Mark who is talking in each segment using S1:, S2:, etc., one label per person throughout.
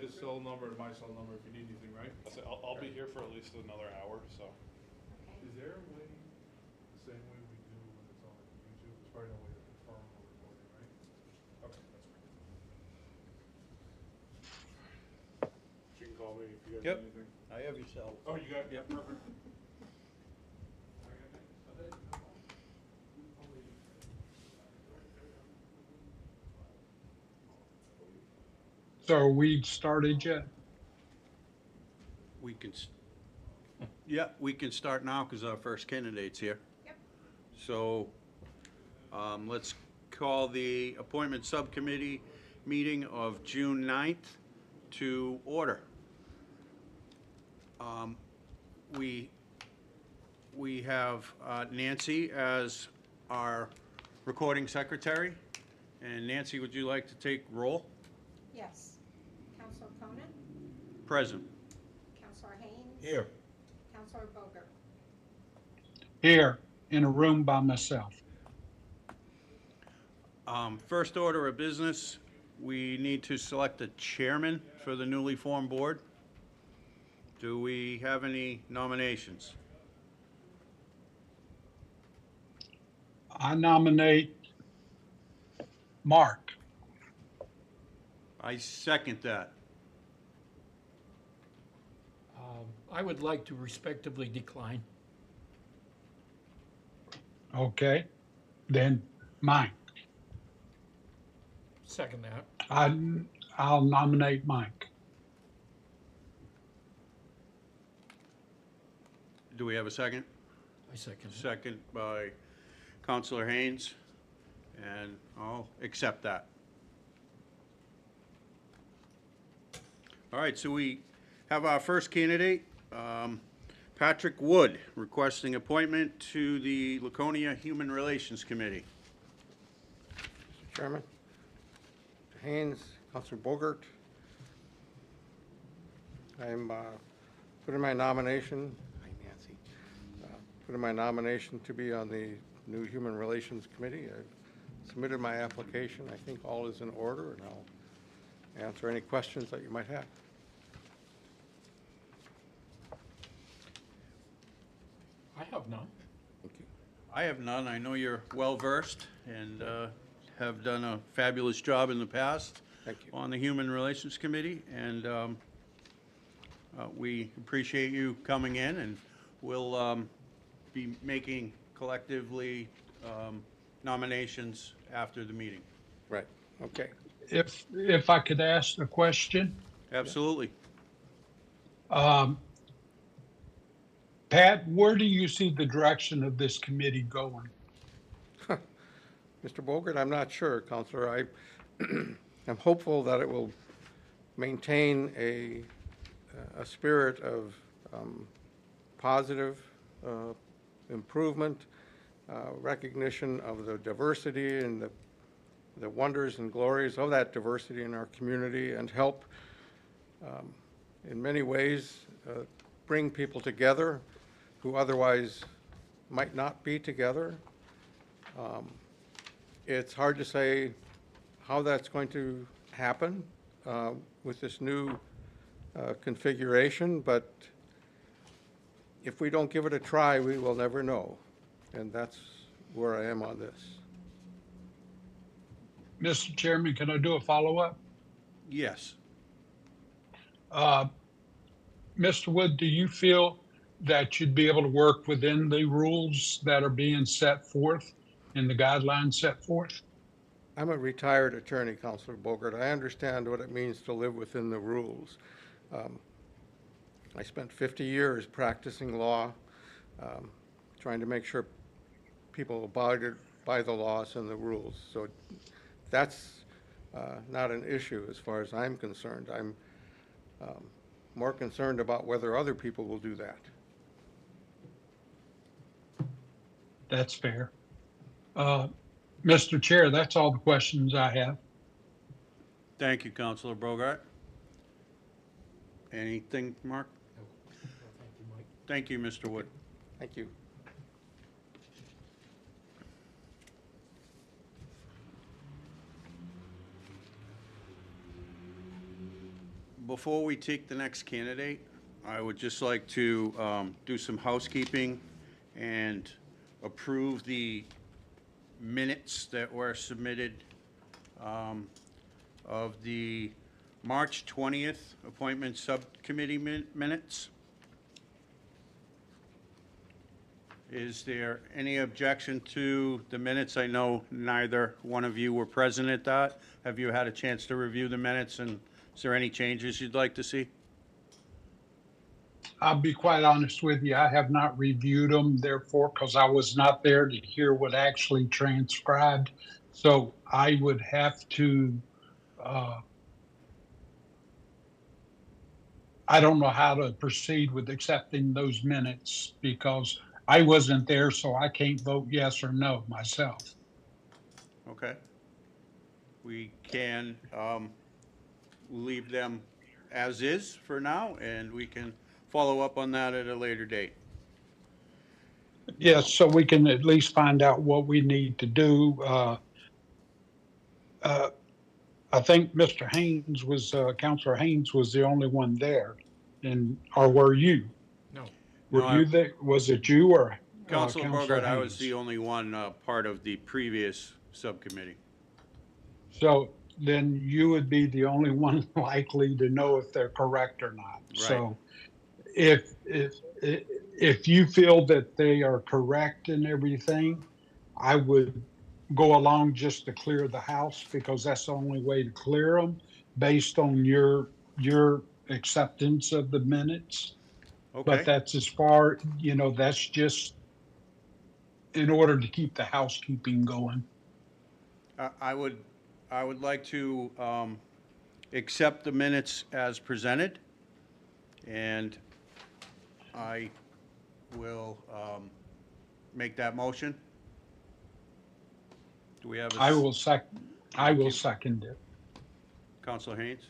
S1: his cell number and my cell number if you need anything, right?
S2: I'll be here for at least another hour, so.
S1: Is there a way, the same way we do when it's on YouTube, there's probably no way to confirm we're recording, right? Okay, that's great. She can call me if you guys
S3: Yep.
S1: need anything.
S3: I have your cell.
S1: Oh, you got,
S3: Yep.
S1: perfect.
S4: So we started yet?
S3: We can, yeah, we can start now because our first candidate's here.
S5: Yep.
S3: So, let's call the appointment subcommittee meeting of June 9th to order. We have Nancy as our recording secretary. And Nancy, would you like to take roll?
S5: Yes. Counselor Cronin?
S3: Present.
S5: Counselor Haynes?
S3: Here.
S5: Counselor Bogert?
S4: Here, in a room by myself.
S3: First order of business, we need to select a chairman for the newly formed board. Do we have any nominations?
S4: I nominate Mark.
S3: I second that.
S6: I would like to respectively decline.
S4: Okay, then Mike.
S6: Second that.
S4: I'll nominate Mike.
S3: Do we have a second?
S6: I second it.
S3: Second by Counselor Haynes, and I'll accept that. All right, so we have our first candidate, Patrick Wood, requesting appointment to the Laconia Human Relations Committee.
S7: Mr. Chairman, Mr. Haynes, Councilor Bogert, I'm putting my nomination, hi Nancy, putting my nomination to be on the new Human Relations Committee. I've submitted my application. I think all is in order, and I'll answer any questions that you might have.
S6: I have none.
S7: Thank you.
S3: I have none. I know you're well-versed and have done a fabulous job in the past
S7: Thank you.
S3: on the Human Relations Committee, and we appreciate you coming in, and we'll be making collectively nominations after the meeting.
S7: Right, okay.
S4: If I could ask a question,
S3: Absolutely.
S4: Pat, where do you see the direction of this committee going?
S7: Mr. Bogert, I'm not sure, Counselor. I'm hopeful that it will maintain a spirit of positive improvement, recognition of the diversity and the wonders and glories of that diversity in our community, and help in many ways bring people together who otherwise might not be together. It's hard to say how that's going to happen with this new configuration, but if we don't give it a try, we will never know. And that's where I am on this.
S4: Mr. Chairman, can I do a follow-up?
S3: Yes.
S4: Mr. Wood, do you feel that you'd be able to work within the rules that are being set forth and the guidelines set forth?
S7: I'm a retired attorney, Counselor Bogert. I understand what it means to live within the rules. I spent 50 years practicing law, trying to make sure people abided by the laws and the rules. So that's not an issue as far as I'm concerned. I'm more concerned about whether other people will do that.
S4: That's fair. Mr. Chair, that's all the questions I have.
S3: Thank you, Counselor Bogart. Anything, Mark?
S6: No, thank you, Mike.
S3: Thank you, Mr. Wood.
S7: Thank you.
S3: before we take the next candidate, I would just like to do some housekeeping and approve the minutes that were submitted of the March 20th appointment subcommittee minutes. Is there any objection to the minutes? I know neither one of you were present at that. Have you had a chance to review the minutes, and is there any changes you'd like to see?
S4: I'll be quite honest with you, I have not reviewed them, therefore, because I was not there to hear what actually transcribed. So I would have to, I don't know how to proceed with accepting those minutes because I wasn't there, so I can't vote yes or no myself.
S3: Okay. We can leave them as is for now, and we can follow up on that at a later date.
S4: Yes, so we can at least find out what we need to do. I think Mr. Haynes was, Counselor Haynes was the only one there, and, or were you?
S6: No.
S3: No,
S4: Were you there? Was it you or?
S3: Counselor Bogart, I was
S4: Haynes?
S3: the only one part of the previous subcommittee.
S4: So then you would be the only one likely to know if they're correct or not. So if you feel that they are correct and everything, I would go along just to clear the house because that's the only way to clear them based on your acceptance of the minutes. But
S3: Okay,
S4: that's as far, you know, that's just in order to keep the housekeeping going.
S3: I would like to accept the minutes as presented, and I will make that motion. Do we have a?
S4: I will
S3: Thank you.
S4: second it.
S3: Counselor Haynes,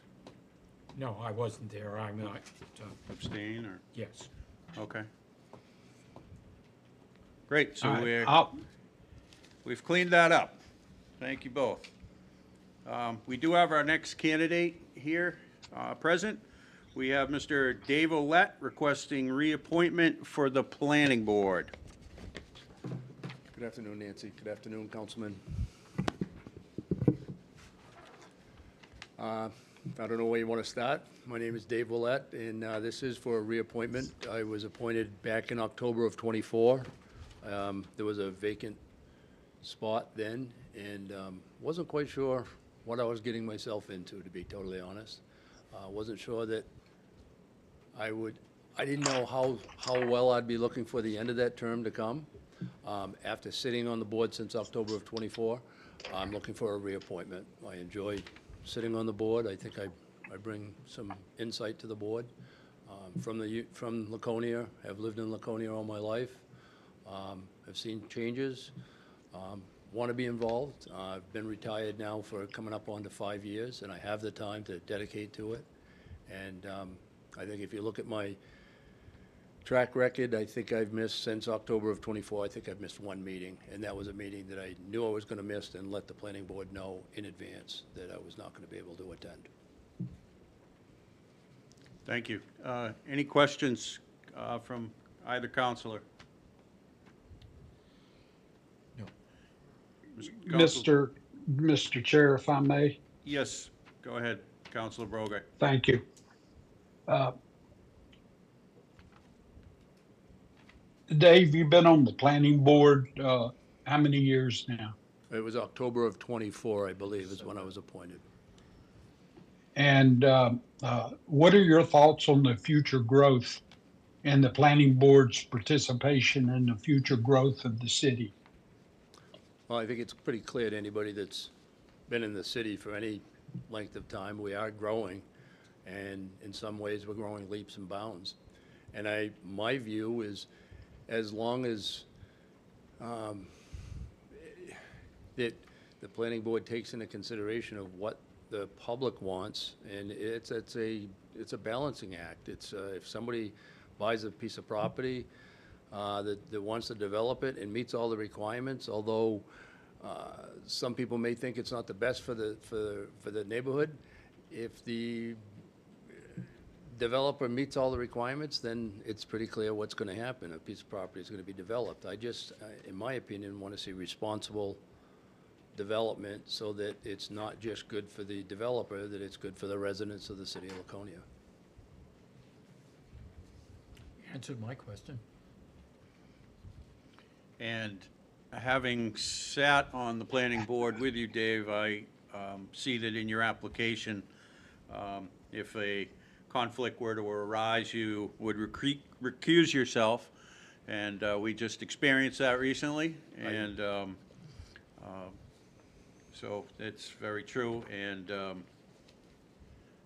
S6: No, I wasn't there. I'm not,
S3: abstain, or,
S6: yes.
S3: okay. Great, so
S4: All right,
S3: we're. We've cleaned that up. Thank you both. We do have our next candidate here present. We have Mr. Dave Olet requesting reappointment for the Planning Board.
S8: Good afternoon, Nancy. Good afternoon, Councilman. I don't know where you want to start. My name is Dave Willett, and this is for a reappointment. I was appointed back in October of '24. There was a vacant spot then, and wasn't quite sure what I was getting myself into, to be totally honest. Wasn't sure that I didn't know how well I'd be looking for the end of that term to come. After sitting on the board since October of '24, I'm looking for a reappointment. I enjoy sitting on the board. I think I bring some insight to the board. From Laconia, I've lived in Laconia all my life. I've seen changes, want to be involved. I've been retired now for coming up on to 5 years, and I have the time to dedicate to it. And I think if you look at my track record, I think I've missed, since October of '24, I think I've missed one meeting, and that was a meeting that I knew I was going to miss and let the planning board know in advance that I was not going to be able to attend.
S3: Thank you. Any questions from either counselor?
S6: No.
S4: Mr. Chair, if I may.
S3: Yes, go ahead, Counselor Bogart.
S4: Thank you. Dave, you've been on the planning board, how many years now?
S8: It was October of '24, I believe, is when I was appointed.
S4: And what are your thoughts on the future growth and the planning board's participation in the future growth of the city?
S8: Well, I think it's pretty clear to anybody that's been in the city for any length of time, we are growing, and in some ways, we're growing leaps and bounds. And my view is, as long as that the planning board takes into consideration of what the public wants, and it's a balancing act. It's if somebody buys a piece of property that wants to develop it and meets all the requirements, although some people may think it's not the best for the neighborhood, if the developer meets all the requirements, then it's pretty clear what's gonna happen. A piece of property is gonna be developed. I just, in my opinion, wanna see responsible development so that it's not just good for the developer, that it's good for the residents of the city of Laconia.
S6: Answered my question.
S3: And having sat on the planning board with you, Dave, I see that in your application, if a conflict were to arise, you would recuse yourself. And we just experienced that recently. And so it's very true. And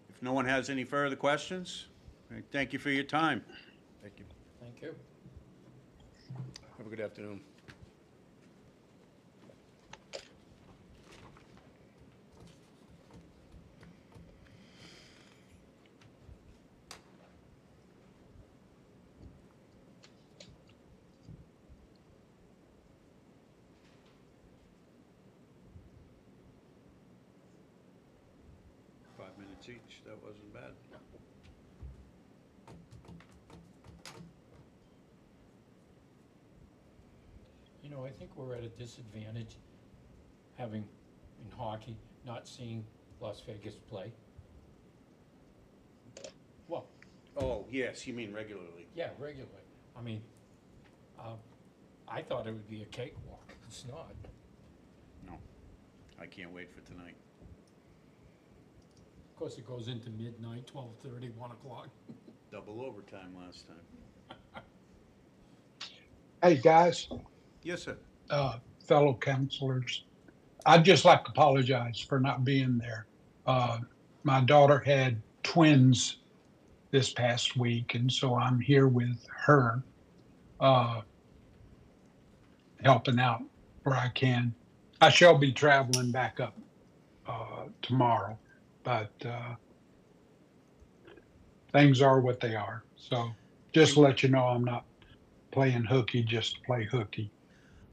S3: if no one has any further questions, I thank you for your time.
S8: Thank you.
S6: Thank you.
S8: Have a good afternoon.
S3: Each, that wasn't bad.
S6: You know, I think we're at a disadvantage having, in hockey, not seeing Las Vegas play. Well,
S3: Oh, yes, you mean regularly.
S6: yeah, regularly. I mean, I thought it would be a cakewalk. It's not.
S3: No, I can't wait for tonight.
S6: Of course, it goes into midnight, 12:30, 1 o'clock.
S3: Double overtime last time.
S4: Hey, guys,
S3: Yes, sir.
S4: fellow counselors, I'd just like to apologize for not being there. My daughter had twins this past week, and so I'm here with her, helping out where I can. I shall be traveling back up tomorrow, but things are what they are. So just to let you know, I'm not playing hooky just to play hooky.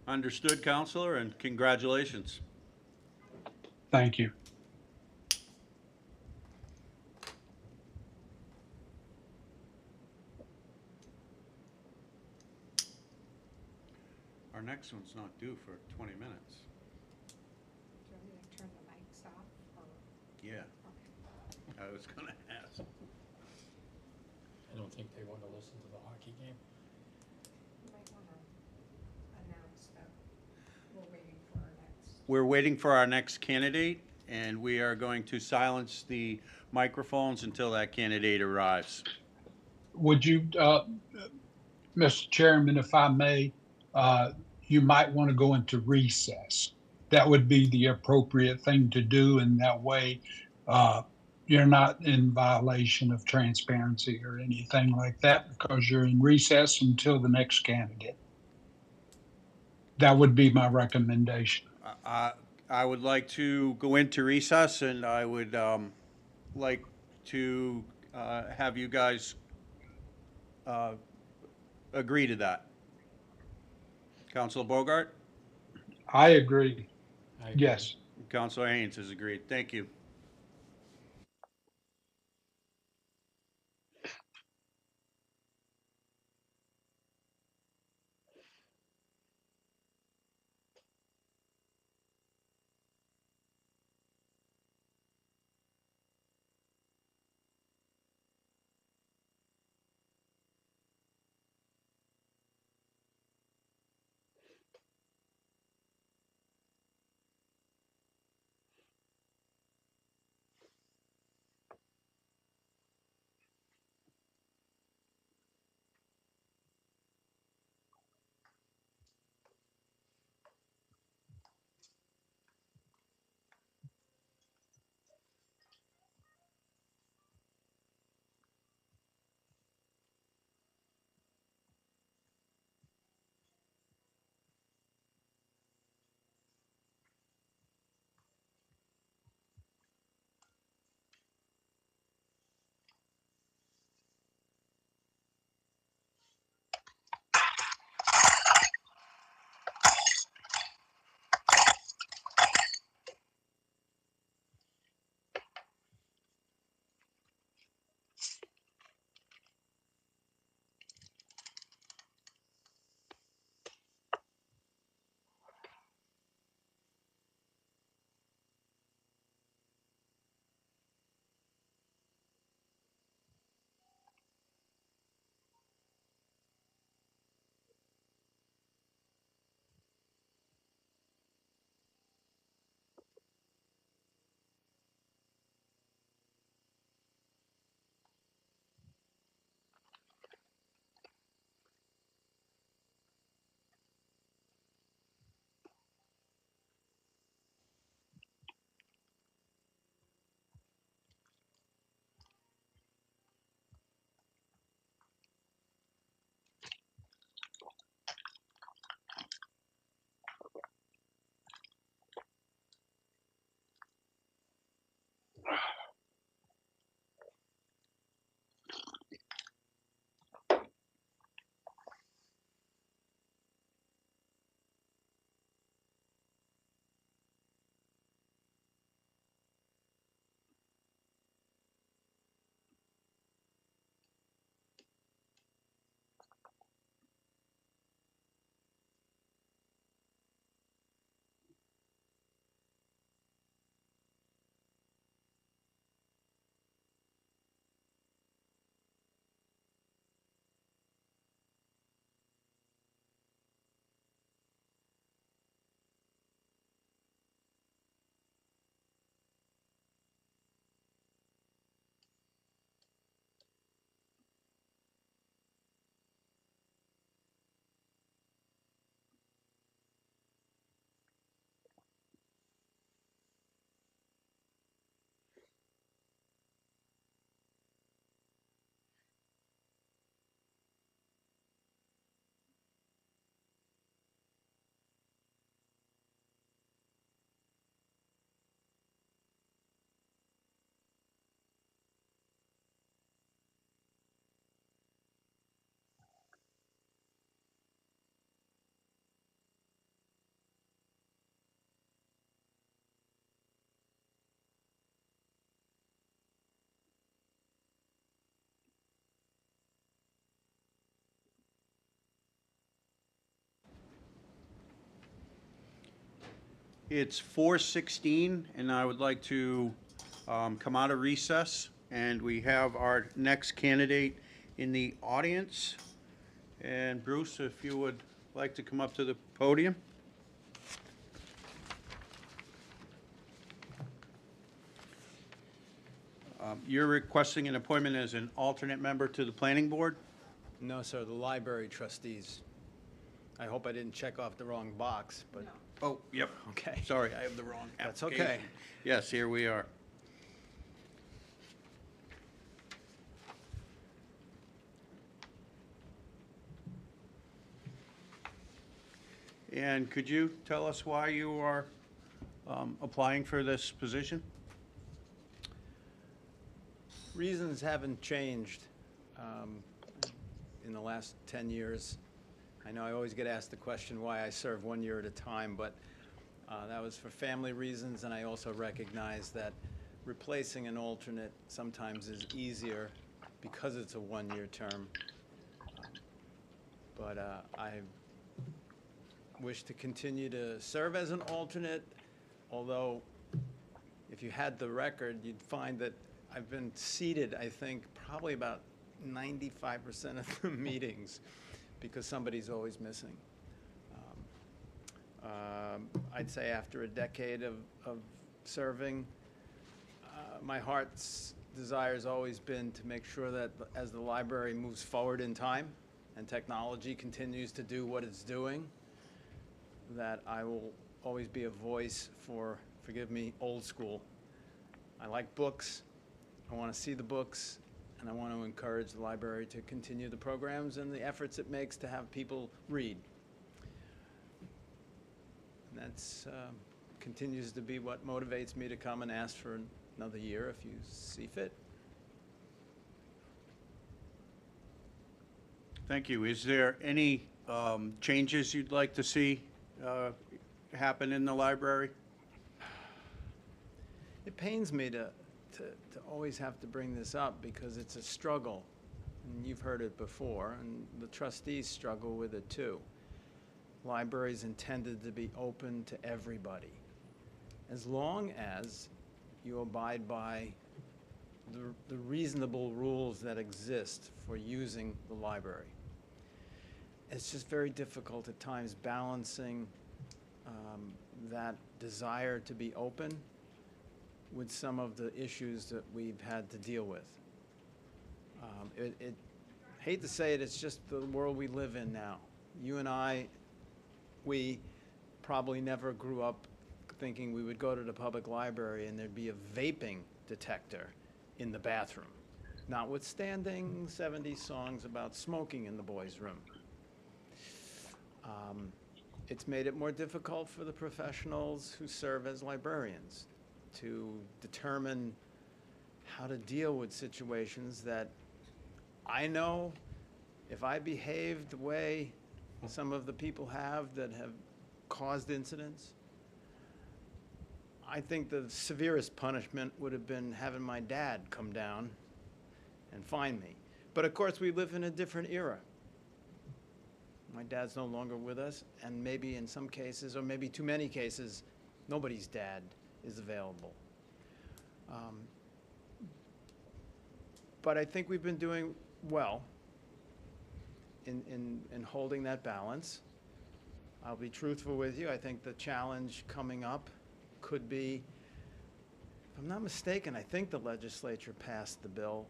S3: Understood, Counselor, and congratulations.
S4: Thank you.
S3: Our next one's not due for 20 minutes.
S5: Do you want me to turn the mics off or?
S3: Yeah,
S5: Okay.
S3: I was gonna ask.
S6: I don't think they want to listen to the hockey game.
S5: You might want to announce that we're waiting for our next.
S3: We're waiting for our next candidate, and we are going to silence the microphones until that candidate arrives.
S4: Would you, Mr. Chairman, if I may, you might want to go into recess. That would be the appropriate thing to do, and that way you're not in violation of transparency or anything like that because you're in recess until the next candidate. That would be my recommendation.
S3: I would like to go into recess, and I would like to have you guys agree to that. Councilor Bogart?
S4: I agree.
S6: I agree.
S4: Yes.
S3: Councilor Haynes has agreed. Thank you. It's 4:16, and I would like to come out of recess, and we have our next candidate in the audience. And Bruce, if you would like to come up to the podium. You're requesting an appointment as an alternate member to the planning board?
S9: No, sir, the library trustees. I hope I didn't check off the wrong box, but,
S3: Oh, yep.
S9: okay.
S3: Sorry, I have the wrong
S9: That's
S3: application.
S9: okay.
S3: Yes, here we are. And could you tell us why you are applying for this position?
S9: Reasons haven't changed in the last 10 years. I know I always get asked the question why I serve 1 year at a time, but that was for family reasons, and I also recognize that replacing an alternate sometimes is easier because it's a one-year term. But I wish to continue to serve as an alternate, although if you had the record, you'd find that I've been seated, I think, probably about 95% of the meetings because somebody's always missing. I'd say after a decade of serving, my heart's desire has always been to make sure that as the library moves forward in time and technology continues to do what it's doing, that I will always be a voice for, forgive me, old school. I like books. I want to see the books, and I want to encourage the library to continue the programs and the efforts it makes to have people read. And that's continues to be what motivates me to come and ask for another year if you see fit.
S3: Thank you. Is there any changes you'd like to see happen in the library?
S9: It pains me to always have to bring this up because it's a struggle, and you've heard it before, and the trustees struggle with it too. Libraries intended to be open to everybody, as long as you abide by the reasonable rules that exist for using the library. It's just very difficult at times balancing that desire to be open with some of the issues that we've had to deal with. Hate to say it, it's just the world we live in now. You and I, we probably never grew up thinking we would go to the public library and there'd be a vaping detector in the bathroom, notwithstanding 70 songs about smoking in the boys' room. It's made it more difficult for the professionals who serve as librarians to determine how to deal with situations that I know if I behave the way some of the people have that have caused incidents, I think the severest punishment would have been having my dad come down and find me. But of course, we live in a different era. My dad's no longer with us, and maybe in some cases, or maybe too many cases, nobody's dad is available. But I think we've been doing well in holding that balance. I'll be truthful with you. I think the challenge coming up could be, if I'm not mistaken, I think the legislature passed the bill.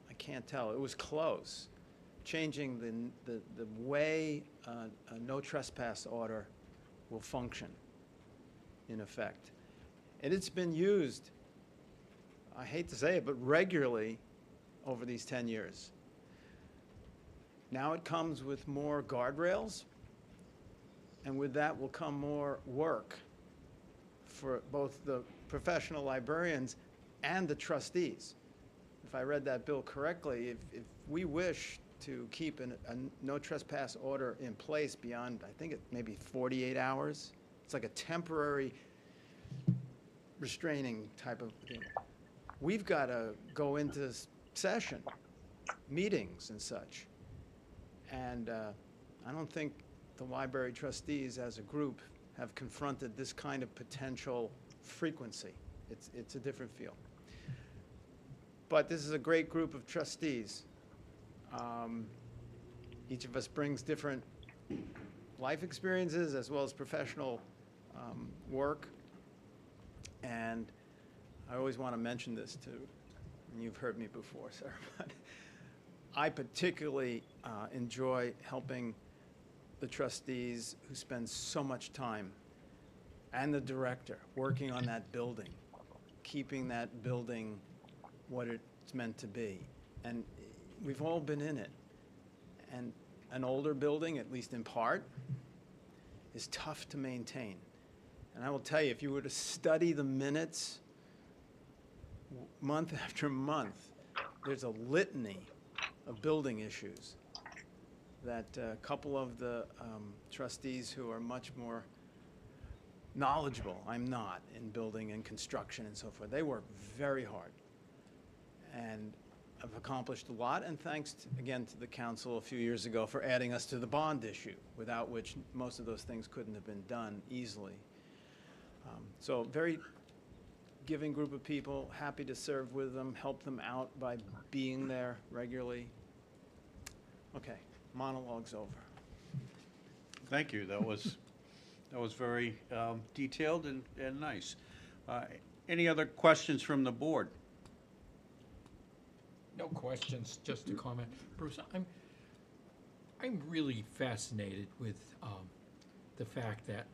S9: I can't tell. It was close. Changing the way a no trespass order will function, in effect. And it's been used, I hate to say it, but regularly over these 10 years. Now it comes with more guardrails, and with that will come more work for both the professional librarians and the trustees. If I read that bill correctly, if we wish to keep a no trespass order in place beyond, I think it maybe 48 hours, it's like a temporary restraining type of thing. We've got to go into session, meetings and such. And I don't think the library trustees as a group have confronted this kind of potential frequency. It's a different feel. But this is a great group of trustees. Each of us brings different life experiences as well as professional work. And I always want to mention this too, and you've heard me before, sir, but I particularly enjoy helping the trustees who spend so much time, and the director, working on that building, keeping that building what it's meant to be. And we've all been in it. And an older building, at least in part, is tough to maintain. And I will tell you, if you were to study the minutes month after month, there's a litany of building issues that a couple of the trustees who are much more knowledgeable, I'm not, in building and construction and so forth, they work very hard and have accomplished a lot, and thanks again to the council a few years ago for adding us to the bond issue, without which most of those things couldn't have been done easily. So very giving group of people, happy to serve with them, help them out by being there regularly. Okay, monologue's over.
S3: Thank you. That was very detailed and nice. Any other questions from the board?
S6: No questions, just a comment. Bruce, I'm really fascinated with the fact that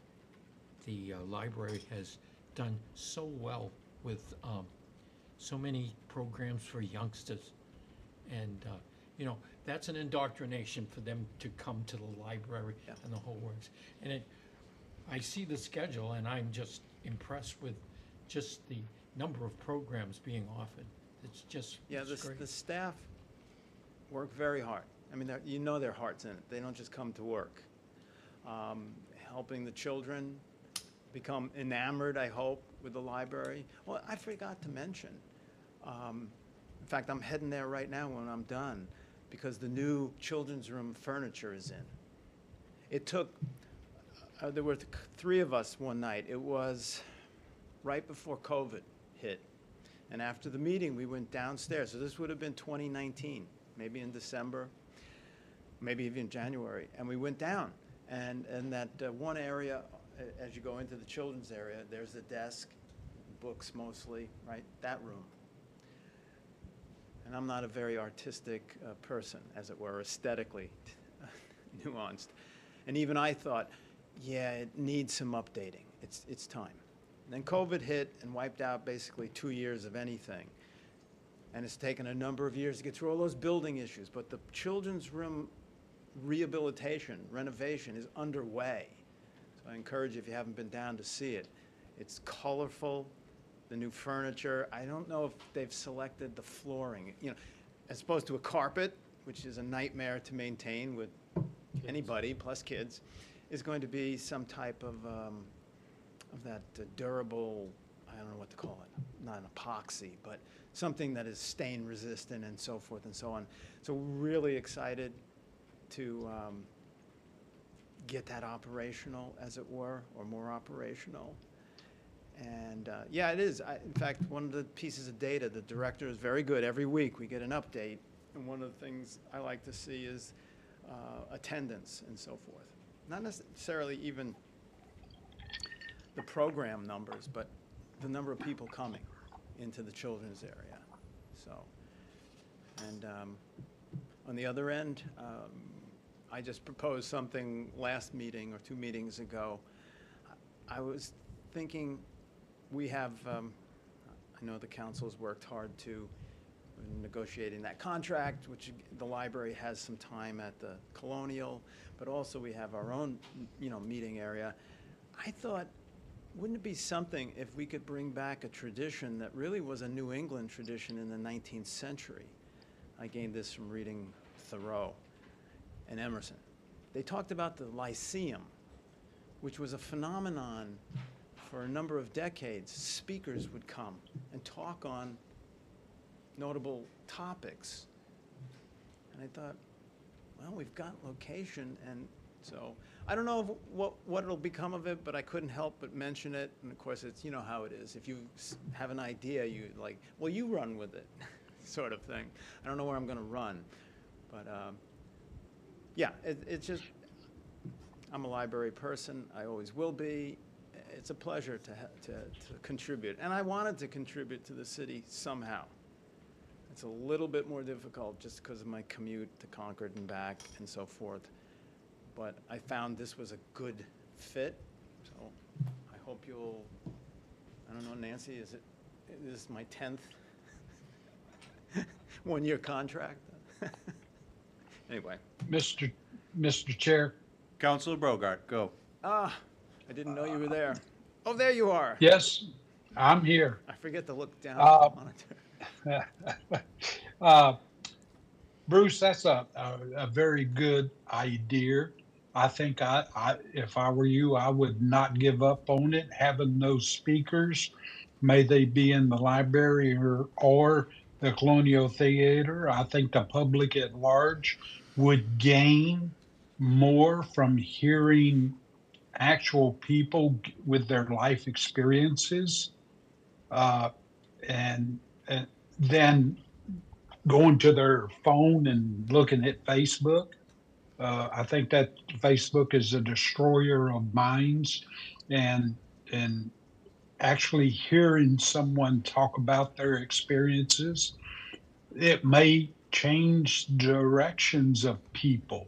S6: the library has done so well with so many programs for youngsters. And, you know, that's an indoctrination for them to come to the library and the whole works. And I see the schedule and I'm just impressed with just the number of programs being offered. It's just,
S9: Yeah,
S6: it's great.
S9: the staff work very hard. I mean, you know their heart's in it. They don't just come to work. Helping the children become enamored, I hope, with the library. Well, I forgot to mention, in fact, I'm heading there right now when I'm done, because the new children's room furniture is in. It took, there were three of us one night. It was right before COVID hit. And after the meeting, we went downstairs. So this would have been 2019, maybe in December, maybe even January. And we went down. And that one area, as you go into the children's area, there's a desk, books mostly, right? That room. And I'm not a very artistic person, as it were, aesthetically nuanced. And even I thought, yeah, it needs some updating. It's time. And then COVID hit and wiped out basically 2 years of anything. And it's taken a number of years to get through all those building issues. But the children's room rehabilitation, renovation is underway. So I encourage you, if you haven't been down, to see it. It's colorful, the new furniture. I don't know if they've selected the flooring. You know, as opposed to a carpet, which is a nightmare to maintain with anybody, plus kids, is going to be some type of that durable, I don't know what to call it, not an epoxy, but something that is stain resistant and so forth and so on. So really excited to get that operational, as it were, or more operational. And yeah, it is. In fact, one of the pieces of data, the director is very good. Every week we get an update. And one of the things I like to see is attendance and so forth. Not necessarily even the program numbers, but the number of people coming into the children's area. So, and on the other end, I just proposed something last meeting or 2 meetings ago. I was thinking we have, I know the council's worked hard to negotiating that contract, which the library has some time at the Colonial, but also we have our own, meeting area. I thought, wouldn't it be something if we could bring back a tradition that really was a New England tradition in the 19th century? I gained this from reading Thoreau and Emerson. They talked about the Lyceum, which was a phenomenon for a number of decades. Speakers would come and talk on notable topics. And I thought, well, we've got location, and So I don't know what it'll become of it, but I couldn't help but mention it. And of course, it's, you know how it is. If you have an idea, you like, well, you run with it, sort of thing. I don't know where I'm going to run, but yeah, it's just, I'm a library person. I always will be. It's a pleasure to contribute. And I wanted to contribute to the city somehow. It's a little bit more difficult just because of my commute to Concord and back and so forth. But I found this was a good fit, so I hope you'll, I don't know, Nancy, this is my 10th one-year contract? Anyway.
S4: Mr. Chair?
S3: Counselor Brogart, go.
S9: I didn't know you were there. Oh, there you are.
S4: Yes, I'm here.
S9: I forget to look down at the monitor.
S4: Bruce, that's a very good idea. I think if I were you, I would not give up on it. Having those speakers, may they be in the library or the Colonial Theater, I think the public at large would gain more from hearing actual people with their life experiences, and then going to their phone and looking at Facebook. I think that Facebook is a destroyer of minds, and actually hearing someone talk about their experiences, it may change directions of people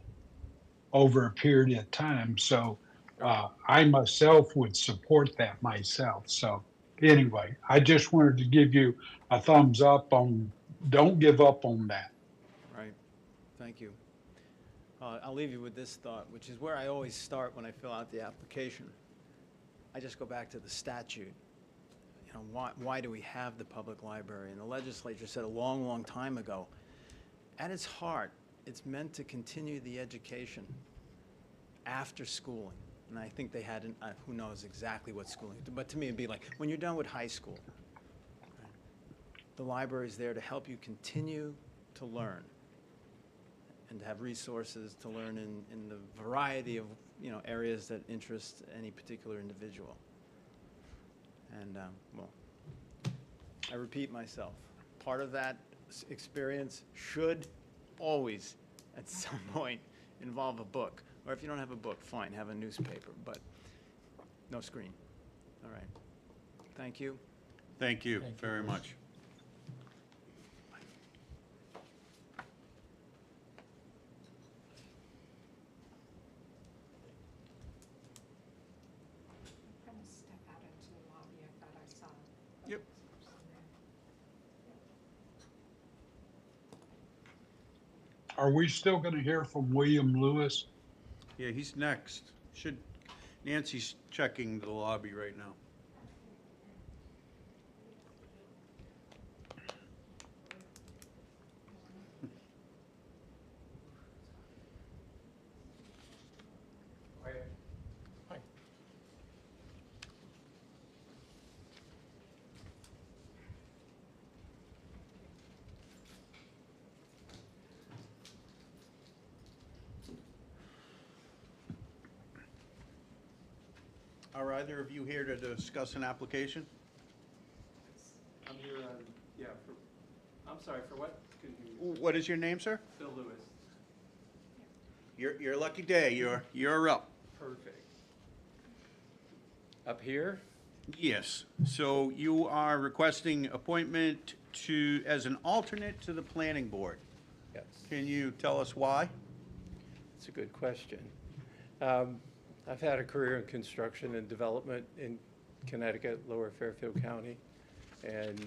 S4: over a period of time. So I myself would support that myself. So anyway, I just wanted to give you a thumbs up on, don't give up on that.
S9: Right. Thank you. I'll leave you with this thought, which is where I always start when I fill out the application. I just go back to the statute. You know, why do we have the public library? And the legislature said a long, long time ago, at its heart, it's meant to continue the education after schooling. And I think they had, who knows exactly what schooling, but to me it'd be like, when you're done with high school, the library is there to help you continue to learn and to have resources to learn in the variety of, you know, areas that interest any particular individual. And, well, I repeat myself, part of that experience should always, at some point, involve a book. Or if you don't have a book, fine, have a newspaper, but no screen. All right. Thank you.
S3: Thank you
S6: Thank you,
S3: very
S6: Bruce.
S3: much.
S5: I'm gonna step out into the lobby. I thought I saw.
S3: Yep.
S4: Are we still going to hear from William Lewis?
S3: Yeah, he's next. Nancy's checking the lobby right now.
S6: Hi.
S3: Are either of you here to discuss an application?
S10: I'm here on, yeah, I'm sorry, for what? Couldn't hear you.
S3: What is your name, sir?
S10: Phil Lewis.
S3: Your lucky day. You're up.
S10: Perfect. Up here?
S3: Yes. So you are requesting appointment as an alternate to the planning board.
S10: Yes.
S3: Can you tell us why?
S10: It's a good question. I've had a career in construction and development in Connecticut, Lower Fairfield County, and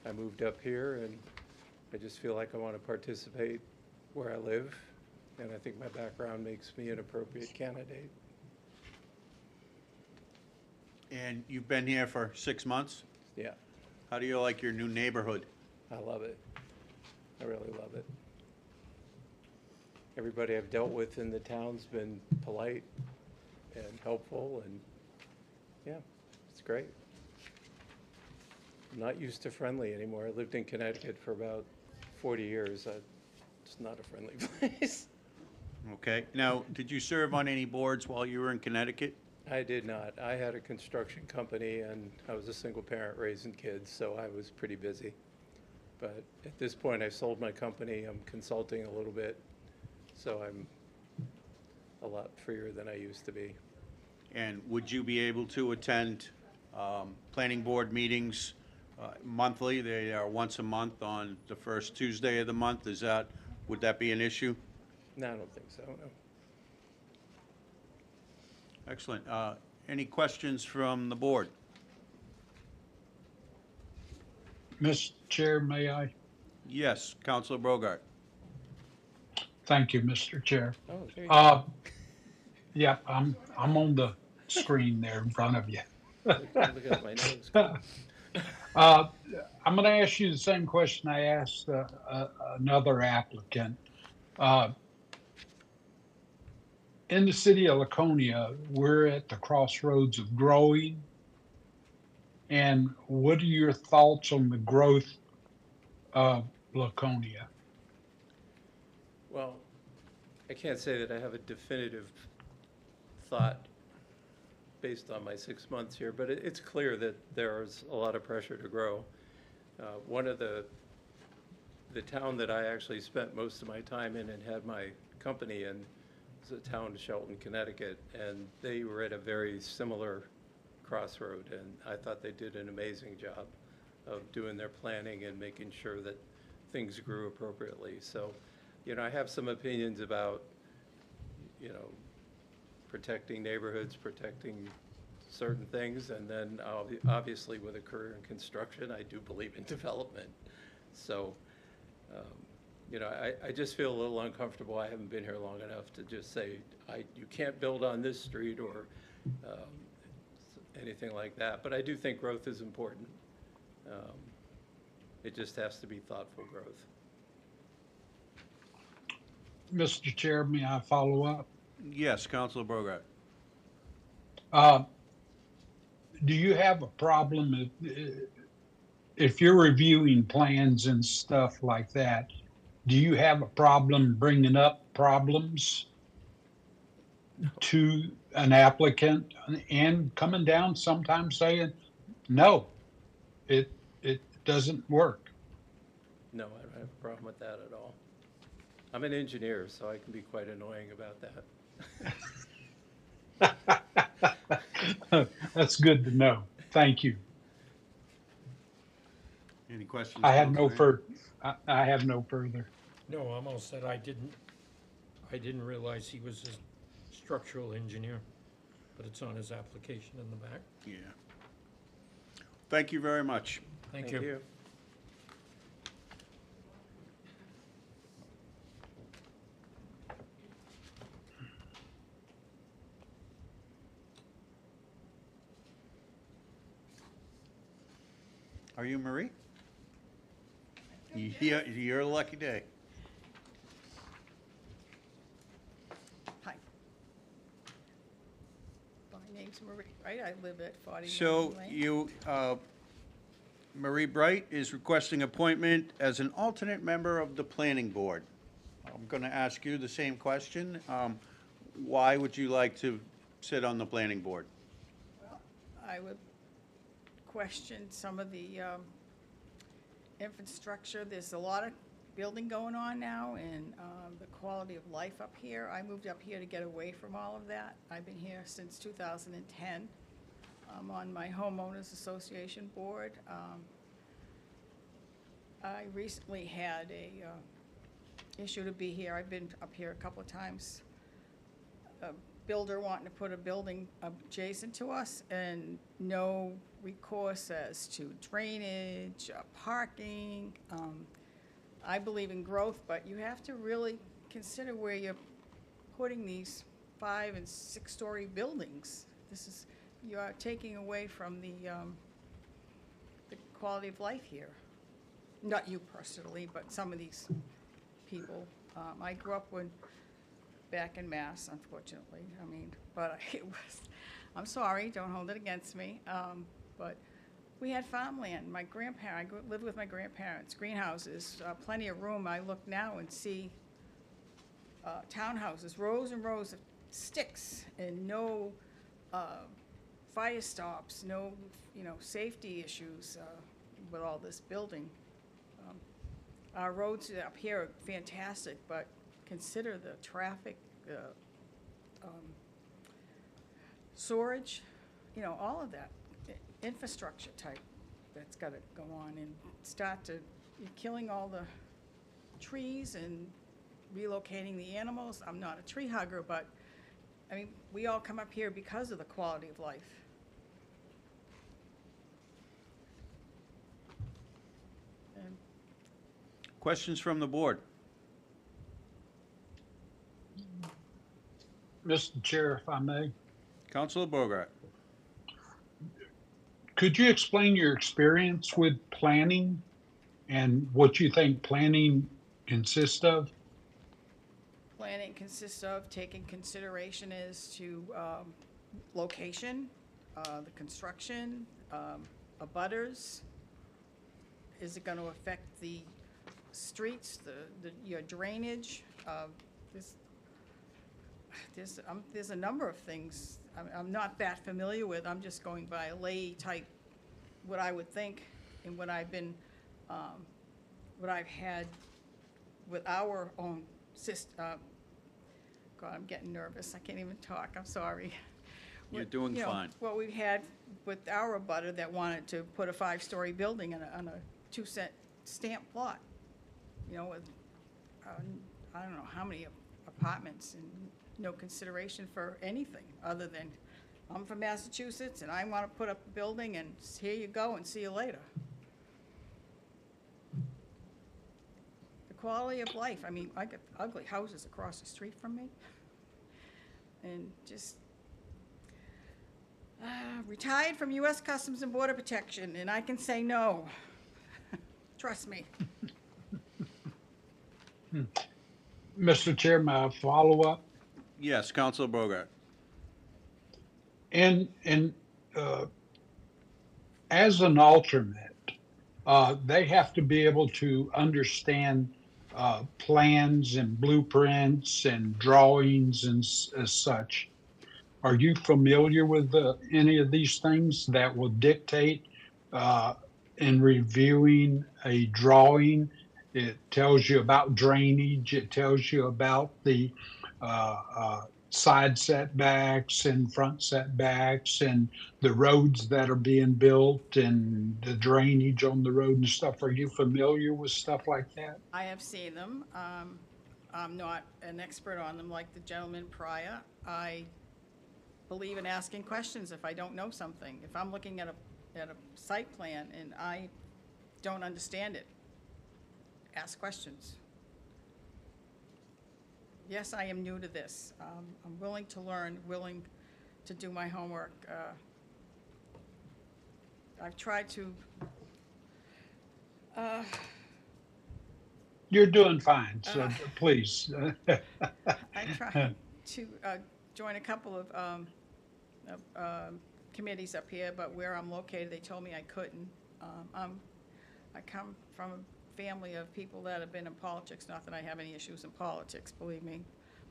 S10: I moved up here, and I just feel like I want to participate where I live, and I think my background makes me an appropriate candidate.
S3: And you've been here for 6 months?
S10: Yeah,
S3: How do you like your new neighborhood?
S10: I love it. I really love it. Everybody I've dealt with in the town's been polite and helpful, and yeah, it's great. I'm not used to friendly anymore. I lived in Connecticut for about 40 years. It's not a friendly place.
S3: Okay. Now, did you serve on any boards while you were in Connecticut?
S10: I did not. I had a construction company, and I was a single parent raising kids, so I was pretty busy. But at this point, I sold my company. I'm consulting a little bit, so I'm a lot freer than I used to be.
S3: And would you be able to attend planning board meetings monthly? They are once a month on the first Tuesday of the month. Would that be an issue?
S10: No, I don't think so, no.
S3: Excellent. Any questions from the board?
S4: Mr. Chair, may I?
S3: Yes, Counselor Bogart.
S4: Thank you, Mr. Chair.
S10: Oh, there you go.
S4: Yeah, I'm on the screen there in front of you.
S10: Look at my nose.
S4: I'm going to ask you the same question I asked another applicant. In the city of Laconia, we're at the crossroads of growing. And what are your thoughts on the growth of Laconia?
S10: Well, I can't say that I have a definitive thought based on my 6 months here, but it's clear that there's a lot of pressure to grow. One of the town that I actually spent most of my time in and had my company in was the town of Shelton, Connecticut, and they were at a very similar crossroad, and I thought they did an amazing job of doing their planning and making sure that things grew appropriately. So, I have some opinions about, protecting neighborhoods, protecting certain things, and then obviously with a career in construction, I do believe in development. So, I just feel a little uncomfortable. I haven't been here long enough to just say, you can't build on this street or anything like that. But I do think growth is important. It just has to be thoughtful growth.
S4: Mr. Chair, may I follow up?
S3: Yes, Counselor Bogart.
S4: Do you have a problem if you're reviewing plans and stuff like that? Do you have a problem bringing up problems to an applicant and coming down sometimes saying, no, it doesn't work?
S10: No, I don't have a problem with that at all. I'm an engineer, so I can be quite annoying about that.
S4: That's good to know. Thank you.
S3: Any questions?
S4: I have no
S3: Counselor?
S4: I have no further.
S6: No, I'm all set. I didn't realize he was a structural engineer, but it's on his application in the back.
S3: Yeah. Thank you very much.
S6: Thank you.
S3: Are you Marie? You're a lucky day.
S5: Hi. My name's Marie, right? I live at 40
S3: So
S5: Lane.
S3: Marie Bright is requesting appointment as an alternate member of the planning board. I'm going to ask you the same question. Why would you like to sit on the planning board?
S5: Well, I would question some of the infrastructure. There's a lot of building going on now, and the quality of life up here. I moved up here to get away from all of that. I've been here since 2010. I'm on my homeowners association board. I recently had a issue to be here. I've been up here a couple of times. A builder wanting to put a building adjacent to us and no recourse as to drainage, parking. I believe in growth, but you have to really consider where you're putting these 5- and 6-story buildings. You are taking away from the quality of life here. Not you personally, but some of these people. I grew up back in Mass, unfortunately. But I'm sorry, don't hold it against me. But we had farmland. I lived with my grandparents, greenhouses, plenty of room. I look now and see townhouses, rows and rows of sticks and no fire stops, no, safety issues with all this building. Our roads up here are fantastic, but consider the traffic, storage, all of that, infrastructure type that's gotta go on and you're killing all the trees and relocating the animals. I'm not a tree hugger, but, we all come up here because of the quality of life. And
S3: Questions from the board?
S4: Mr. Chair, if I may,
S3: Councilor Bogart?
S4: could you explain your experience with planning and what you think planning consists of?
S5: planning consists of taking consideration as to location, the construction, abutters. Is it going to affect the streets, your drainage? There's a number of things I'm not that familiar with. I'm just going by lay type, what I would think and what I've had with our own system. God, I'm getting nervous. I can't even talk. I'm sorry.
S3: You're doing fine.
S5: What we've had with our abutter that wanted to put a 5-story building on a 2-cent stamp plot, with, I don't know how many apartments and no consideration for anything other than, I'm from Massachusetts and I want to put up a building and here you go and see you later. The quality of life, I got ugly houses across the street from me. And just retired from U.S. Customs and Border Protection, and I can say no. Trust me.
S4: Mr. Chair, may I follow up?
S3: Yes, Councilor Bogart.
S4: And as an alternate, they have to be able to understand plans and blueprints and drawings and as such. Are you familiar with any of these things that will dictate in reviewing a drawing? It tells you about drainage. It tells you about the side setbacks and front setbacks and the roads that are being built and the drainage on the road and stuff. Are you familiar with stuff like that?
S5: I have seen them. I'm not an expert on them like the gentleman prior. I believe in asking questions if I don't know something. If I'm looking at a site plan and I don't understand it, ask questions. Yes, I am new to this. I'm willing to learn, willing to do my homework. I've tried to.
S4: You're doing fine, so please.
S5: I tried to join a couple of committees up here, but where I'm located, they told me I couldn't. I come from a family of people that have been in politics, not that I have any issues in politics, believe me,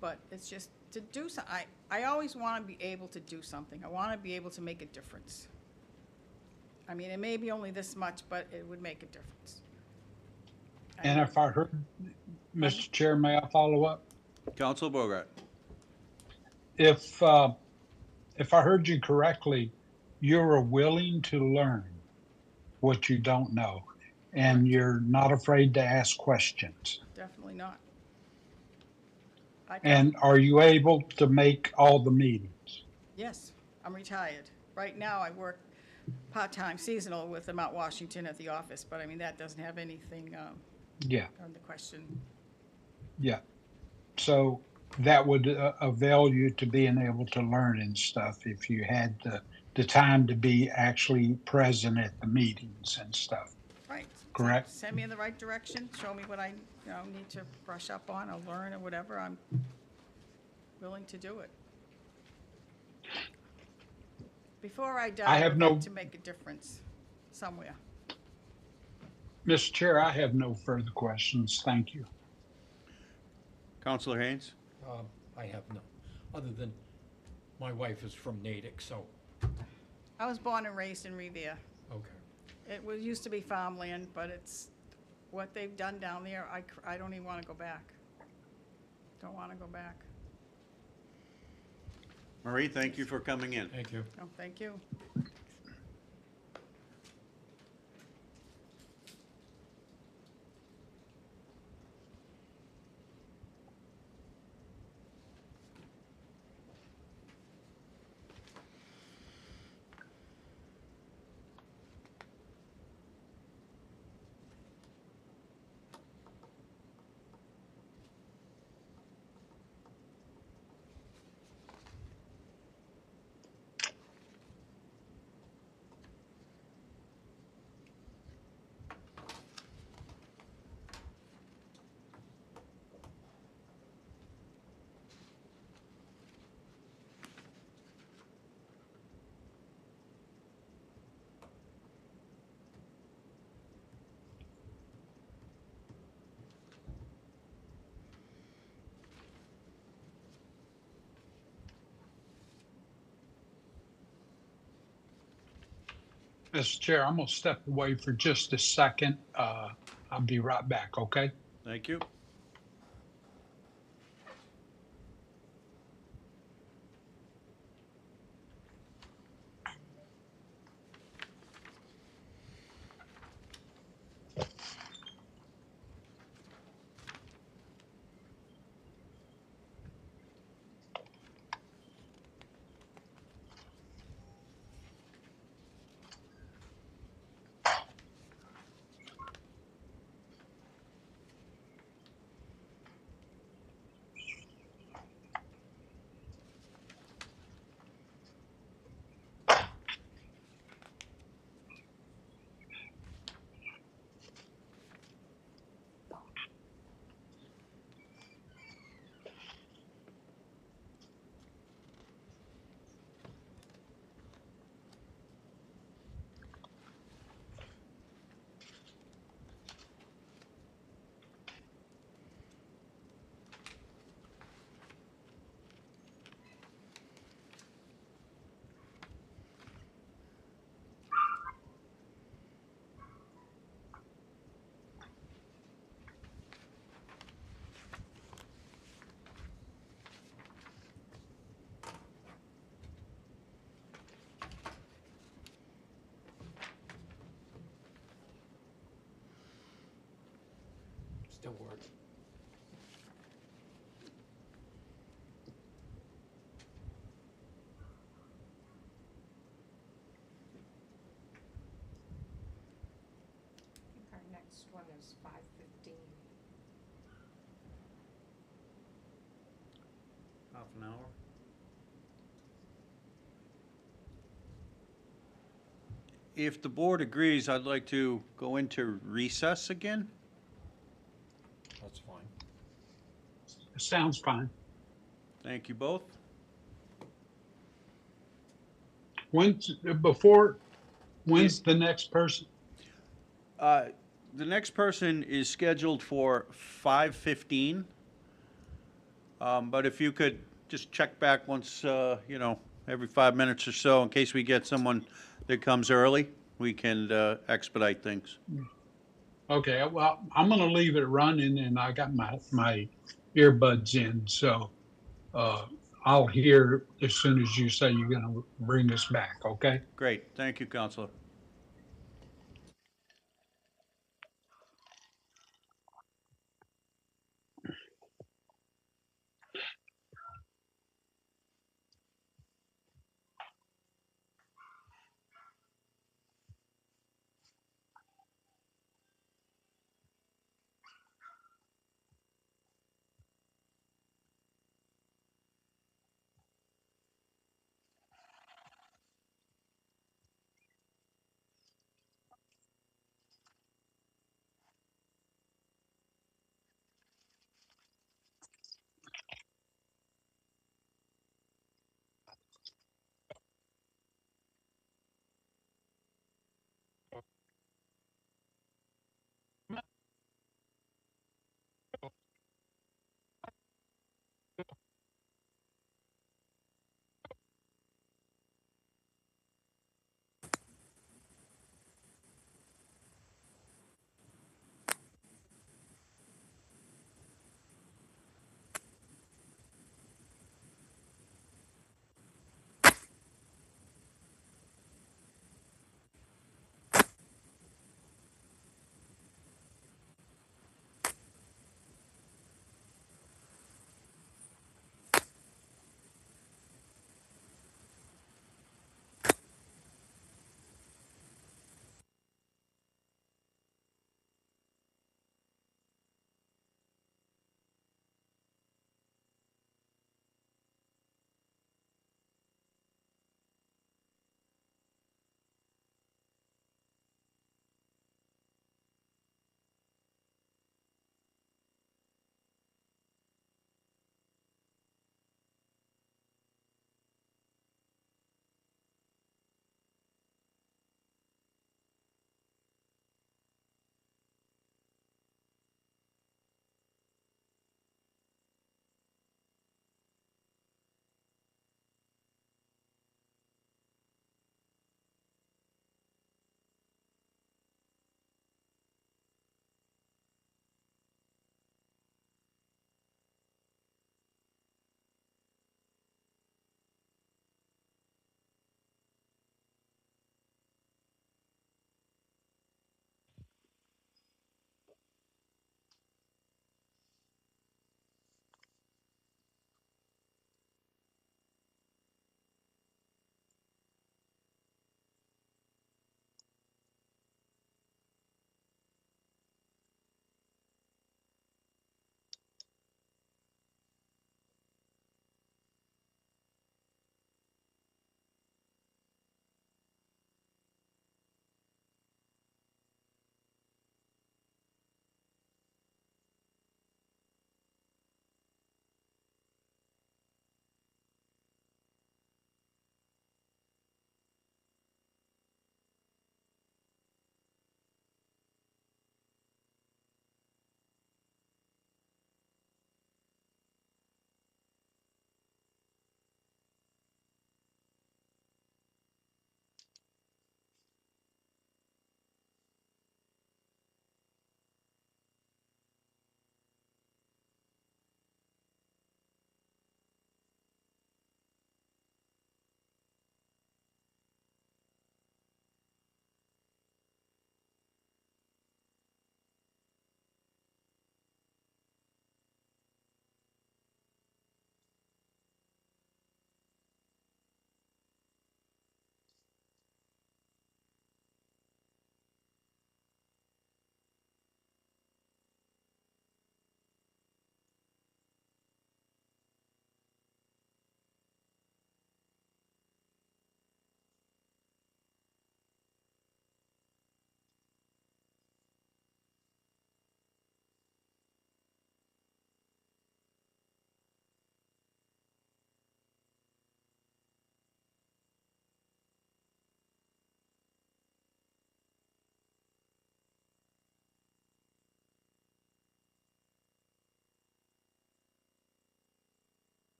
S5: but it's just to do so. I always want to be able to do something. I want to be able to make a difference. It may be only this much, but it would make a difference.
S4: And if I heard, Mr. Chair, may I follow up?
S3: Councilor Bogart.
S4: If I heard you correctly, you're willing to learn what you don't know, and you're not afraid to ask questions.
S5: Definitely not.
S4: And are you able to make all the meetings?
S5: Yes, I'm retired. Right now, I work part-time seasonal with the Mount Washington at the office, but that doesn't have anything
S4: Yeah,
S5: on the question.
S4: yeah. So that would avail you to being able to learn and stuff if you had the time to be actually present at the meetings and stuff.
S5: Right.
S4: Correct.
S5: Send me in the right direction, show me what I need to brush up on or learn or whatever. I'm willing to do it. Before I die,
S4: I
S5: I'd like to make a difference somewhere.
S4: Mr. Chair, I have no further questions. Thank you.
S3: Councilor Haynes?
S6: I have none, other than my wife is from Natick, so,
S5: I was born and raised in Revere.
S6: okay.
S5: It was, used to be farmland, but it's, what they've done down there, I don't even want to go back. Don't want to go back.
S3: Marie, thank you for coming in.
S6: Thank you.
S5: No, thank you.
S4: Mr. Chair, I'm gonna step away for just a second. I'll be right back, okay?
S3: Thank you.
S6: Still working.
S11: I think our next one is 5:15.
S3: Half an hour. If the board agrees, I'd like to go into recess again.
S6: That's fine.
S4: Sounds fine.
S3: Thank you both.
S4: When's the next person?
S3: The next person is scheduled for 5:15. But if you could just check back once, every 5 minutes or so, in case we get someone that comes early, we can expedite things.
S4: Okay, well, I'm gonna leave it running and I got my earbuds in, so I'll hear as soon as you say you're gonna bring us back, okay?
S3: Great, thank you, Counselor.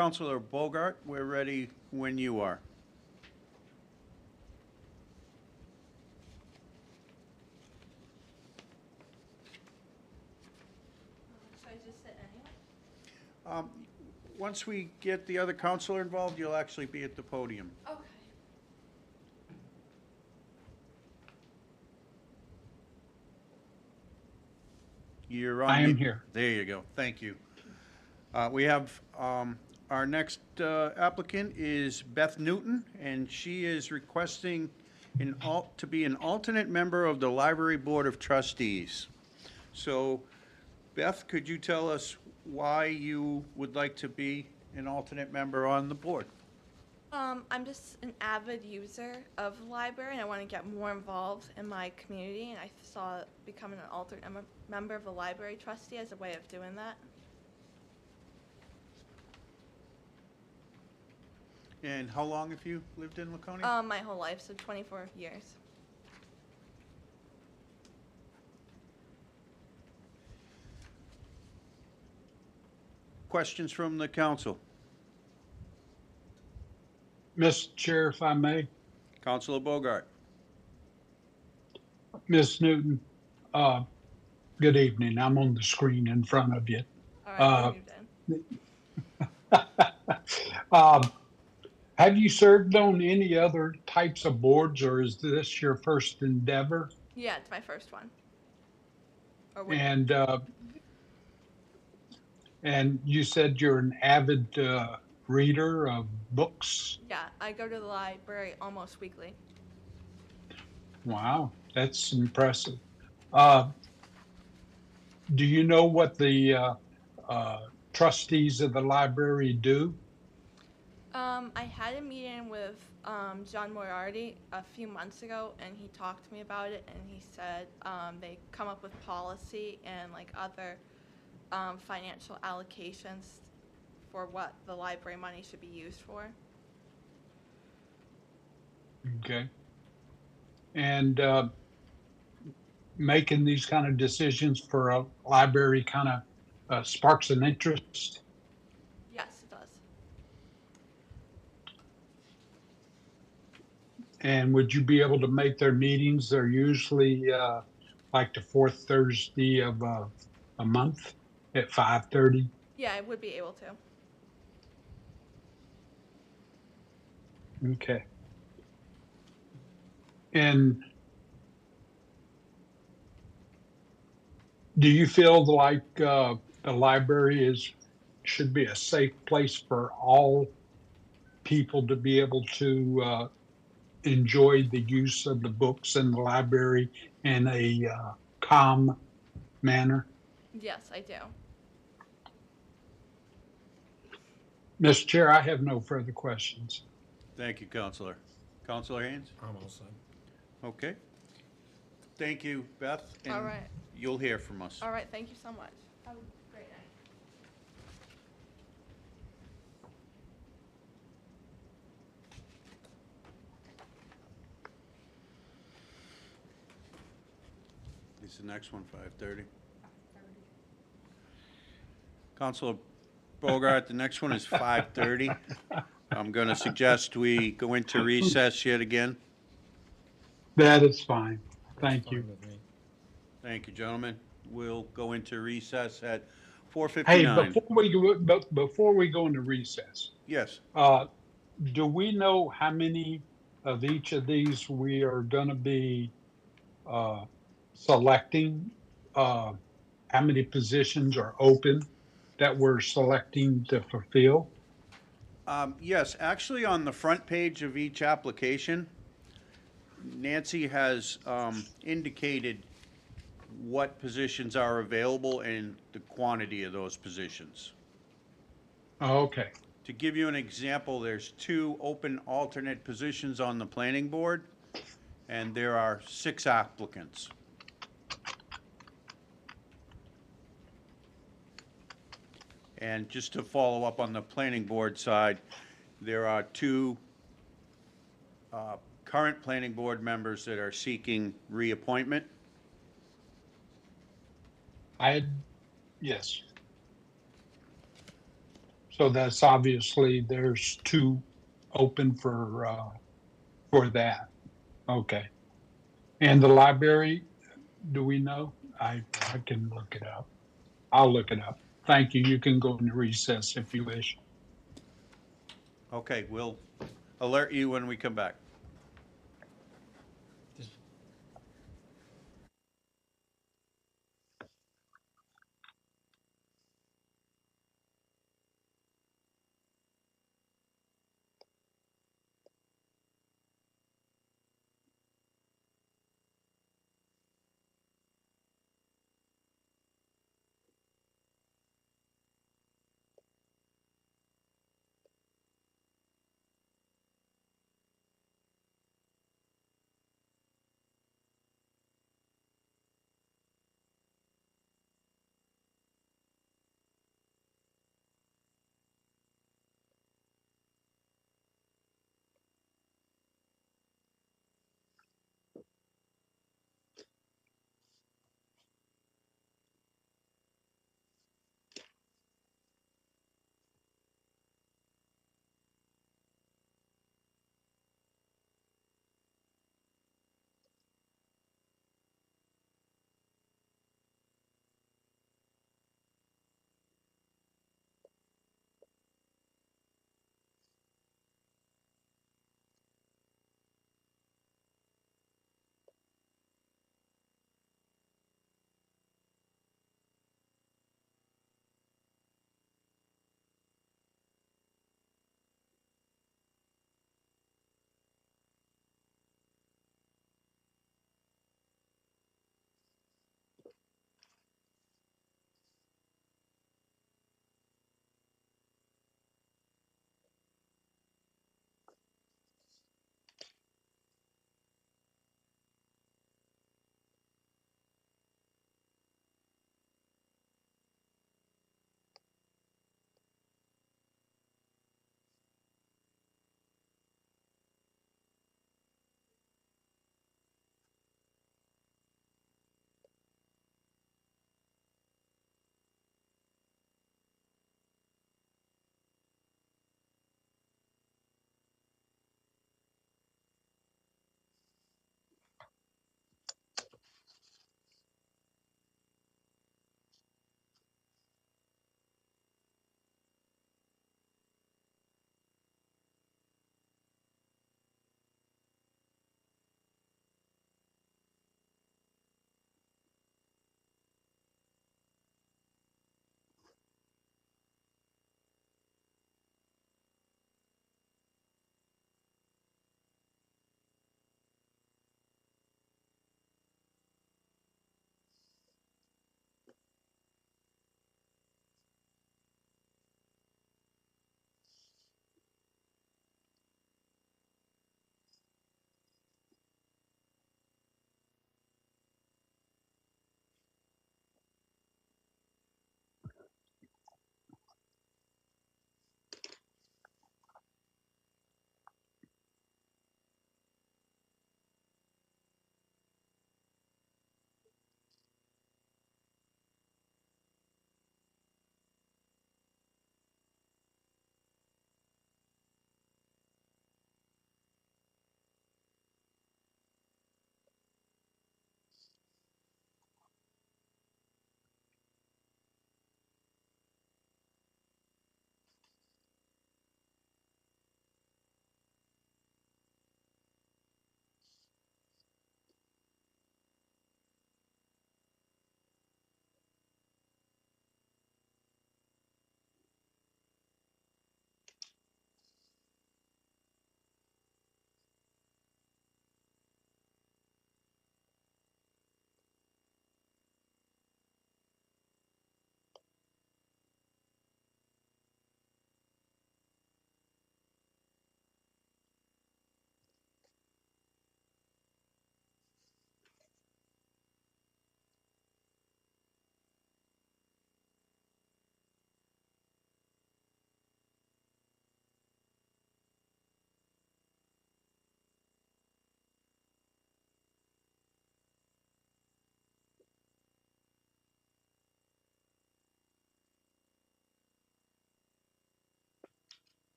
S3: Counselor Bogart, we're ready when you are.
S12: Should I just sit anyway?
S3: Once we get the other counselor involved, you'll actually be at the podium.
S12: Okay.
S3: You're on.
S4: I am
S3: mute.
S4: here.
S3: There you go. Thank you. We have, our next applicant is Beth Newton, and she is requesting to be an alternate member of the Library Board of Trustees. So, Beth, could you tell us why you would like to be an alternate member on the board?
S12: I'm just an avid user of the library, and I want to get more involved in my community, and I saw becoming an alternate member of the library trustee as a way of doing that.
S3: And how long have you lived in Laconia?
S12: My whole life, so 24 years.
S3: Questions from the council?
S4: Mr. Chair, if I may,
S3: Councilor Bogart.
S4: Ms. Newton, good evening. I'm on the screen in front of you.
S12: All right, you did.
S4: Have you served on any other types of boards, or is this your first endeavor?
S12: Yeah, it's my first one.
S4: And you said you're an avid reader of books?
S12: Yeah, I go to the library almost weekly.
S4: Wow, that's impressive. Do you know what the trustees of the library do?
S12: I had a meeting with John Moriarty a few months ago, and he talked to me about it, and he said they come up with policy and like other financial allocations for what the library money should be used for.
S4: Okay. And making these kind of decisions for a library kind of sparks an interest?
S12: Yes, it does.
S4: And would you be able to make their meetings? They're usually like the fourth Thursday of a month at 5:30.
S12: Yeah, I would be able to.
S4: Okay. And do you feel like the library should be a safe place for all people to be able to enjoy the use of the books in the library in a calm manner?
S12: Yes, I do.
S4: Mr. Chair, I have no further questions.
S3: Thank you, Counselor. Counselor Haynes?
S6: I'm all set.
S3: Okay. Thank you, Beth.
S12: All
S3: and
S12: right.
S3: You'll hear from us.
S12: All right, thank you so much. Have a great night.
S3: Is the next one 5:30? Counselor Bogart, the next one is 5:30. I'm going to suggest we go into recess yet again.
S4: That is fine. Thank you.
S6: Fine with me.
S3: Thank you, gentlemen. We'll go into recess at
S4: Hey,
S3: 4:59.
S4: before we go into recess,
S3: Yes.
S4: do we know how many of each of these we are going to be selecting? How many positions are open that we're selecting to fulfill?
S3: Yes, actually, on the front page of each application, Nancy has indicated what positions are available and the quantity of those positions.
S4: Okay.
S3: To give you an example, there's 2 open alternate positions on the planning board, and there are 6 applicants. And just to follow up on the planning board side, there are 2 current planning board members that are seeking reappointment.
S4: Yes. So that's obviously, there's two open for that. Okay. And the library, do we know? I can look it up. I'll look it up. Thank you. You can go into recess if you wish.
S3: Okay, we'll alert you when we come back.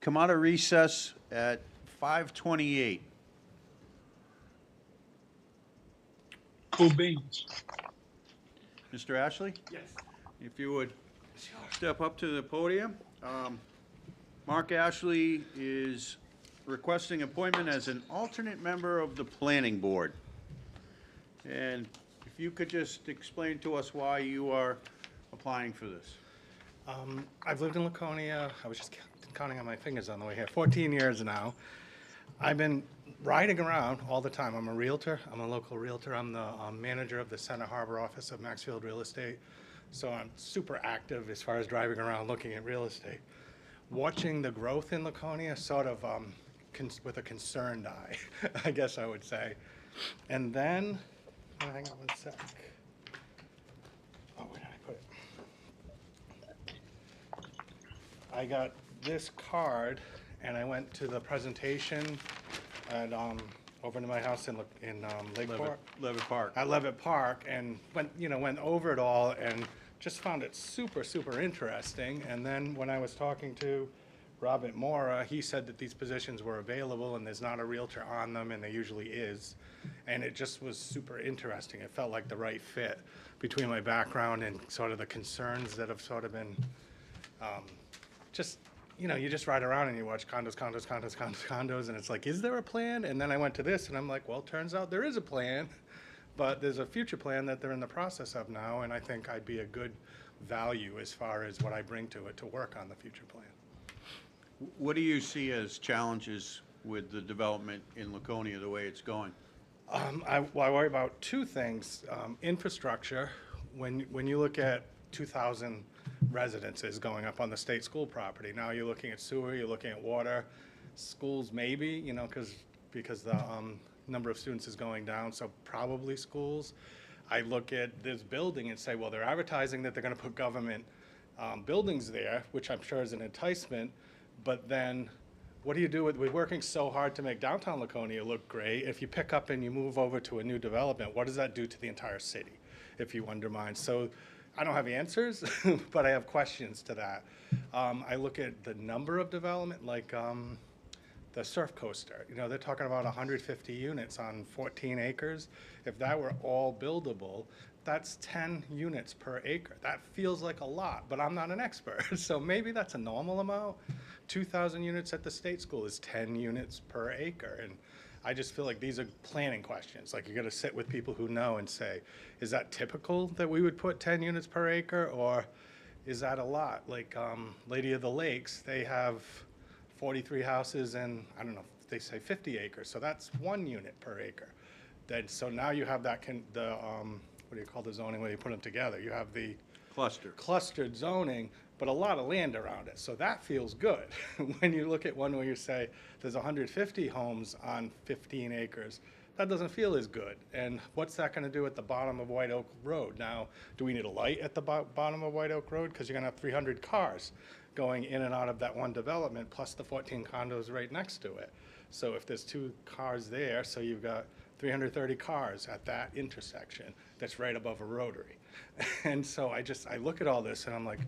S3: come out of recess at 5:28.
S4: Cool beans.
S3: Mr. Ashley? Yes. If you would step up to the podium. Mark Ashley is requesting appointment as an alternate member of the planning board. And if you could just explain to us why you are applying for this.
S13: I've lived in Laconia, I was just counting on my fingers on the way here, 14 years now. I've been riding around all the time. I'm a realtor. I'm a local realtor. I'm the manager of the Center Harbor office of Maxfield Real Estate. So I'm super active as far as driving around looking at real estate. Watching the growth in Laconia sort of with a concerned eye, I guess I would say. And then, hang on one sec. Oh, where did I put it? I got this card and I went to the presentation at, over to my house in Lakeport.
S3: Levitt Park.
S13: At Levitt Park, and went over it all and just found it super, super interesting. And then when I was talking to Robert Mora, he said that these positions were available and there's not a realtor on them, and there usually is. And it just was super interesting. It felt like the right fit between my background and sort of the concerns that have sort of been just, you just ride around and you watch condos, and it's like, is there a plan? And then I went to this and I'm like, well, turns out there is a plan, but there's a future plan that they're in the process of now, and I think I'd be a good value as far as what I bring to it to work on the future plan.
S3: What do you see as challenges with the development in Laconia, the way it's going?
S13: I worry about two things. Infrastructure, when you look at 2,000 residences going up on the state school property, now you're looking at sewer, you're looking at water, schools maybe, because the number of students is going down, so probably schools. I look at this building and say, well, they're advertising that they're going to put government buildings there, which I'm sure is an enticement, but then what do you do with, we're working so hard to make downtown Laconia look great. If you pick up and you move over to a new development, what does that do to the entire city if you undermine? So I don't have answers, but I have questions to that. I look at the number of development, like the Surf Coaster. They're talking about 150 units on 14 acres. If that were all buildable, that's 10 units per acre. That feels like a lot, but I'm not an expert. So maybe that's a normal amount. 2,000 units at the state school is 10 units per acre. And I just feel like these are planning questions. Like, you got to sit with people who know and say, is that typical that we would put 10 units per acre, or is that a lot? Like Lady of the Lakes, they have 43 houses and, I don't know, they say 50 acres. So that's 1 unit per acre. So now you have that, what do you call the zoning when you put them together? You have the clustered zoning, but a lot of land around it. So that feels good. When you look at one where you say there's 150 homes on 15 acres, that doesn't feel as good. And what's that going to do at the bottom of White Oak Road? Now, do we need a light at the bottom of White Oak Road? Because you're going to have 300 cars going in and out of that one development, plus the 14 condos right next to it. So if there's 2 cars there, so you've got 330 cars at that intersection that's right above a rotary. And so I look at all this and I'm like,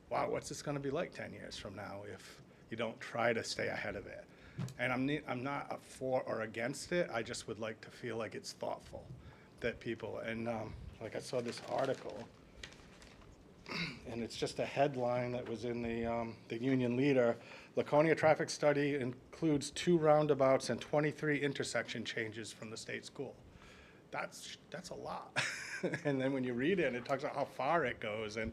S13: wow, what's this going to be like 10 years from now if you don't try to stay ahead of it? And I'm not for or against it. I just would like to feel like it's thoughtful, that people, and like I saw this article, and it's just a headline that was in the Union Leader. Laconia traffic study includes 2 roundabouts and 23 intersection changes from the state school. That's a lot. And then when you read it, it talks about how far it goes, and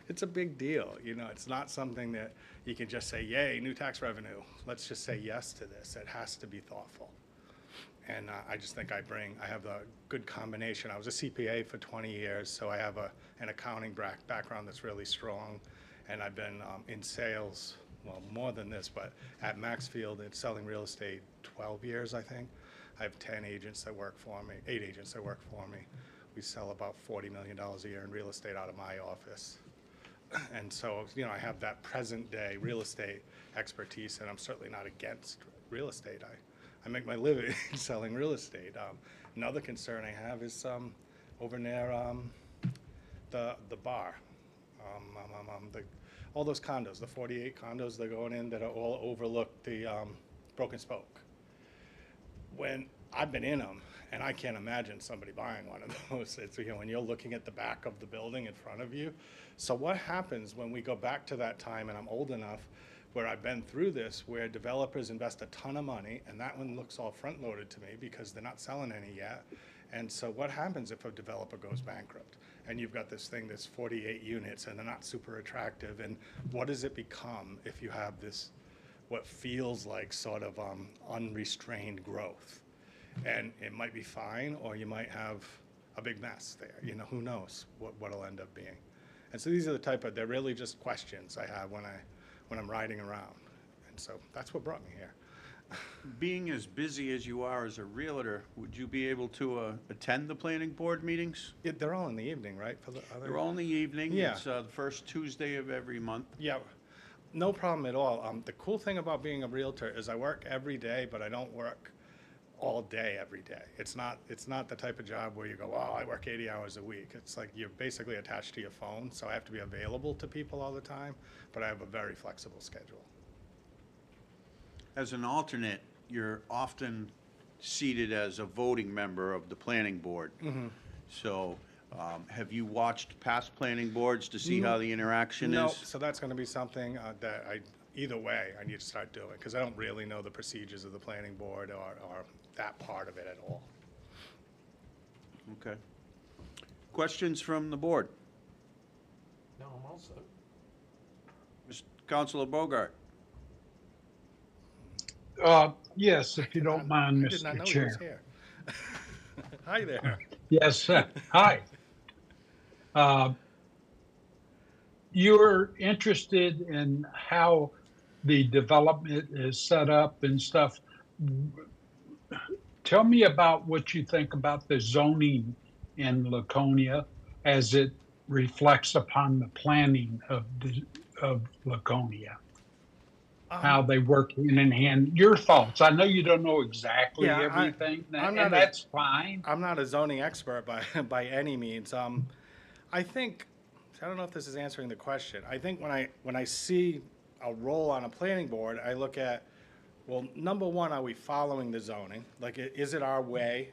S13: it's a big deal. It's not something that you can just say, yay, new tax revenue. Let's just say yes to this. It has to be thoughtful. And I just think I have a good combination. I was a CPA for 20 years, so I have an accounting background that's really strong. And I've been in sales, well, more than this, but at Maxfield, it's selling real estate 12 years, I think. I have 10 agents that work for me, 8 agents that work for me. We sell about $40 million a year in real estate out of my office. And so, I have that present day real estate expertise, and I'm certainly not against real estate. I make my living selling real estate. Another concern I have is over near the bar. all those condos, the 48 condos that are going in that are all overlook the Broken Spoke. When I've been in them, and I can't imagine somebody buying one of those. It's, you know, when you're looking at the back of the building in front of you. So what happens when we go back to that time, and I'm old enough where I've been through this, where developers invest a ton of money, and that one looks all front-loaded to me because they're not selling any yet. And so what happens if a developer goes bankrupt? And you've got this thing that's 48 units, and they're not super attractive, and what does it become if you have this, what feels like sort of unrestrained growth? And it might be fine, or you might have a big mess there. You know, who knows what it'll end up being. And so these are the type of, they're really just questions I have when I'm riding around. And so that's what brought me here.
S3: Being as busy as you are as a realtor, would you be able to attend the planning board meetings?
S13: Yeah, they're all in the evening, right? For the other.
S3: They're all in the evening.
S13: Yeah.
S3: It's the first Tuesday of every month.
S13: Yeah, no problem at all. The cool thing about being a realtor is I work every day, but I don't work all day every day. It's not the type of job where you go, oh, I work 80 hours a week. It's like you're basically attached to your phone, so I have to be available to people all the time, but I have a very flexible schedule.
S3: As an alternate, you're often seated as a voting member of the planning board. So have you watched past planning boards to see how the interaction
S13: No,
S3: is?
S13: so that's going to be something that either way, I need to start doing, because I don't really know the procedures of the planning board or that part of it at all.
S3: Okay. Questions from the board?
S6: No, I'm all set.
S3: Councilor Bogart?
S4: Yes, if you don't mind,
S13: I did not know
S4: Mr.
S13: he was
S4: Chair.
S13: here. Hi there.
S4: Yes, hi. You're interested in how the development is set up and stuff. Tell me about what you think about the zoning in Laconia as it reflects upon the planning of Laconia. How they work hand in hand. Your thoughts. I know you don't know exactly
S13: Yeah,
S4: everything,
S13: I'm
S4: and
S13: not
S4: that's fine.
S13: I'm not a zoning expert by any means. I think, I don't know if this is answering the question. I think when I see a role on a planning board, I look at, well, number one, are we following the zoning? Like, is it our way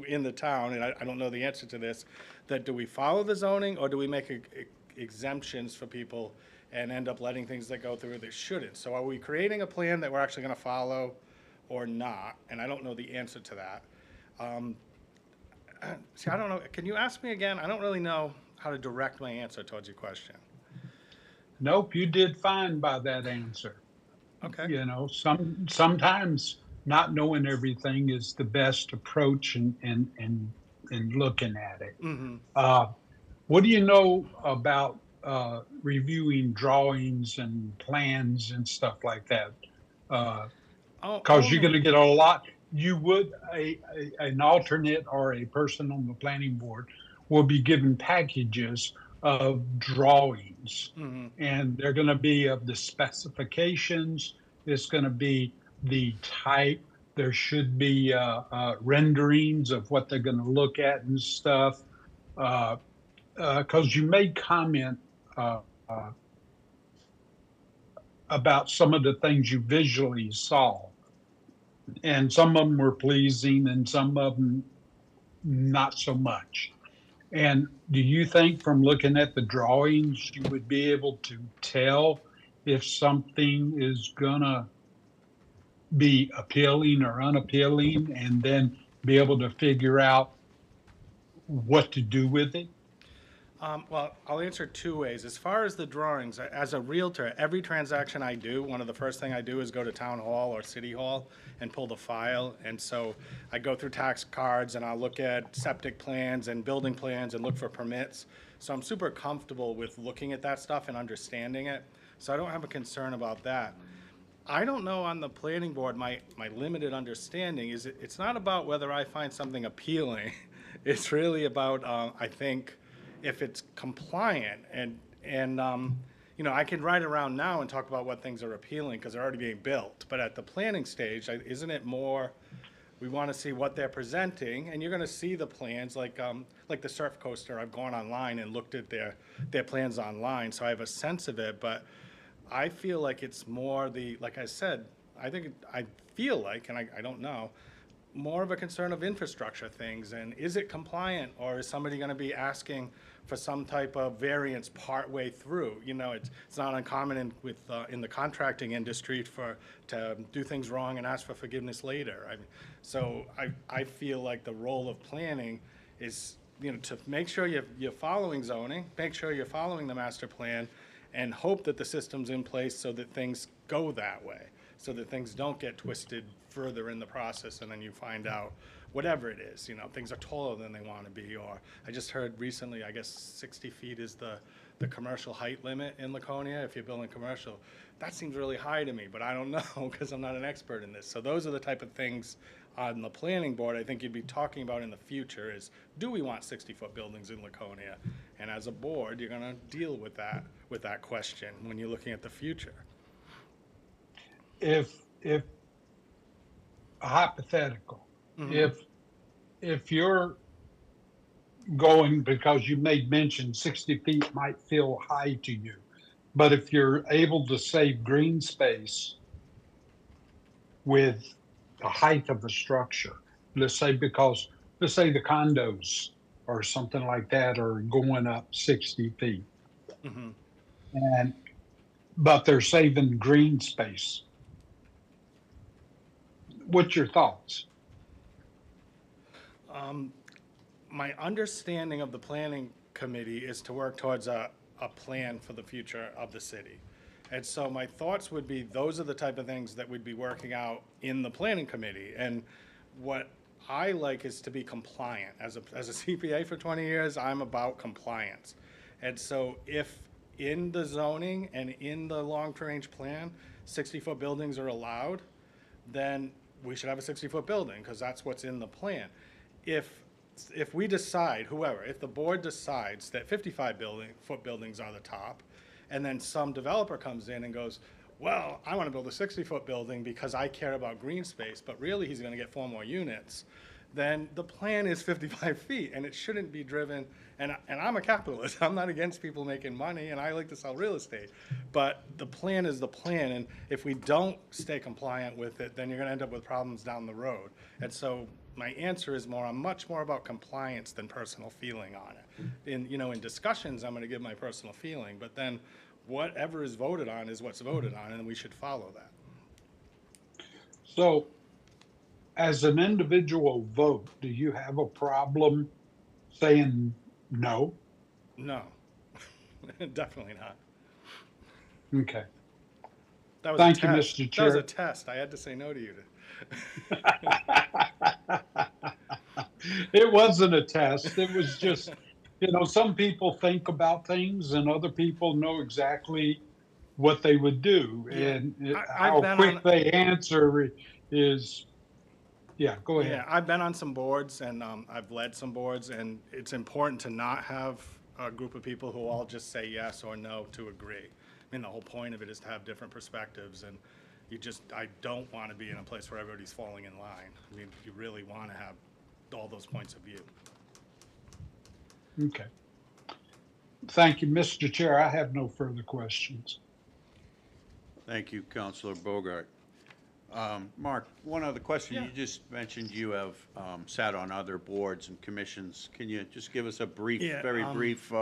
S13: in the town? And I don't know the answer to this. That do we follow the zoning, or do we make exemptions for people and end up letting things that go through that shouldn't? So are we creating a plan that we're actually going to follow or not? And I don't know the answer to that. See, I don't know. Can you ask me again? I don't really know how to direct my answer towards your question.
S4: Nope, you did fine by that answer.
S13: Okay.
S4: You know, sometimes not knowing everything is the best approach in looking at it. What do you know about reviewing drawings and plans and stuff like that? Because you're going to get a lot. You would, an alternate or a person on the planning board will be given packages of drawings, and they're going to be of the specifications. It's going to be the type. There should be renderings of what they're going to look at and stuff. Because you made comment about some of the things you visually saw, and some of them were pleasing and some of them not so much. And do you think from looking at the drawings, you would be able to tell if something is gonna be appealing or unappealing, and then be able to figure out what to do with it?
S13: Well, I'll answer two ways. As far as the drawings, as a realtor, every transaction I do, one of the first thing I do is go to town hall or city hall and pull the file. And so I go through tax cards and I'll look at septic plans and building plans and look for permits. So I'm super comfortable with looking at that stuff and understanding it. So I don't have a concern about that. I don't know on the planning board, my limited understanding is it's not about whether I find something appealing. It's really about, I think, if it's compliant and you know, I can ride around now and talk about what things are appealing because they're already being built. But at the planning stage, isn't it more We want to see what they're presenting, and you're going to see the plans, like the Surf Coaster. I've gone online and looked at their plans online, so I have a sense of it. But I feel like it's more like I said, I feel like, and I don't know, more of a concern of infrastructure things. And is it compliant, or is somebody going to be asking for some type of variance partway through? You know, it's not uncommon in the contracting industry to do things wrong and ask for forgiveness later. So I feel like the role of planning is, you know, to make sure you're following zoning, make sure you're following the master plan, and hope that the system's in place so that things go that way, so that things don't get twisted further in the process, and then you find out whatever it is, you know, things are taller than they want to be. Or I just heard recently, I guess 60 feet is the commercial height limit in Laconia if you're building commercial. That seems really high to me, but I don't know because I'm not an expert in this. So those are the type of things on the planning board I think you'd be talking about in the future is, do we want 60-foot buildings in Laconia? And as a board, you're going to deal with that question when you're looking at the future.
S4: If a hypothetical, if you're going, because you made mention 60 feet might feel high to you, but if you're able to save green space with the height of the structure, let's say the condos or something like that are going up 60 feet, but they're saving green space. What's your thoughts?
S13: My understanding of the planning committee is to work towards a plan for the future of the city. And so my thoughts would be, those are the type of things that we'd be working out in the planning committee. And what I like is to be compliant. As a CPA for 20 years, I'm about compliance. And so if in the zoning and in the long-term range plan, 60-foot buildings are allowed, then we should have a 60-foot building, because that's what's in the plan. If we decide, if the board decides that 55-foot buildings are the top, and then some developer comes in and goes, well, I want to build a 60-foot building because I care about green space, but really he's going to get 4 more units, then the plan is 55 feet, and it shouldn't be driven. And I'm a capitalist. I'm not against people making money, and I like to sell real estate. But the plan is the plan, and if we don't stay compliant with it, then you're going to end up with problems down the road. And so my answer is I'm much more about compliance than personal feeling on it. In discussions, I'm going to give my personal feeling, but then whatever is voted on is what's voted on, and we should follow that.
S4: So, as an individual vote, do you have a problem saying no?
S13: No, definitely not.
S4: Okay.
S13: That was
S4: Thank you,
S13: test.
S4: Mr. Chair.
S13: That was a test. I had to say no to you.
S4: It wasn't a test. It was just, some people think about things and other people know exactly what they would do.
S13: Yeah.
S4: And
S13: I've
S4: how quick they answer is, yeah, go ahead.
S13: Yeah, I've been on some boards, and I've led some boards, and it's important to not have a group of people who all just say yes or no to agree. I mean, the whole point of it is to have different perspectives, and I don't want to be in a place where everybody's falling in line. I mean, you really want to have all those points of view.
S4: Okay. Thank you, Mr. Chair. I have no further questions.
S3: Thank you, Councilor Bogart. Mark, one other question.
S13: Yeah.
S3: You just mentioned you have sat on other boards and commissions. Can you just give us a brief, very brief?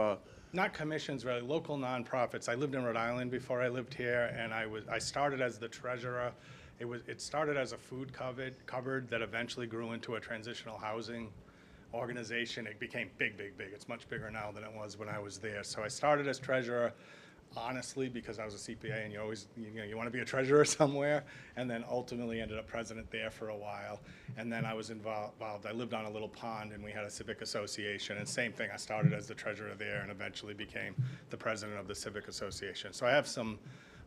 S13: Not commissions, really, local nonprofits. I lived in Rhode Island before I lived here, and I started as the treasurer. It started as a food cupboard that eventually grew into a transitional housing organization. It became big. It's much bigger now than it was when I was there. So I started as treasurer, honestly, because I was a CPA, and you always, you want to be a treasurer somewhere, and then ultimately ended up president there for a while. And then I was involved, I lived on a little pond, and we had a civic association, and same thing, I started as the treasurer there and eventually became the president of the civic association. So I have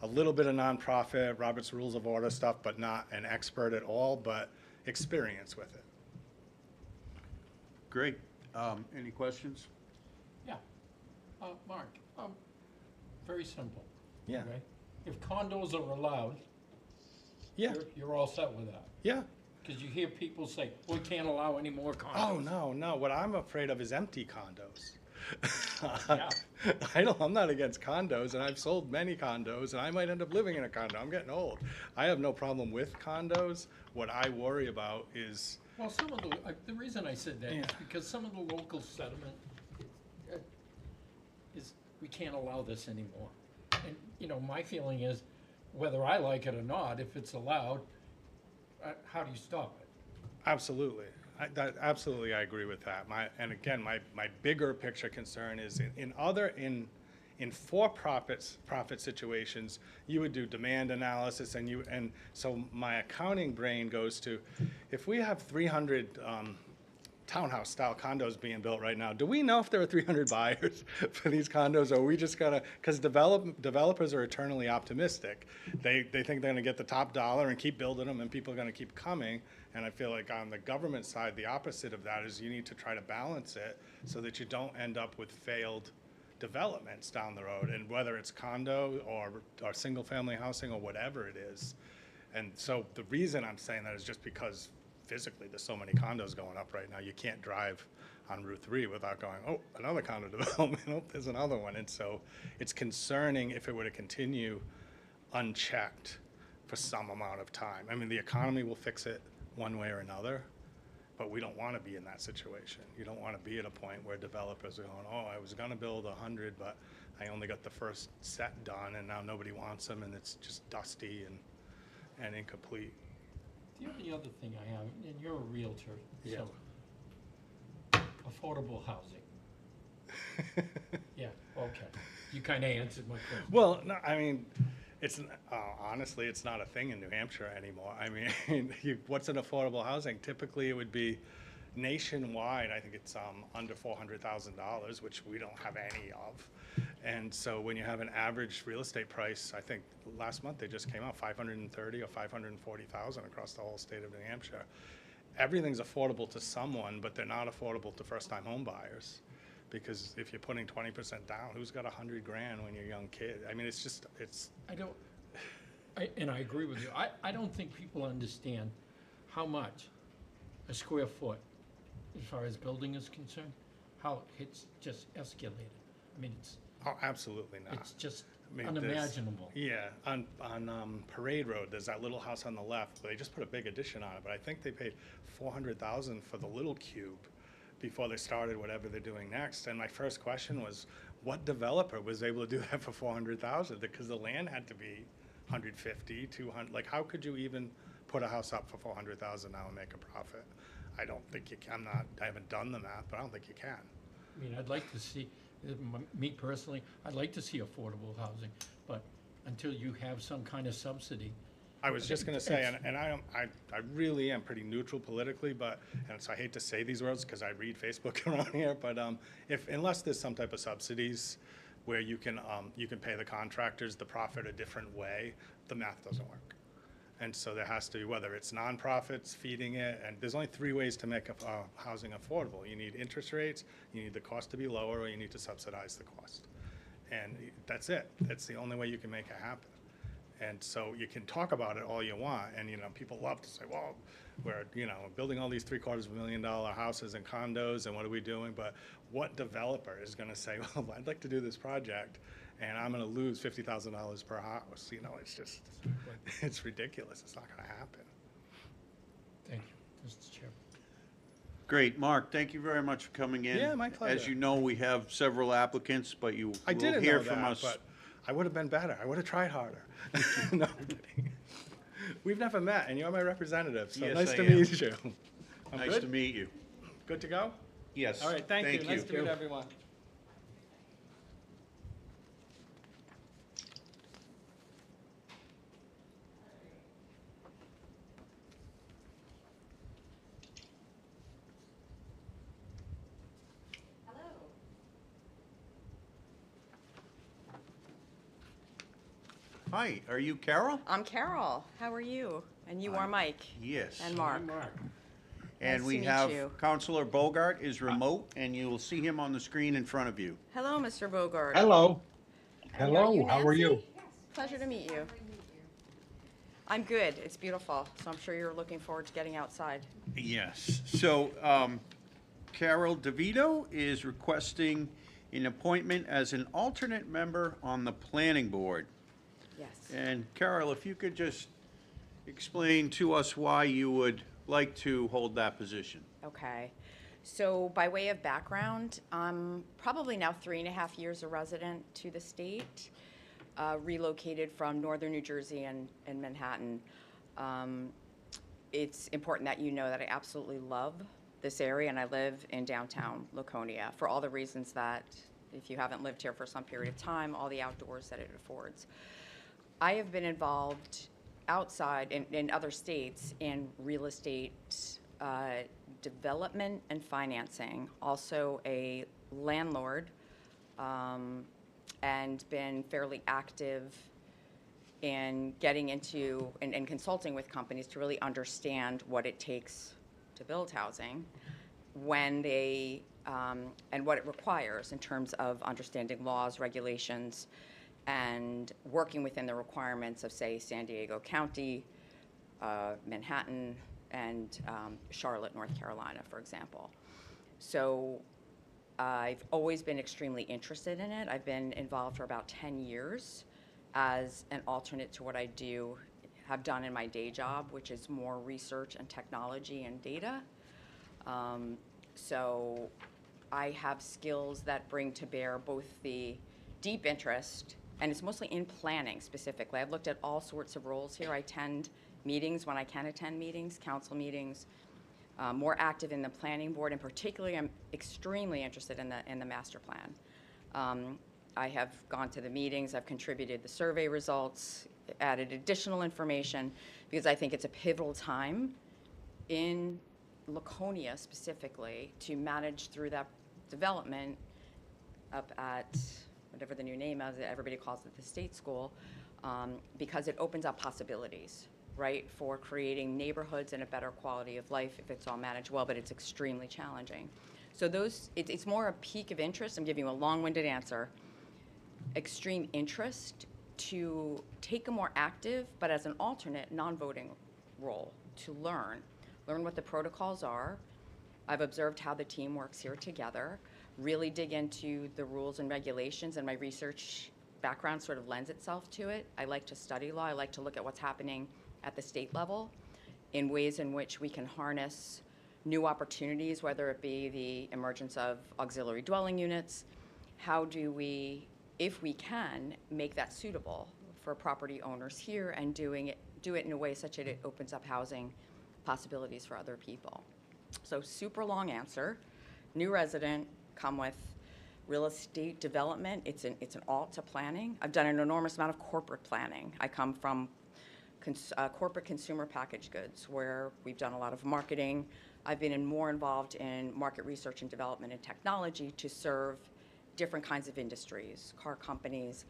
S13: a little bit of nonprofit, Robert's Rules of Order stuff, but not an expert at all, but experience with it.
S3: Great. Any questions?
S6: Yeah. Mark, very simple.
S13: Yeah.
S6: Okay? If condos are allowed,
S13: Yeah.
S6: you're all set with that.
S13: Yeah,
S6: Because you hear people say, we can't allow any more condos.
S13: Oh, no. What I'm afraid of is empty condos.
S6: Yeah.
S13: I'm not against condos, and I've sold many condos, and I might end up living in a condo. I'm getting old. I have no problem with condos. What I worry about is,
S6: Well, some of the reason I said that is because some of the local sentiment is, we can't allow this anymore. And, you know, my feeling is, whether I like it or not, if it's allowed, how do you stop it?
S13: absolutely. Absolutely, I agree with that. My bigger picture concern is in for-profit situations, you would do demand analysis, and so my accounting brain goes to, if we have 300 townhouse-style condos being built right now, do we know if there are 300 buyers for these condos, or are we just gonna, because developers are eternally optimistic. They think they're gonna get the top dollar and keep building them, and people are gonna keep coming. And I feel like on the government side, the opposite of that is you need to try to balance it so that you don't end up with failed developments down the road, and whether it's condo or single-family housing or whatever it is. And so the reason I'm saying that is just because physically there's so many condos going up right now. You can't drive on Route 3 without going, oh, another condo development, oh, there's another one. And so it's concerning if it were to continue unchecked for some amount of time. I mean, the economy will fix it one way or another, but we don't want to be in that situation. You don't want to be at a point where developers are going, oh, I was going to build 100, but I only got the first set done, and now nobody wants them, and it's just dusty and incomplete.
S6: The only other thing I have, and you're a realtor,
S13: Yeah.
S6: so, affordable housing. Yeah, okay. You kind of answered my question.
S13: Well, no, I mean, it's honestly, it's not a thing in New Hampshire anymore. I mean, what's an affordable housing? Typically, it would be nationwide. I think it's under $400,000, which we don't have any of. And so when you have an average real estate price, I think last month they just came out $530,000 or $540,000 across the whole state of New Hampshire. Everything's affordable to someone, but they're not affordable to first-time home buyers. Because if you're putting 20% down, who's got $100,000 when you're a young kid? I mean, it's just,
S6: And I agree with you. I don't think people understand how much a square foot, as far as building is concerned, how it's just escalated. I mean,
S13: oh, absolutely not.
S6: it's just
S13: I mean,
S6: unimaginable.
S13: Yeah, on Parade Road, there's that little house on the left. They just put a big addition on it, but I think they paid $400,000 for the little cube before they started whatever they're doing next. And my first question was, what developer was able to do that for $400,000? Because the land had to be 150, 200. Like, how could you even put a house up for $400,000 now and make a profit? I don't think you can. I haven't done the math, but I don't think you can.
S6: I mean, I'd like to see, me personally, I'd like to see affordable housing, but until you have some kind of subsidy.
S13: I was just going to say, and I really am pretty neutral politically, and so I hate to say these words because I read Facebook around here, but unless there's some type of subsidies where you can pay the contractors the profit a different way, the math doesn't work. And so there has to be, whether it's nonprofits feeding it, and there's only 3 ways to make housing affordable. You need interest rates, you need the cost to be lower, or you need to subsidize the cost. And that's it. That's the only way you can make it happen. And so you can talk about it all you want, and people love to say, well, we're building all these $750,000 houses and condos, and what are we doing? But what developer is going to say, well, I'd like to do this project, and I'm going to lose $50,000 per house? It's just, it's ridiculous. It's not going to happen.
S6: Thank you, Mr. Chairman.
S3: Great, Mark, thank you very much for coming in.
S13: Yeah, my pleasure.
S3: As you know, we have several applicants, but you
S13: I
S3: will
S13: didn't
S3: hear
S13: know
S3: from
S13: that,
S3: us.
S13: but I would have been better. I would have tried harder. No, I'm kidding. We've never met, and you're my representative, so
S3: Yes,
S13: nice
S3: I
S13: to
S3: am.
S13: meet you. I'm
S3: Nice
S13: good?
S3: to meet you.
S13: Good to go?
S3: Yes.
S13: All right, thank you. Nice to meet everyone.
S3: Hi, are you Carol?
S14: I'm Carol. How are you? And you are Mike.
S3: Yes.
S14: And Mark.
S3: And
S14: Nice
S3: we
S14: to meet
S3: have
S14: you.
S3: Counselor Bogart is remote, and you will see him on the screen in front of you.
S14: Hello, Mr. Bogart.
S4: Hello.
S14: And
S4: Hello, how are you?
S14: Pleasure to meet you. I'm good. It's beautiful, so I'm sure you're looking forward to getting outside.
S3: Yes. So Carol DeVito is requesting an appointment as an alternate member on the planning board.
S14: Yes.
S3: And Carol, if you could just explain to us why you would like to hold that position.
S14: Okay. So by way of background, I'm probably now 3.5 years a resident to the state, relocated from northern New Jersey and Manhattan. It's important that you know that I absolutely love this area, and I live in downtown Laconia for all the reasons that, if you haven't lived here for some period of time, all the outdoors that it affords. I have been involved outside in other states in real estate development and financing, also a landlord, and been fairly active in getting into and consulting with companies to really understand what it takes to build housing, when they and what it requires in terms of understanding laws, regulations, and working within the requirements of, say, San Diego County, Manhattan, and Charlotte, North Carolina, for example. So I've always been extremely interested in it. I've been involved for about 10 years as an alternate to what I have done in my day job, which is more research and technology and data. So I have skills that bring to bear both the deep interest, and it's mostly in planning specifically. I've looked at all sorts of roles here. I attend meetings when I can attend meetings, council meetings, more active in the planning board, and particularly I'm extremely interested in the master plan. I have gone to the meetings, I've contributed the survey results, added additional information, because I think it's a pivotal time in Laconia specifically to manage through that development up at whatever the new name is, everybody calls it the state school, because it opens up possibilities, right, for creating neighborhoods and a better quality of life if it's all managed well, but it's extremely challenging. So it's more a peak of interest. I'm giving you a long-winded answer. Extreme interest to take a more active, but as an alternate, non-voting role, to learn what the protocols are. I've observed how the team works here together, really dig into the rules and regulations, and my research background sort of lends itself to it. I like to study law. I like to look at what's happening at the state level in ways in which we can harness new opportunities, whether it be the emergence of auxiliary dwelling units. How do we, if we can, make that suitable for property owners here, and do it in a way such that it opens up housing possibilities for other people. So super long answer. New resident, come with real estate development. It's an alt to planning. I've done an enormous amount of corporate planning. I come from corporate consumer packaged goods, where we've done a lot of marketing. I've been more involved in market research and development and technology to serve different kinds of industries, car companies.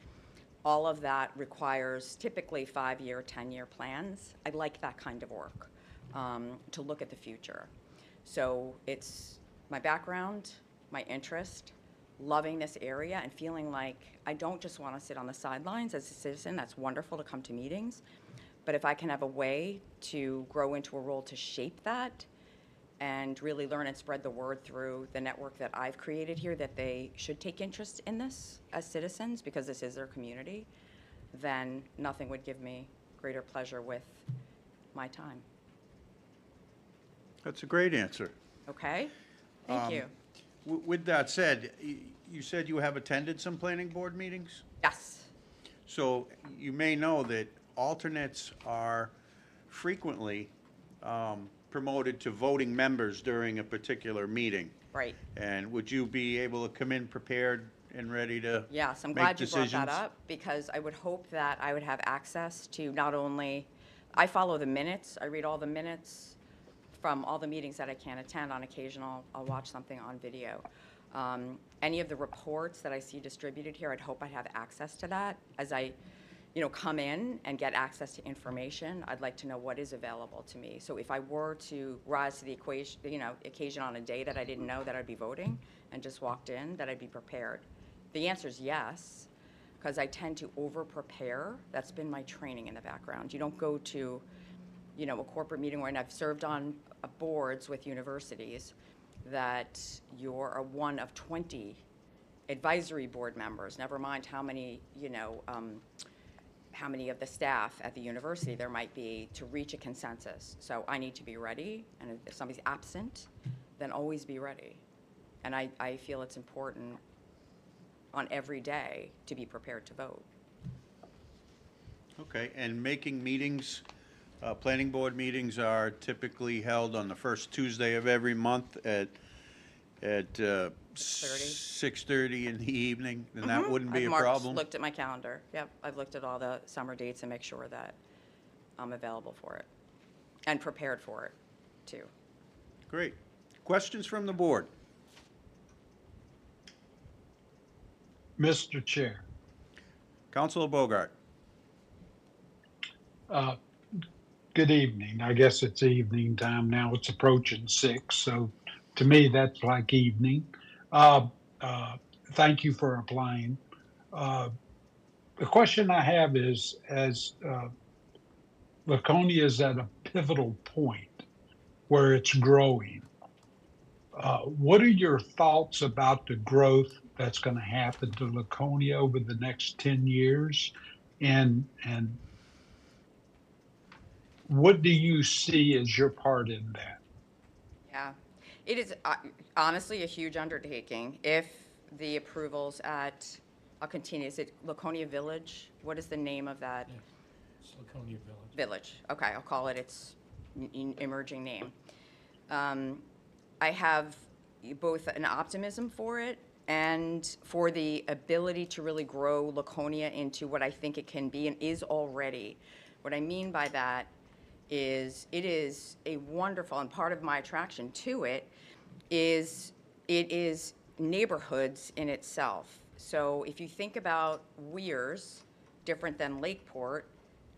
S14: All of that requires typically 5-year, 10-year plans. I like that kind of work, to look at the future. So it's my background, my interest, loving this area, and feeling like I don't just want to sit on the sidelines as a citizen. That's wonderful to come to meetings. But if I can have a way to grow into a role to shape that and really learn and spread the word through the network that I've created here, that they should take interest in this as citizens because this is their community, then nothing would give me greater pleasure with my time.
S3: That's a great answer.
S14: Okay? Thank you.
S3: With that said, you said you have attended some planning board meetings?
S14: Yes.
S3: So you may know that alternates are frequently promoted to voting members during a particular meeting.
S14: Right.
S3: And would you be able to come in prepared and ready to
S14: Yes, I'm
S3: make
S14: glad you brought
S3: decisions?
S14: that up, because I would hope that I would have access to not only, I follow the minutes, I read all the minutes from all the meetings that I can't attend. On occasion, I'll watch something on video. Any of the reports that I see distributed here, I'd hope I'd have access to that. As I come in and get access to information, I'd like to know what is available to me. So if I were to rise to the occasion on a day that I didn't know that I'd be voting and just walked in, that I'd be prepared. The answer is yes. because I tend to over-prepare. That's been my training in the background. You don't go to, you know, a corporate meeting where, and I've served on boards with universities, that you're one of 20 advisory board members, never mind how many, you know, how many of the staff at the university there might be to reach a consensus. So I need to be ready, and if somebody's absent, then always be ready. And I feel it's important on every day to be prepared to vote.
S3: Okay, and making meetings, planning board meetings are typically held on the first Tuesday of every month at 6:30 in the evening, and that wouldn't be a problem?
S14: I've looked at my calendar. Yep, I've looked at all the summer dates and make sure that I'm available for it and prepared for it, too.
S3: Great. Questions from the board?
S4: Mr. Chair.
S3: Councilor Bogart.
S4: Good evening. I guess it's evening time now. It's approaching 6, so to me, that's like evening. Thank you for applying. The question I have is, as Laconia is at a pivotal point where it's growing, what are your thoughts about the growth that's going to happen to Laconia over the next 10 years? And what do you see as your part in that?
S14: Yeah, it is honestly a huge undertaking. If the approvals at, I'll continue, is it Laconia Village? What is the name of that?
S6: Yeah, it's Laconia Village.
S14: Village, okay, I'll call it its emerging name. I have both an optimism for it and for the ability to really grow Laconia into what I think it can be and is already. What I mean by that is it is a wonderful, and part of my attraction to it is neighborhoods in itself. So if you think about Weirs, different than Lakeport,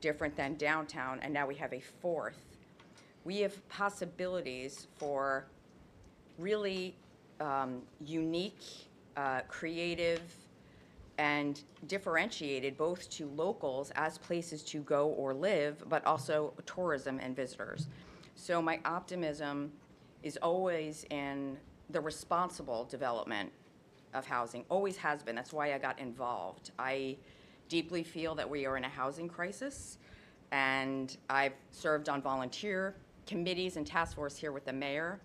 S14: different than downtown, and now we have a fourth, we have possibilities for really unique, creative, and differentiated both to locals as places to go or live, but also tourism and visitors. So my optimism is always in the responsible development of housing, always has been. That's why I got involved. I deeply feel that we are in a housing crisis, and I've served on volunteer committees and task force here with the mayor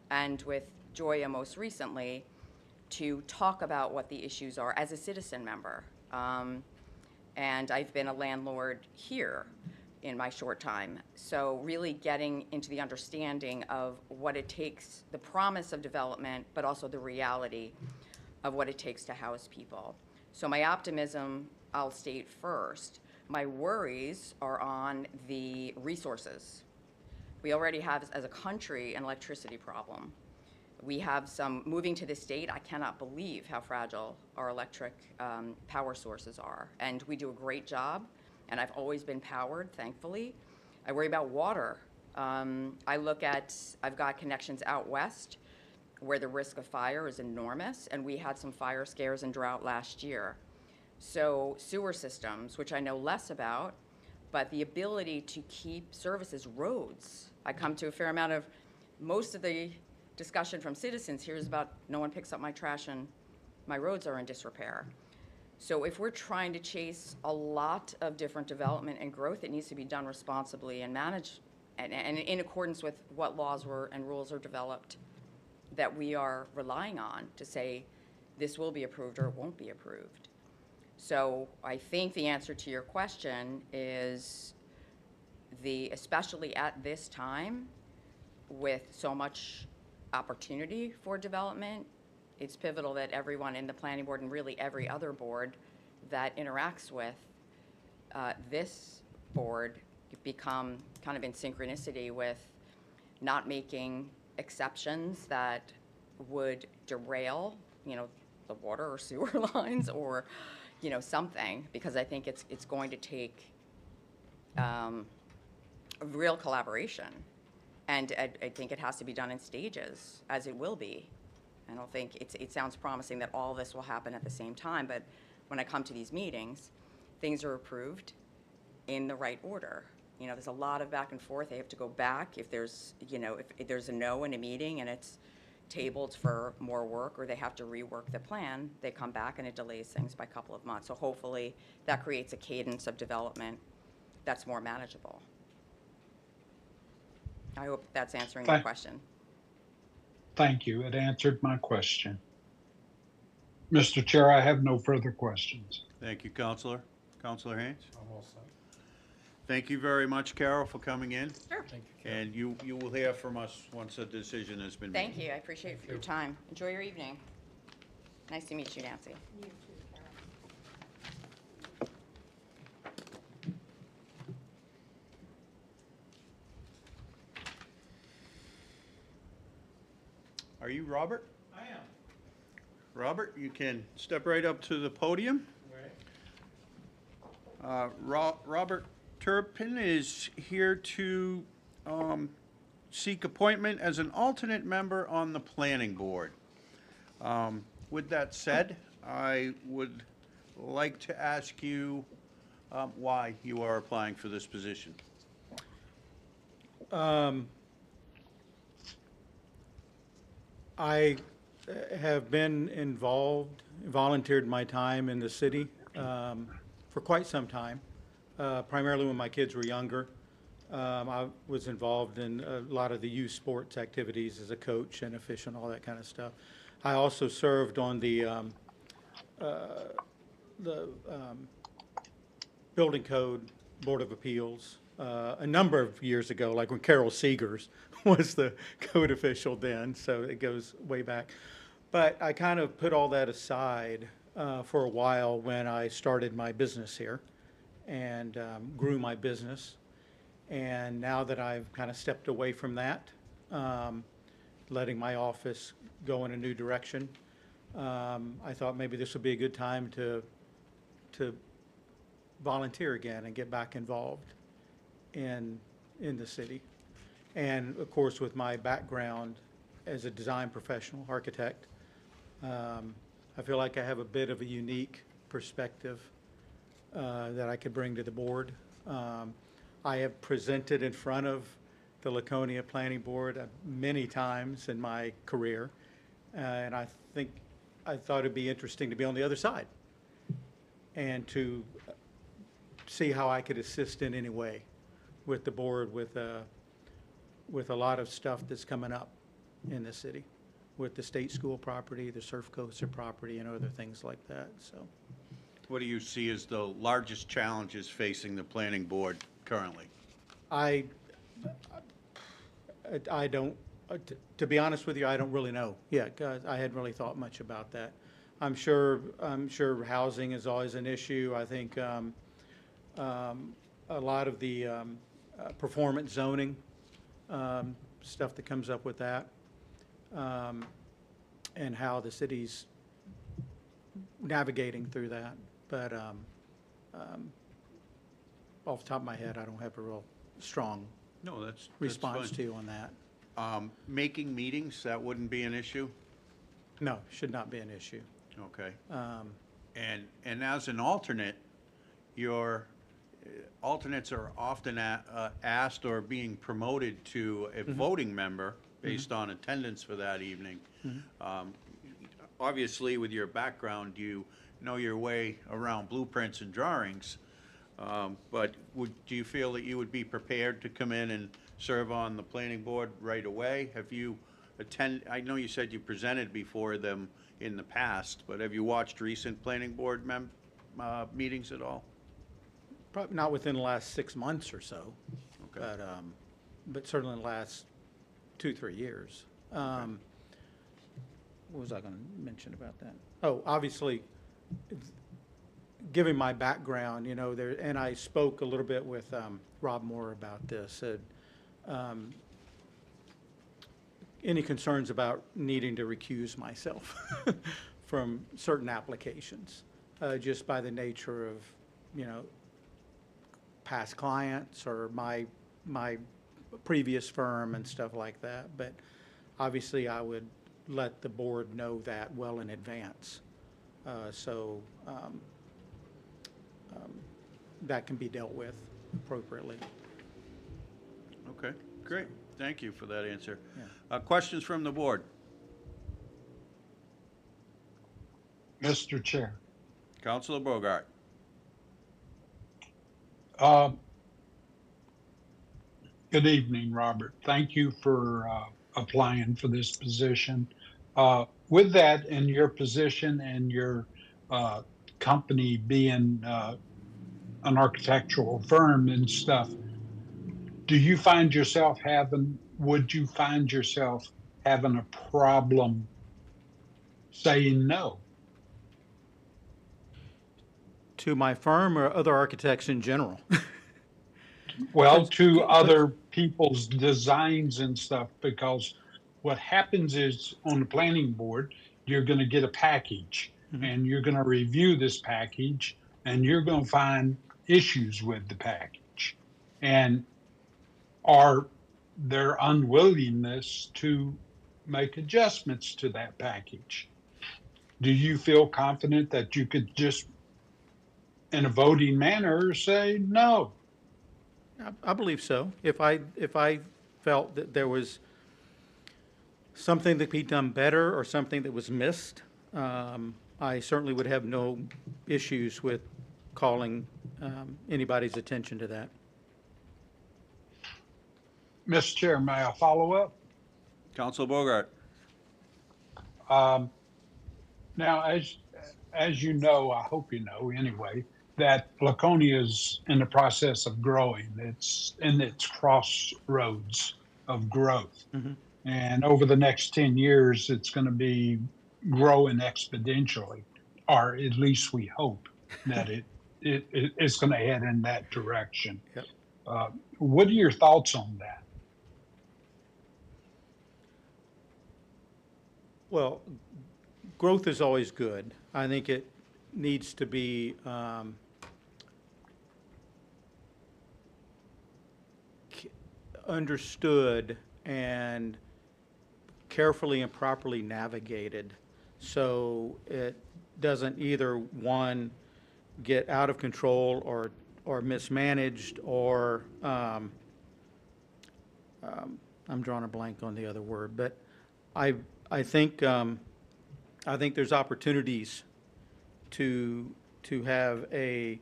S14: and with Joya most recently to talk about what the issues are as a citizen member. And I've been a landlord here in my short time. So really getting into the understanding of what it takes, the promise of development, but also the reality of what it takes to house people. So my optimism, I'll state first. My worries are on the resources. We already have, as a country, an electricity problem. We have some, moving to the state, I cannot believe how fragile our electric power sources are. And we do a great job, and I've always been powered, thankfully. I worry about water. I've got connections out west where the risk of fire is enormous, and we had some fire scares and drought last year. So sewer systems, which I know less about, but the ability to keep services, roads. I come to a fair amount of, most of the discussion from citizens here is about no one picks up my trash and my roads are in disrepair. So if we're trying to chase a lot of different development and growth, it needs to be done responsibly and managed and in accordance with what laws and rules are developed that we are relying on to say this will be approved or it won't be approved. So I think the answer to your question is especially at this time with so much opportunity for development, it's pivotal that everyone in the planning board and really every other board that interacts with this board become kind of in synchronicity with not making exceptions that would derail, the water or sewer lines or, something, because I think it's going to take a real collaboration. And I think it has to be done in stages, as it will be. I don't think it sounds promising that all this will happen at the same time, but when I come to these meetings, things are approved in the right order. You know, there's a lot of back and forth. They have to go back if there's, you know, if there's a no in a meeting and it's tabled for more work, or they have to rework the plan, they come back and it delays things by a couple of months. So hopefully that creates a cadence of development that's more manageable. I hope that's answering your question.
S4: Thank you. It answered my question. Mr. Chair, I have no further questions.
S3: Thank you, Counselor. Counselor Haynes?
S1: I'm all set.
S3: Thank you very much, Carol, for coming in.
S14: Sure.
S6: Thank you, Carol.
S3: And you will hear from us once a decision has been made.
S14: Thank you. I appreciate your time. Enjoy your evening. Nice to meet you, Nancy.
S11: You too, Carol.
S3: Are you Robert? I am. Robert, you can step right up to the podium. Robert Turpin is here to seek appointment as an alternate member on the planning board. With that said, I would like to ask you why you are applying for this position.
S15: I have been involved, volunteered my time in the city for quite some time, primarily when my kids were younger. I was involved in a lot of the youth sports activities as a coach and official and all that kind of stuff. I also served on the Building Code Board of Appeals a number of years ago, like when Carol Seegers was the code official then, so it goes way back. But I kind of put all that aside for a while when I started my business here and grew my business. And now that I've kind of stepped away from that, letting my office go in a new direction, I thought maybe this would be a good time to volunteer again and get back involved in the city. And of course, with my background as a design professional, architect, I feel like I have a bit of a unique perspective that I could bring to the board. I have presented in front of the Laconia Planning Board many times in my career, and I thought it'd be interesting to be on the other side and to see how I could assist in any way with the board with a lot of stuff that's coming up in the city, with the state school property, the Surf Coaster property, and other things like that. So,
S3: What do you see as the largest challenges facing the planning board currently?
S15: I don't, to be honest with you, I don't really know yet, 'cause I hadn't really thought much about that. I'm sure housing is always an issue. I think a lot of the performance zoning stuff that comes up with that, and how the city's navigating through that. But off the top of my head, I don't have a real strong
S3: No, that's
S15: response
S3: fine.
S15: to you on that.
S3: Making meetings, that wouldn't be an issue?
S15: No, should not be an issue.
S3: Okay. And as an alternate, your alternates are often asked or being promoted to a voting member based on attendance for that evening. Obviously, with your background, you know your way around blueprints and drawings, but do you feel that you would be prepared to come in and serve on the planning board right away? Have you I know you said you presented before them in the past, but have you watched recent planning board meetings at all?
S15: Probably not within the last 6 months or so,
S3: Okay.
S15: but certainly in the last 2-3 years. What was I going to mention about that? Oh, obviously, given my background, you know, and I spoke a little bit with Rob Moore about this. Any concerns about needing to recuse myself from certain applications, just by the nature of, you know, past clients or my previous firm and stuff like that. But obviously, I would let the board know that well in advance. So that can be dealt with appropriately.
S3: Okay, great. Thank you for that answer.
S15: Yeah.
S3: Questions from the board?
S4: Mr. Chair.
S3: Counselor Bogart.
S4: Good evening, Robert. Thank you for applying for this position. With that, in your position and your company being an architectural firm and stuff, would you find yourself having a problem saying no?
S15: To my firm or other architects in general?
S4: Well, to other people's designs and stuff, because what happens is on the planning board, you're going to get a package and you're going to review this package and you're going to find issues with the package. And are their unwillingness to make adjustments to that package. Do you feel confident that you could just, in a voting manner, say no?
S15: I believe so. If I felt that there was something that could be done better or something that was missed, I certainly would have no issues with calling anybody's attention to that.
S4: Mr. Chair, may I follow up?
S3: Counselor Bogart.
S4: Now, as you know, I hope you know anyway, that Laconia is in the process of growing. It's in its crossroads of growth. And over the next 10 years, it's going to be growing exponentially, or at least we hope that it's going to head in that direction.
S15: Yep.
S4: What are your thoughts on that?
S15: Well, growth is always good. I think it needs to be understood and carefully and properly navigated so it doesn't either, one, get out of control or mismanaged or I'm drawing a blank on the other word, but I think there's opportunities to have a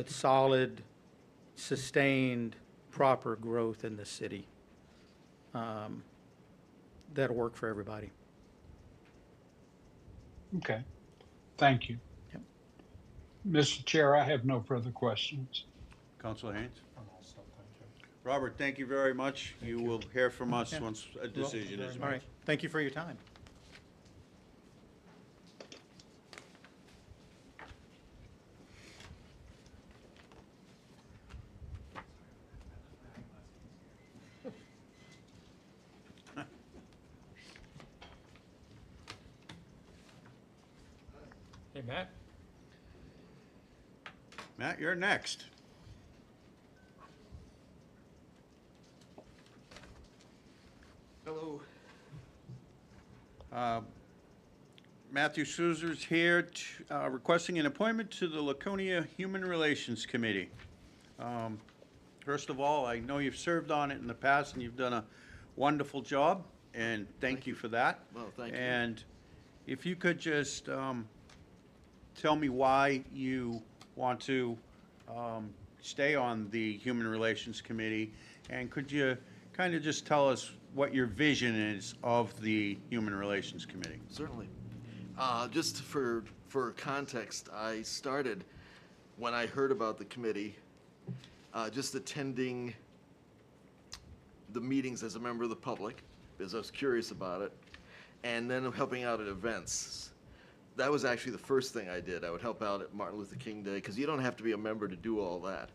S15: solid, sustained, proper growth in the city that'll work for everybody.
S4: Okay, thank you.
S15: Yep.
S4: Mr. Chair, I have no further questions.
S3: Counselor Haynes. Robert, thank you very much. You will hear from us
S15: Yeah.
S3: once a decision is
S15: All
S3: made.
S15: right, thank you for your time.
S6: Hey, Matt?
S3: Matt, you're next.
S16: Hello.
S3: Matthew Souza's here requesting an appointment to the Laconia Human Relations Committee. First of all, I know you've served on it in the past and you've done a wonderful job, and thank you for that.
S16: Well, thank you.
S3: And if you could just tell me why you want to stay on the Human Relations Committee, and could you kind of just tell us what your vision is of the Human Relations Committee?
S16: Certainly. Just for context, I started when I heard about the committee, just attending the meetings as a member of the public, because I was curious about it, and then helping out at events. That was actually the first thing I did. I would help out at Martin Luther King Day, because you don't have to be a member to do all that.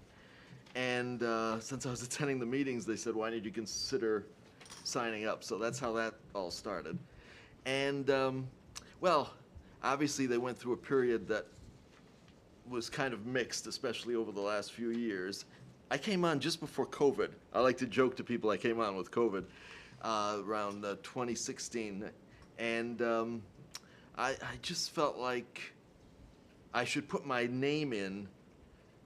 S16: And since I was attending the meetings, they said, why did you consider signing up? So that's how that all started. And, well, obviously they went through a period that was kind of mixed, especially over the last few years. I came on just before COVID. I like to joke to people I came on with COVID around 2016. And I just felt like I should put my name in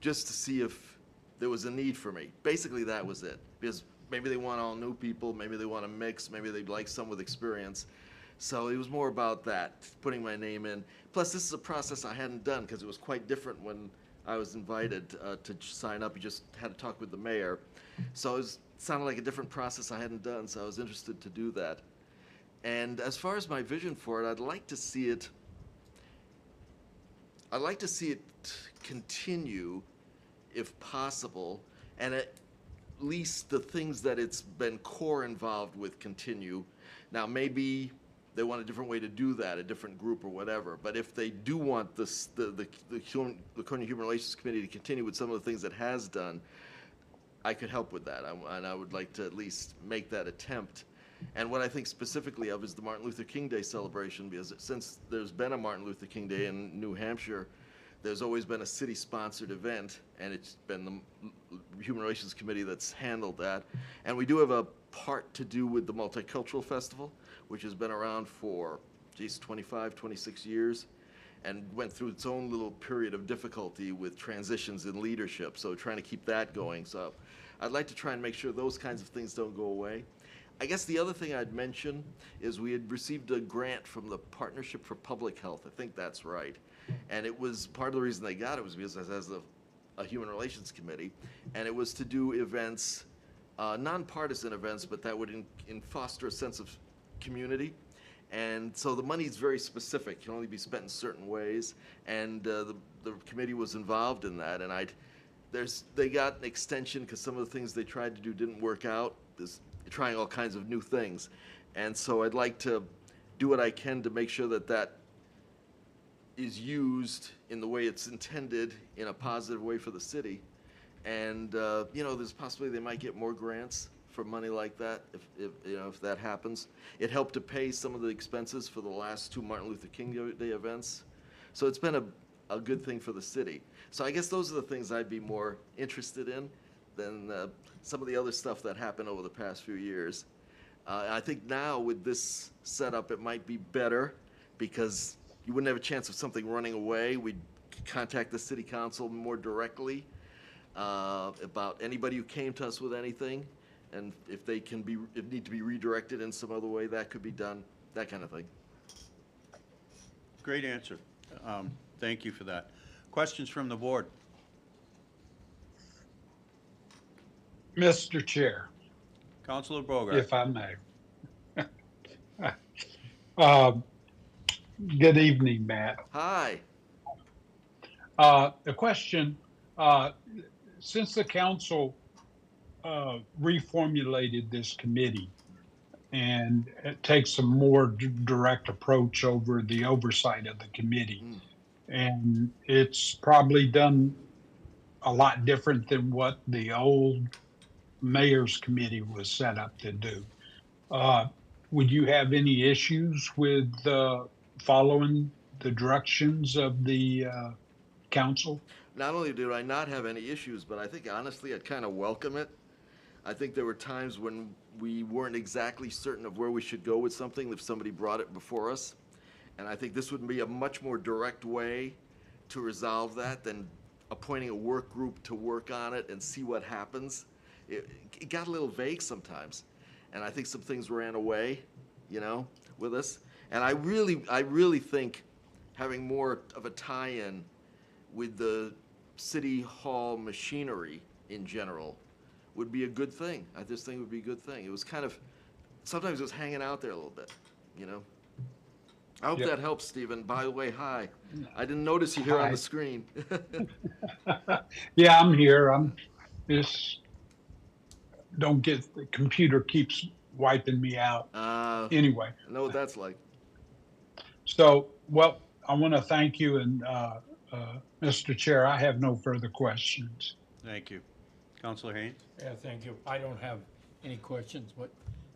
S16: just to see if there was a need for me. Basically, that was it. Because maybe they want all new people, maybe they want a mix, maybe they'd like some with experience. So it was more about that, putting my name in. Plus, this is a process I hadn't done because it was quite different when I was invited to sign up. You just had to talk with the mayor. So it sounded like a different process I hadn't done, so I was interested to do that. And as far as my vision for it, I'd like to see it continue if possible, and at least the things that it's been core involved with continue. Now, maybe they want a different way to do that, a different group or whatever, but if they do want this, the Laconia Human Relations Committee to continue with some of the things it has done, I could help with that, and I would like to at least make that attempt. And what I think specifically of is the Martin Luther King Day celebration, because since there's been a Martin Luther King Day in New Hampshire, there's always been a city-sponsored event, and it's been the Human Relations Committee that's handled that. And we do have a part to do with the Multicultural Festival, which has been around for, 25, 26 years, and went through its own little period of difficulty with transitions in leadership, so trying to keep that going. So I'd like to try and make sure those kinds of things don't go away. I guess the other thing I'd mention is we had received a grant from the Partnership for Public Health. I think that's right. And it was, part of the reason they got it was because as a Human Relations Committee, and it was to do events, nonpartisan events, but that would foster a sense of community. And so the money's very specific, can only be spent in certain ways, and the committee was involved in that, and they got an extension because some of the things they tried to do didn't work out. There's trying all kinds of new things. And so I'd like to do what I can to make sure that that is used in the way it's intended in a positive way for the city. And, you know, there's a possibility they might get more grants for money like that if that happens. It helped to pay some of the expenses for the last 2 Martin Luther King Day events. So it's been a good thing for the city. So I guess those are the things I'd be more interested in than some of the other stuff that happened over the past few years. I think now with this setup, it might be better because you wouldn't have a chance of something running away. We'd contact the city council more directly about anybody who came to us with anything, and if they need to be redirected in some other way, that could be done, that kind of thing.
S3: Great answer. Thank you for that. Questions from the board?
S4: Mr. Chair,
S3: Councilor Bogart.
S4: if I may. Good evening, Matt.
S16: Hi.
S4: A question, since the council reformulated this committee and it takes a more direct approach over the oversight of the committee, and it's probably done a lot different than what the old mayor's committee was set up to do. Would you have any issues with following the directions of the council?
S16: Not only do I not have any issues, but I think honestly I'd kind of welcome it. I think there were times when we weren't exactly certain of where we should go with something if somebody brought it before us. And I think this would be a much more direct way to resolve that than appointing a work group to work on it and see what happens. It got a little vague sometimes, and I think some things ran away, you know, with us. And I really think having more of a tie-in with the city hall machinery in general would be a good thing. I just think it would be a good thing. It was kind of, sometimes it was hanging out there a little bit, you know. I hope that helps, Stephen. By the way, hi. I didn't notice you here on the screen.
S4: Yeah, I'm here. I'm just the computer keeps wiping me out. Anyway.
S16: I know what that's like.
S4: So, well, I want to thank you, and Mr. Chair, I have no further questions.
S3: Thank you. Councilor Haynes?
S6: Yeah, thank you. I don't have any questions, but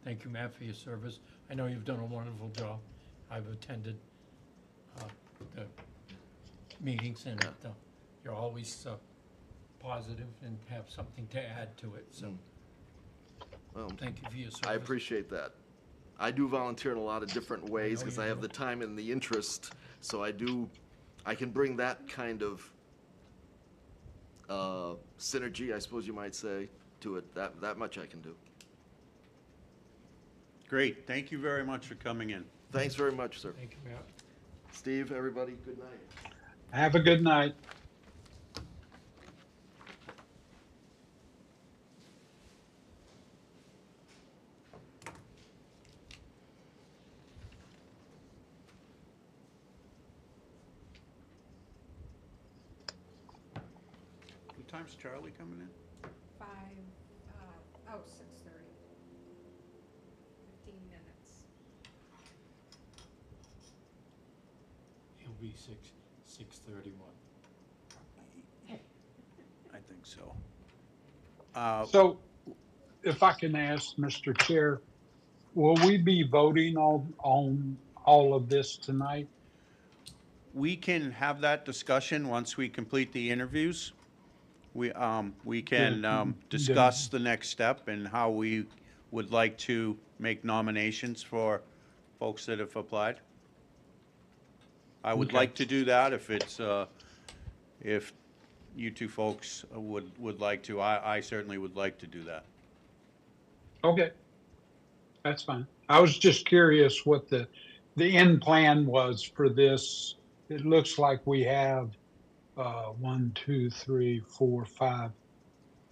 S6: thank you, Matt, for your service. I know you've done a wonderful job. I've attended the meetings, and you're always positive and have something to add to it, so
S16: Well,
S6: thank you for your service.
S16: I appreciate that. I do volunteer in a lot of different ways because I have the time and the interest, so I can bring that kind of synergy, I suppose you might say, to it. That much I can do.
S3: Great, thank you very much for coming in.
S16: Thanks very much, sir.
S6: Thank you, Matt.
S16: Steve, everybody, good night.
S4: Have a good night.
S3: What time's Charlie coming in?
S11: 6:30. 15 minutes.
S6: It'll be 6:31.
S3: I think so.
S4: So if I can ask, Mr. Chair, will we be voting on all of this tonight?
S3: We can have that discussion once we complete the interviews. We can discuss the next step and how we would like to make nominations for folks that have applied. I would
S4: Okay.
S3: like to do that if it's, if you two folks would like to. I certainly would like to do that.
S4: Okay, that's fine. I was just curious what the end plan was for this. It looks like we have 1, 2, 3, 4, 5,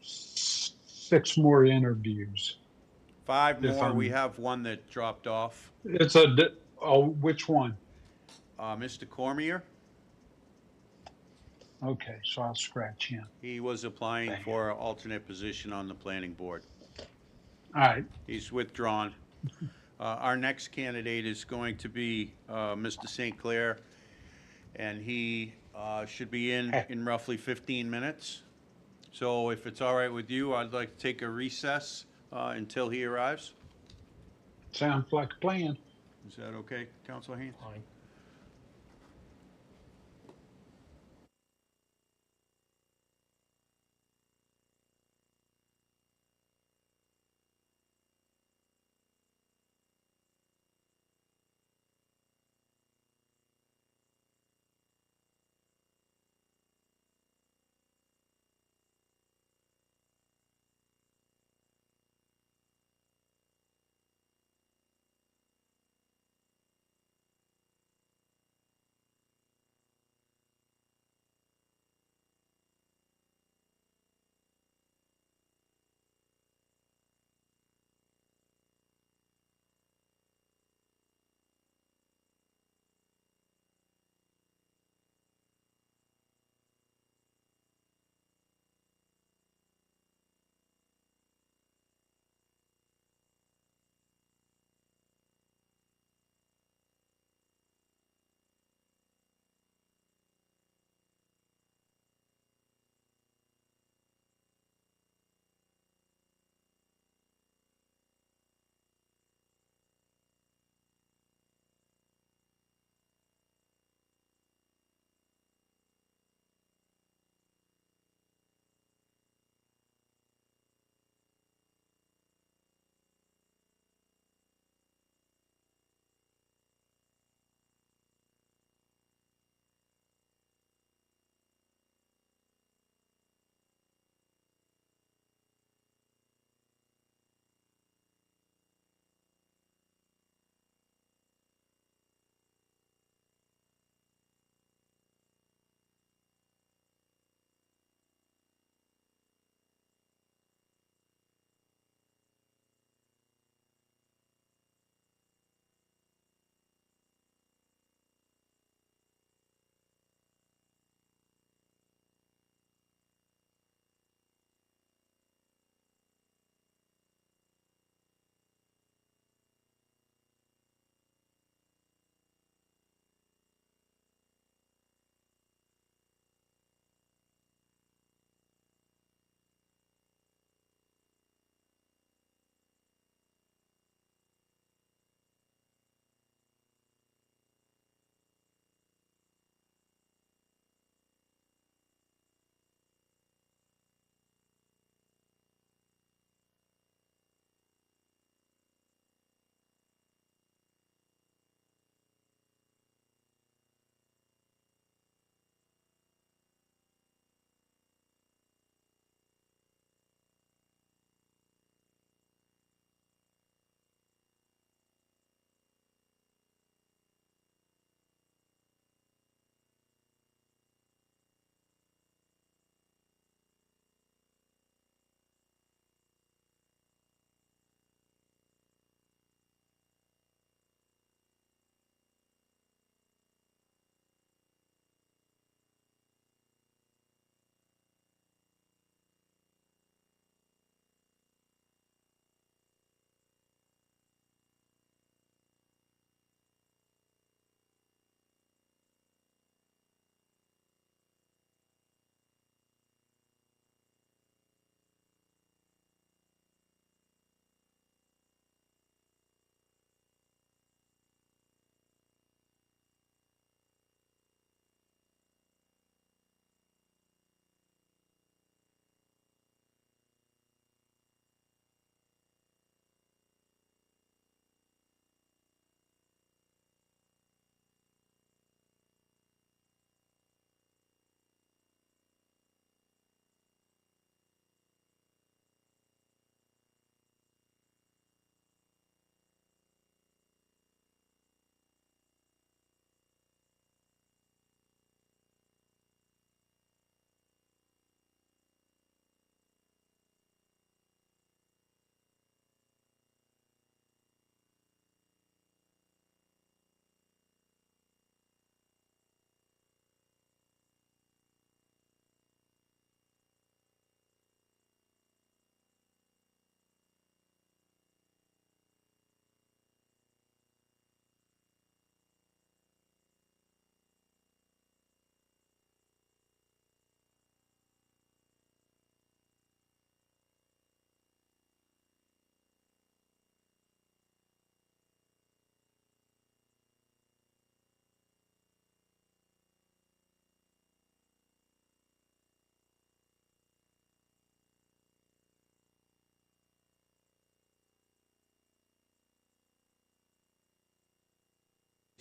S4: 6 more interviews.
S3: 5
S4: If
S3: more, we
S4: I'm-
S3: have one that dropped off.
S4: It's which one?
S3: Mr. Cormier,
S4: Okay, so I'll scratch him.
S3: he was applying for an alternate position on the planning board.
S4: All right,
S3: He's withdrawn. Our next candidate is going to be Mr. St. Clair, and he should be in roughly 15 minutes. So if it's all right with you, I'd like to take a recess until he arrives.
S4: sounds like a plan.
S3: Is that okay, Counselor Haynes?
S6: Fine.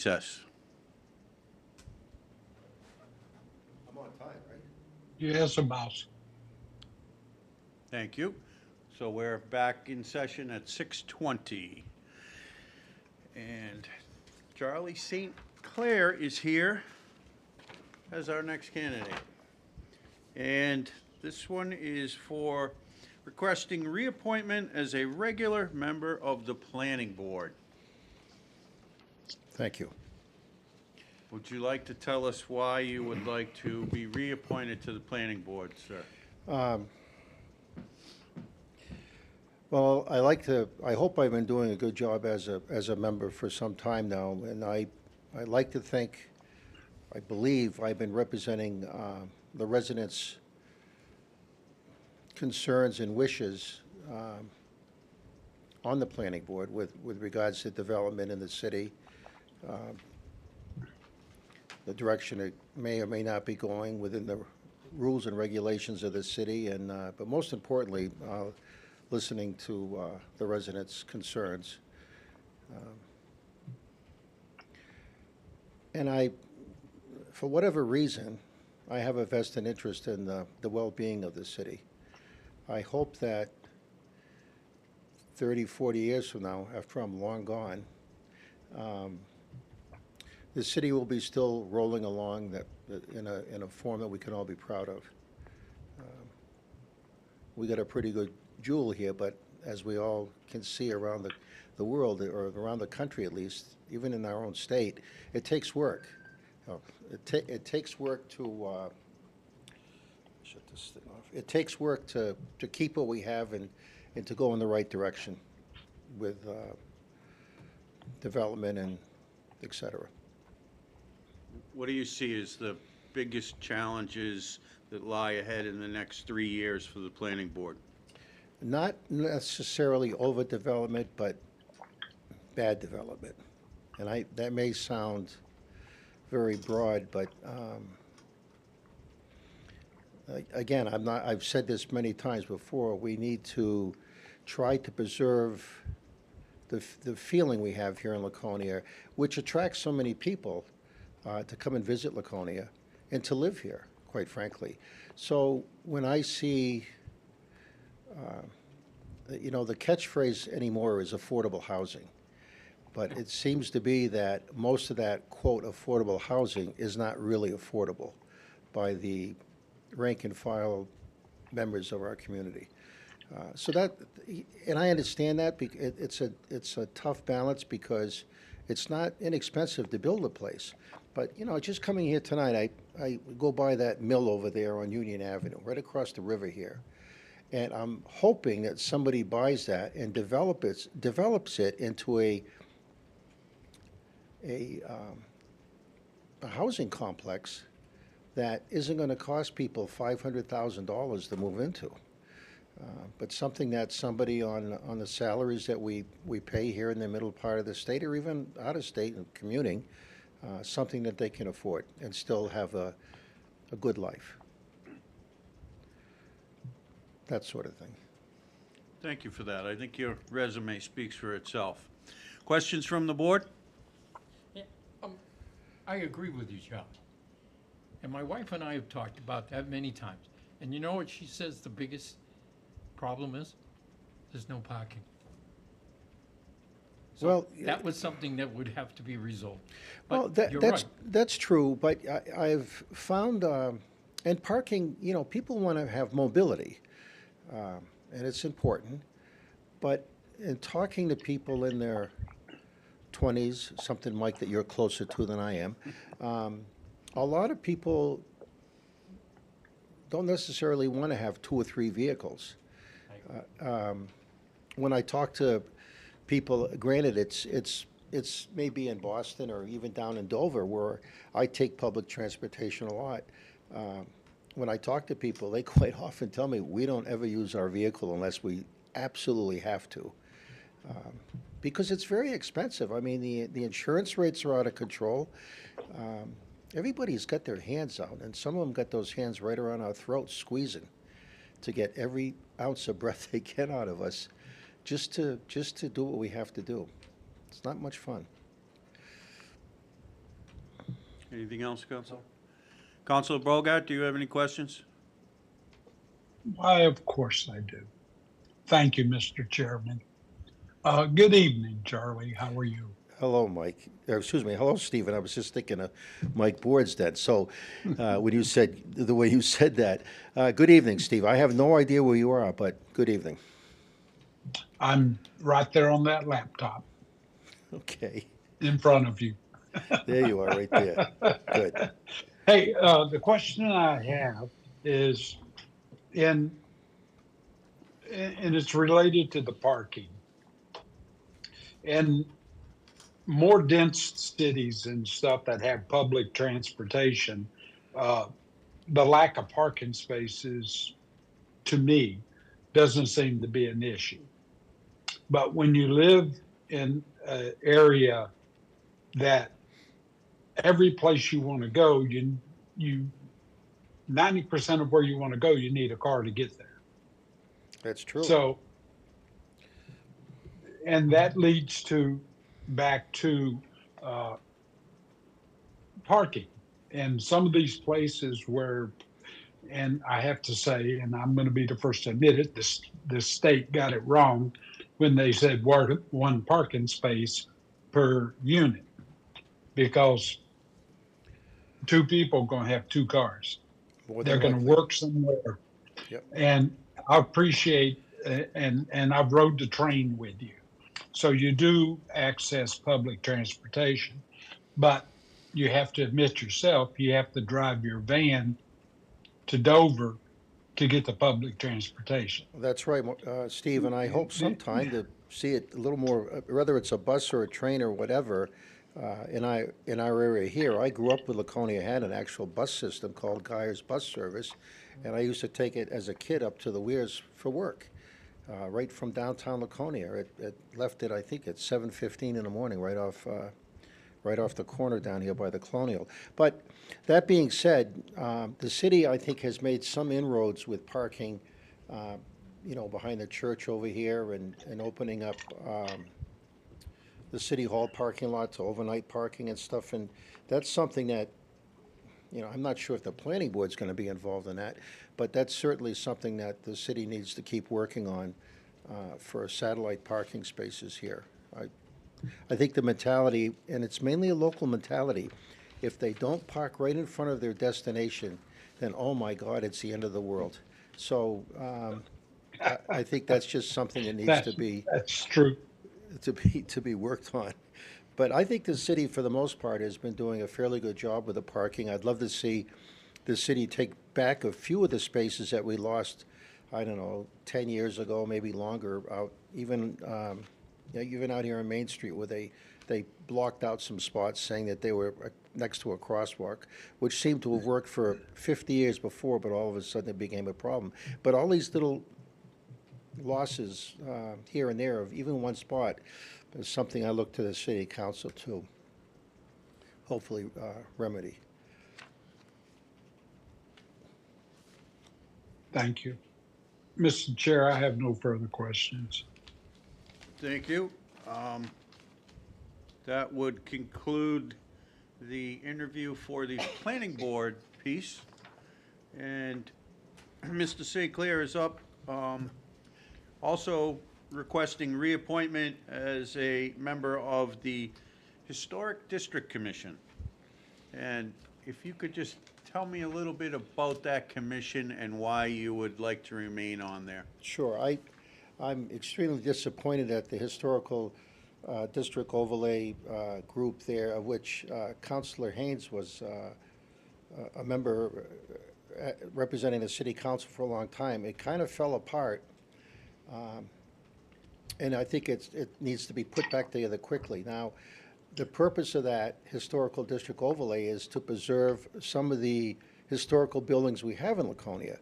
S3: recess.
S7: I'm on time, right?
S4: Yes, about.
S3: Thank you. So we're back in session at 6:20. And Charlie St. Clair is here as our next candidate. And this one is for requesting reappointment as a regular member of the Planning Board.
S17: Thank you.
S3: Would you like to tell us why you would like to be reappointed to the Planning Board, sir?
S17: Well, I hope I've been doing a good job as a member for some time now, and I like to think, I believe I've been representing the residents' concerns and wishes on the planning board with regards to development in the city, the direction it may or may not be going within the rules and regulations of the city, and but most importantly, listening to the residents' concerns. And I, for whatever reason, I have a vested interest in the well-being of the city. I hope that 30, 40 years from now, after I'm long gone, the city will be still rolling along in a form that we can all be proud of. We got a pretty good jewel here, but as we all can see around the world, or around the country at least, even in our own state, it takes work. It takes work to shut this thing off. It takes work to keep what we have and to go in the right direction with development and et cetera.
S3: What do you see as the biggest challenges that lie ahead in the next 3 years for the Planning Board?
S17: Not necessarily overdevelopment, but bad development. And that may sound very broad, but again, I've said this many times before, we need to try to preserve the feeling we have here in Laconia, which attracts so many people to come and visit Laconia and to live here, quite frankly. So when I see you know, the catchphrase anymore is affordable housing. But it seems to be that most of that, quote, affordable housing is not really affordable by the rank and file members of our community. So that, and I understand that, it's a tough balance because it's not inexpensive to build a place. But, you know, just coming here tonight, I go by that mill over there on Union Avenue, right across the river here. And I'm hoping that somebody buys that and develops it into a housing complex that isn't going to cost people $500,000 to move into, but something that somebody on the salaries that we pay here in the middle part of the state, or even out of state and commuting, something that they can afford and still have a good life. That sort of thing.
S3: Thank you for that. I think your resume speaks for itself. Questions from the board?
S6: Yeah, I agree with you, Charlie. And my wife and I have talked about that many times. And you know what she says the biggest problem is? There's no parking. So
S17: well,
S6: that was something that would have to be resolved.
S17: Well, that's true, but I've found, and parking, you know, people want to have mobility. And it's important, but in talking to people in their 20s, something, Mike, that you're closer to than I am, a lot of people don't necessarily want to have 2 or 3 vehicles. When I talk to people, granted, it's maybe in Boston or even down in Dover, where I take public transportation a lot. When I talk to people, they quite often tell me we don't ever use our vehicle unless we absolutely have to, because it's very expensive. I mean, the insurance rates are out of control. Everybody's got their hands out, and some of them got those hands right around our throats, squeezing to get every ounce of breath they get out of us, just to do what we have to do. It's not much fun.
S3: Anything else, Council? Councilor Bogart, do you have any questions?
S4: Why, of course I do. Thank you, Mr. Chairman. Good evening, Charlie. How are you?
S17: Hello, Mike. Excuse me. Hello, Stephen. I was just thinking of Mike Boardsden. So when you said, the way you said that, good evening, Steve. I have no idea where you are, but good evening.
S4: I'm right there on that laptop
S17: Okay.
S4: in front of you.
S17: There you are, right there. Good.
S4: Hey, the question I have is and it's related to the parking. In more dense cities and stuff that have public transportation, the lack of parking spaces, to me, doesn't seem to be an issue. But when you live in an area that every place you want to go, you 90% of where you want to go, you need a car to get there.
S17: That's true.
S4: So, and that leads to back to parking. And some of these places where, and I have to say, and I'm going to be the first to admit it, the state got it wrong when they said one parking space per unit, because two people are going to have two cars. They're going to work somewhere.
S17: Yep.
S4: And I appreciate, and I've rode the train with you. So you do access public transportation, but you have to admit yourself, you have to drive your van to Dover to get the public transportation.
S17: That's right, Steve, and I hope sometime to see it a little more, whether it's a bus or a train or whatever, in our area here. I grew up with Laconia had an actual bus system called Guyer's Bus Service, and I used to take it as a kid up to the Weirs for work, right from downtown Laconia. It left it, I think, at 7:15 in the morning, right off the corner down here by the Colonial. But that being said, the city, I think, has made some inroads with parking, behind the church over here and opening up the City Hall parking lot to overnight parking and stuff. And that's something that, I'm not sure if the planning board's going to be involved in that, but that's certainly something that the city needs to keep working on for satellite parking spaces here. I think the mentality, and it's mainly a local mentality, if they don't park right in front of their destination, then, oh my God, it's the end of the world. So I think that's just something that needs to be.
S4: That's true.
S17: To be worked on. But I think the city, for the most part, has been doing a fairly good job with the parking. I'd love to see the city take back a few of the spaces that we lost, 10 years ago, maybe longer, even out here on Main Street, where they blocked out some spots saying that they were next to a crosswalk, which seemed to have worked for 50 years before, but all of a sudden it became a problem. But all these little losses here and there of even one spot is something I look to the city council to hopefully remedy.
S4: Thank you. Mr. Chair, I have no further questions.
S3: Thank you. That would conclude the interview for the planning board piece. And Mr. St. Clair is up, also requesting reappointment as a member of the Historic District Commission. And if you could just tell me a little bit about that commission and why you would like to remain on there.
S17: Sure. I'm extremely disappointed at the Historical District Overlay group there, of which Councilor Haynes was a member representing the city council for a long time. It kind of fell apart. And I think it needs to be put back together quickly. Now, the purpose of that historical district overlay is to preserve some of the historical buildings we have in Laconia.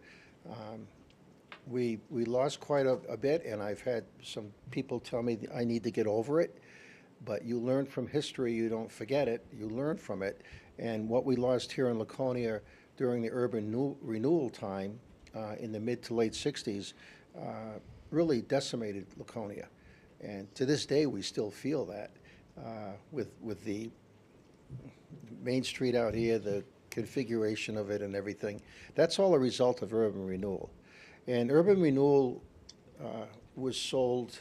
S17: We lost quite a bit, and I've had some people tell me I need to get over it. But you learn from history, you don't forget it, you learn from it. And what we lost here in Laconia during the urban renewal time in the mid to late 60s really decimated Laconia. And to this day, we still feel that with the Main Street out here, the configuration of it and everything, that's all a result of urban renewal. And urban renewal was sold,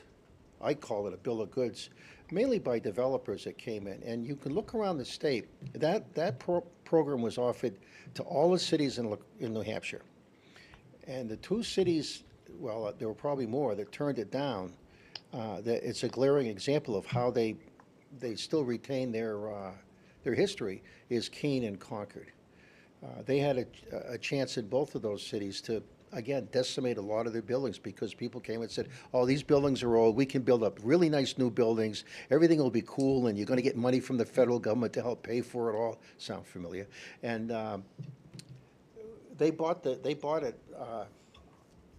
S17: I call it a bill of goods, mainly by developers that came in. And you can look around the state, that program was offered to all the cities in New Hampshire. And the two cities, well, there were probably more that turned it down. That it's a glaring example of how they still retain their history, is Keene and Concord. They had a chance in both of those cities to, again, decimate a lot of their buildings because people came and said, oh, these buildings are old, we can build up really nice new buildings, everything will be cool, and you're going to get money from the federal government to help pay for it all. Sound familiar? And they bought it,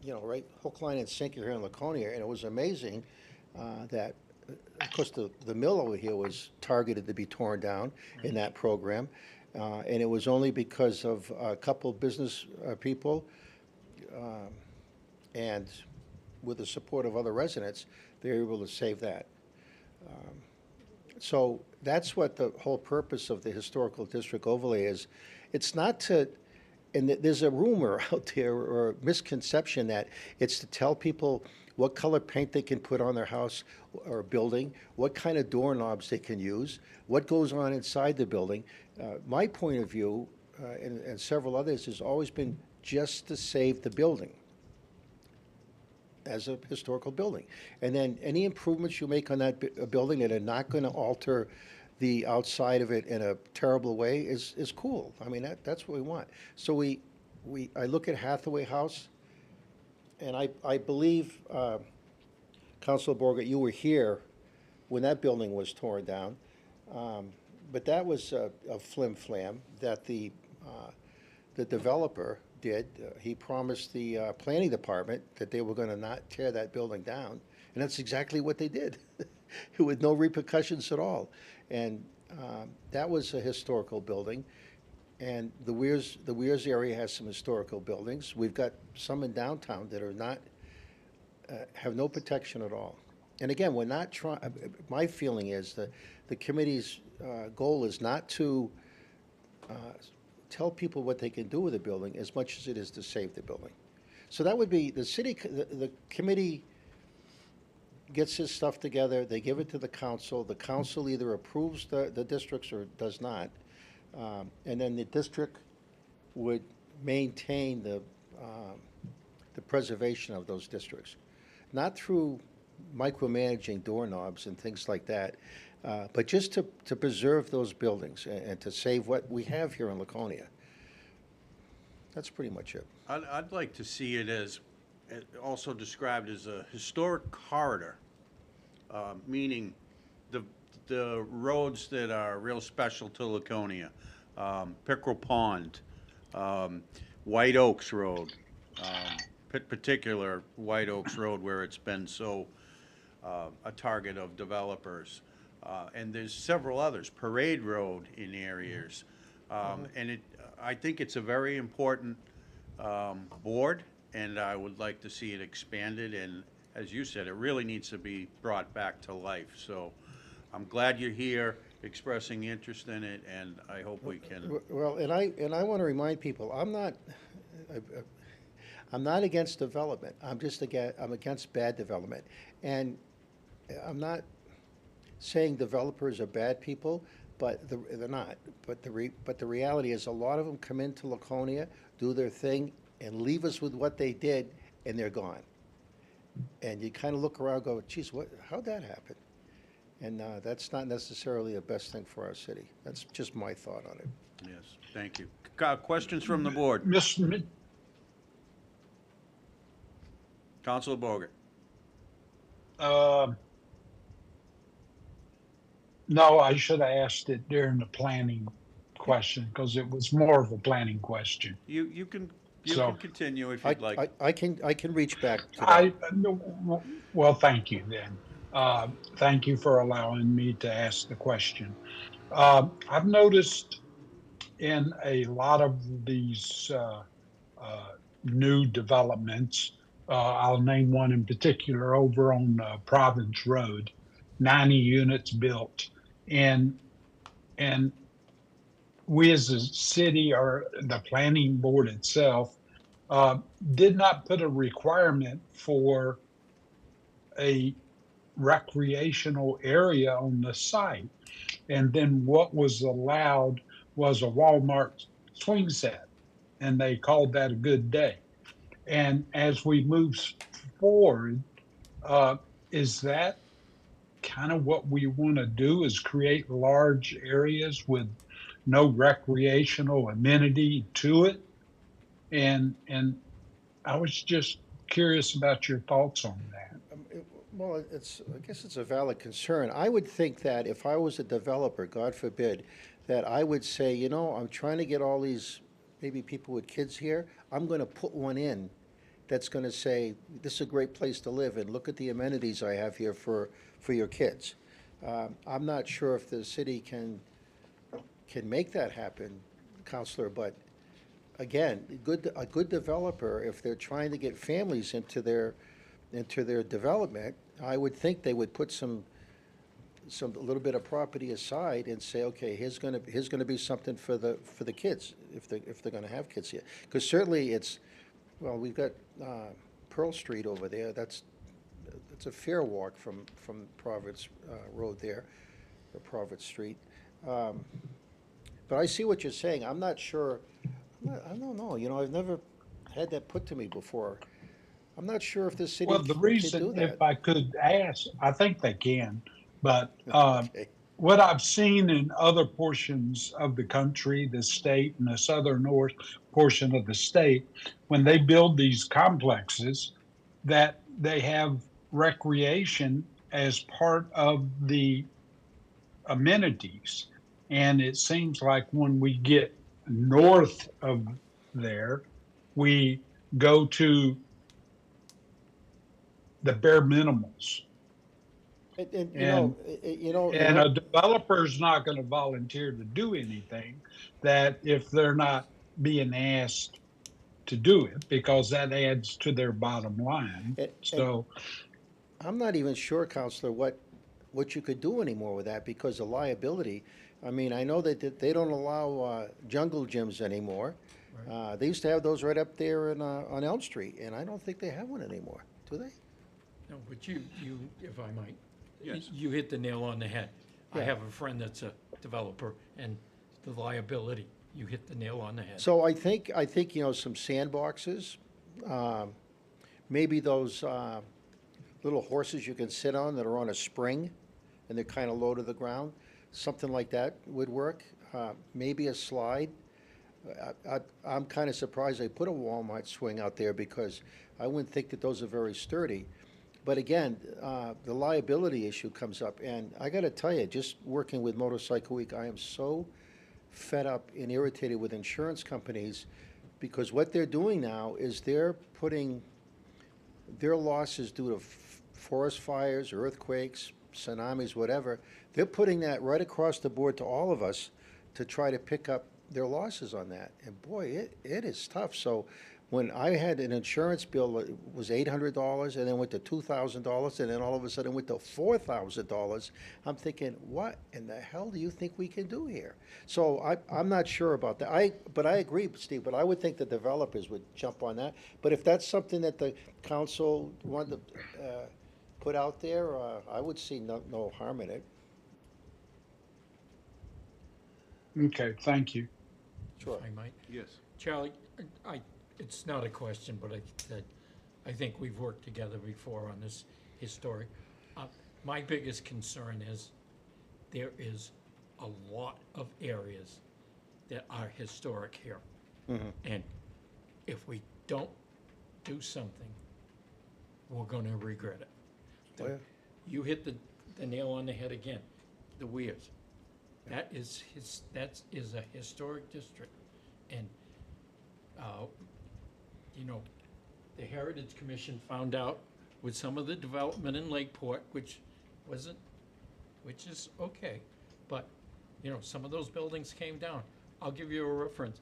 S17: right, hook, line, and sinker here in Laconia, and it was amazing that, of course, the mill over here was targeted to be torn down in that program, and it was only because of a couple business people and with the support of other residents, they were able to save that. So that's what the whole purpose of the historical district overlay is. It's not to, and there's a rumor out there or a misconception that it's to tell people what color paint they can put on their house or building, what kind of doorknobs they can use, what goes on inside the building. My point of view, and several others, has always been just to save the building as a historical building. And then any improvements you make on that building that are not going to alter the outside of it in a terrible way is cool. I mean, that's what we want. So I look at Hathaway House, and I believe, Councilor Borgert, you were here when that building was torn down. But that was a flim-flam that the developer did. He promised the planning department that they were going to not tear that building down, and that's exactly what they did, with no repercussions at all. And that was a historical building. And the Weirs area has some historical buildings. We've got some in downtown that are not, have no protection at all. And again, we're not trying, my feeling is that the committee's goal is not to tell people what they can do with the building as much as it is to save the building. So that would be, the committee gets this stuff together, they give it to the council either approves the districts or does not. And then the district would maintain the preservation of those districts. Not through micromanaging doorknobs and things like that, but just to preserve those buildings and to save what we have here in Laconia. That's pretty much it.
S3: I'd like to see it as, also described as a historic corridor, meaning the roads that are real special to Laconia, Pickerel Pond, White Oaks Road, particular White Oaks Road where it's been so a target of developers. And there's several others, Parade Road in areas. And I think it's a very important board, and I would like to see it expanded. And as you said, it really needs to be brought back to life. So I'm glad you're here expressing interest in it, and I hope we can.
S17: Well, and I want to remind people, I'm not against development. I'm against bad development, and I'm not saying developers are bad people, but they're not. But the reality is, a lot of them come into Laconia, do their thing, and leave us with what they did, and they're gone. And you kind of look around and go, geez, how'd that happen? And that's not necessarily the best thing for our city. That's just my thought on it.
S3: Yes, thank you. Questions from the board? Councilor Boger.
S4: No, I should have asked it during the planning question, because it was more of a planning question.
S3: You can continue if
S17: I
S3: you'd like.
S17: I can reach back to that.
S4: Well, thank you then. Thank you for allowing me to ask the question. I've noticed in a lot of these new developments, I'll name one in particular over on Province Road, 90 units built. And we as a city or the planning board itself did not put a requirement for a recreational area on the site. And then what was allowed was a Walmart swing set, and they called that a good day. And as we move forward, is that kind of what we want to do, is create large areas with no recreational amenity to it? And I was just curious about your thoughts on that.
S17: Well, I guess it's a valid concern. I would think that if I was a developer, God forbid, that I would say, you know, I'm trying to get all these maybe people with kids here. I'm going to put one in that's going to say, this is a great place to live, and look at the amenities I have here for your kids. I'm not sure if the city can make that happen, Counselor, but again, a good developer, if they're trying to get families into their development, I would think they would put a little bit of property aside and say, okay, here's gonna be something for the kids, if they're gonna have kids here. Because certainly well, we've got Pearl Street over there. It's a fair walk from Providence Road there, or Providence Street. But I see what you're saying. I'm not sure. I don't know. You know, I've never had that put to me before. I'm not sure if the city
S4: Well, the
S17: can
S4: reason,
S17: do that.
S4: if I could ask, I think they can, but
S17: Okay.
S4: what I've seen in other portions of the country, the state, and the southern north portion of the state, when they build these complexes, that they have recreation as part of the amenities. And it seems like when we get north of there, we go to the bare minimals.
S17: And
S4: a developer's not going to volunteer to do anything that if they're not being asked to do it, because that adds to their bottom line. So
S17: I'm not even sure, Counselor, what you could do anymore with that because of liability. I mean, I know that they don't allow jungle gyms anymore. They used to have those right up there on Elm Street, and I don't think they have one anymore, do they?
S6: No, but you, if I might,
S3: Yes.
S6: you hit the nail on the head. I
S17: Yeah.
S6: have a friend that's a developer, and the liability, you hit the nail on the head.
S17: So I think you know, some sandboxes, maybe those little horses you can sit on that are on a spring, and they're kind of low to the ground. Something like that would work. Maybe a slide. I'm kind of surprised they put a Walmart swing out there because I wouldn't think that those are very sturdy. But again, the liability issue comes up, and I got to tell you, just working with Motorcycle Week, I am so fed up and irritated with insurance companies because what they're doing now is they're putting their losses due to forest fires, earthquakes, tsunamis, whatever, they're putting that right across the board to all of us to try to pick up their losses on that. And boy, it is tough. So when I had an insurance bill that was $800 and then went to $2,000 and then all of a sudden went to $4,000, I'm thinking, what in the hell do you think we can do here? So I'm not sure about that. But I agree, Steve, but I would think the developers would jump on that. But if that's something that the council wanted to put out there, I would see no harm in it.
S4: okay, thank you.
S17: Sure.
S6: I might.
S3: Yes.
S6: Charlie, it's not a question, but I think we've worked together before on this historic. My biggest concern is there is a lot of areas that are historic here. And if we don't do something, we're gonna regret it.
S17: Oh, yeah.
S6: You hit the nail on the head again, the Weirs. That is a historic district. And, you know, the Heritage Commission found out with some of the development in Lakeport, which is okay, but, you know, some of those buildings came down. I'll give you a reference.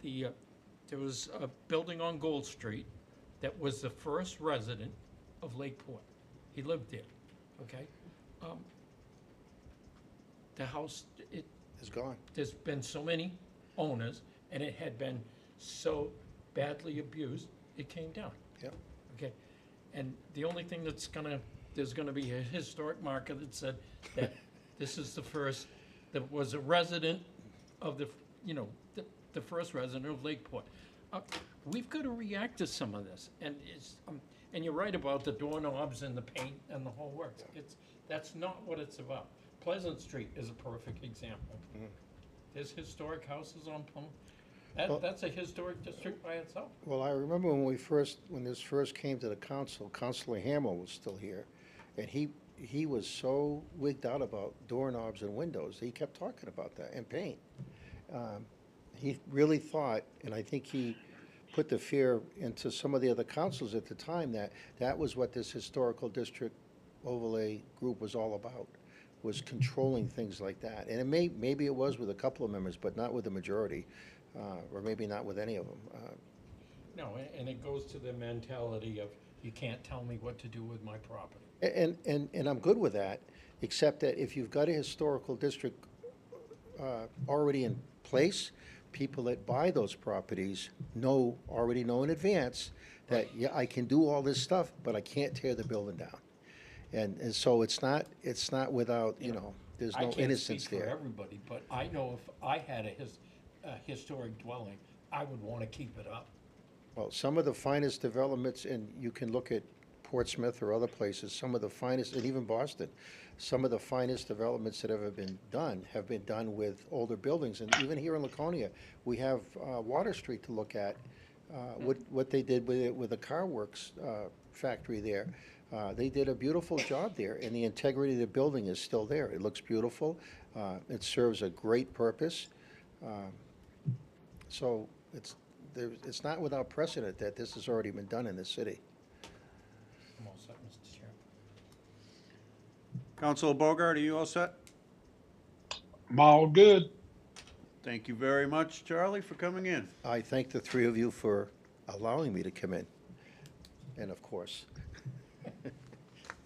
S6: There was a building on Gold Street that was the first resident of Lakeport. He lived there, okay? The house,
S17: It's gone.
S6: There's been so many owners, and it had been so badly abused, it came down.
S17: Yep.
S6: Okay, and the only thing there's gonna be a historic marker that said that this is the first, that was a resident of the, the first resident of Lakeport. We've gotta react to some of this, and and you're right about the doorknobs and the paint and the whole works. That's not what it's about. Pleasant Street is a perfect example. There's historic houses on Plum.
S17: Well-
S6: That's a historic district by itself.
S17: Well, I remember when this first came to the council, Councilor Hamill was still here, and he was so wigged out about doorknobs and windows, he kept talking about that, and paint. He really thought, and I think he put the fear into some of the other councils at the time, that that was what this historical district overlay group was all about, was controlling things like that. And maybe it was with a couple of members, but not with the majority, or maybe not with any of them.
S6: No, and it goes to the mentality of, you can't tell me what to do with my property.
S17: And I'm good with that, except that if you've got a historical district already in place, people that buy those properties already know in advance that, yeah, I can do all this stuff, but I can't tear the building down. And so it's not without, there's no innocence
S6: I can't speak for
S17: there.
S6: everybody, but I know if I had a historic dwelling, I would want to keep it up.
S17: Well, some of the finest developments, and you can look at Portsmouth or other places, some of the finest, and even Boston, some of the finest developments that have been done with older buildings. And even here in Laconia, we have Water Street to look at, what they did with the Car Works factory there. They did a beautiful job there, and the integrity of the building is still there. It looks beautiful. It serves a great purpose. So it's not without precedent that this has already been done in this city.
S6: I'm all set, Mr. Chair.
S3: Councilor Bogart, are you all set?
S4: I'm all good.
S3: Thank you very much, Charlie, for coming in.
S17: I thank the three of you for allowing me to come in, and of course.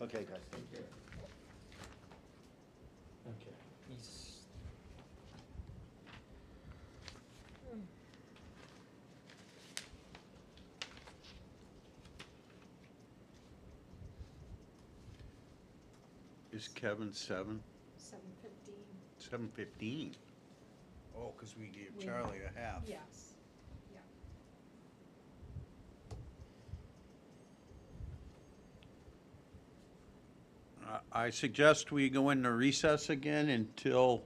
S17: Okay, guys, take care.
S6: Okay. He's,
S3: Is Kevin 7?
S11: 7:15.
S3: 7:15? Oh, because we gave
S11: We-
S3: Charlie a half.
S11: Yes, yeah.
S3: I suggest we go into recess again until,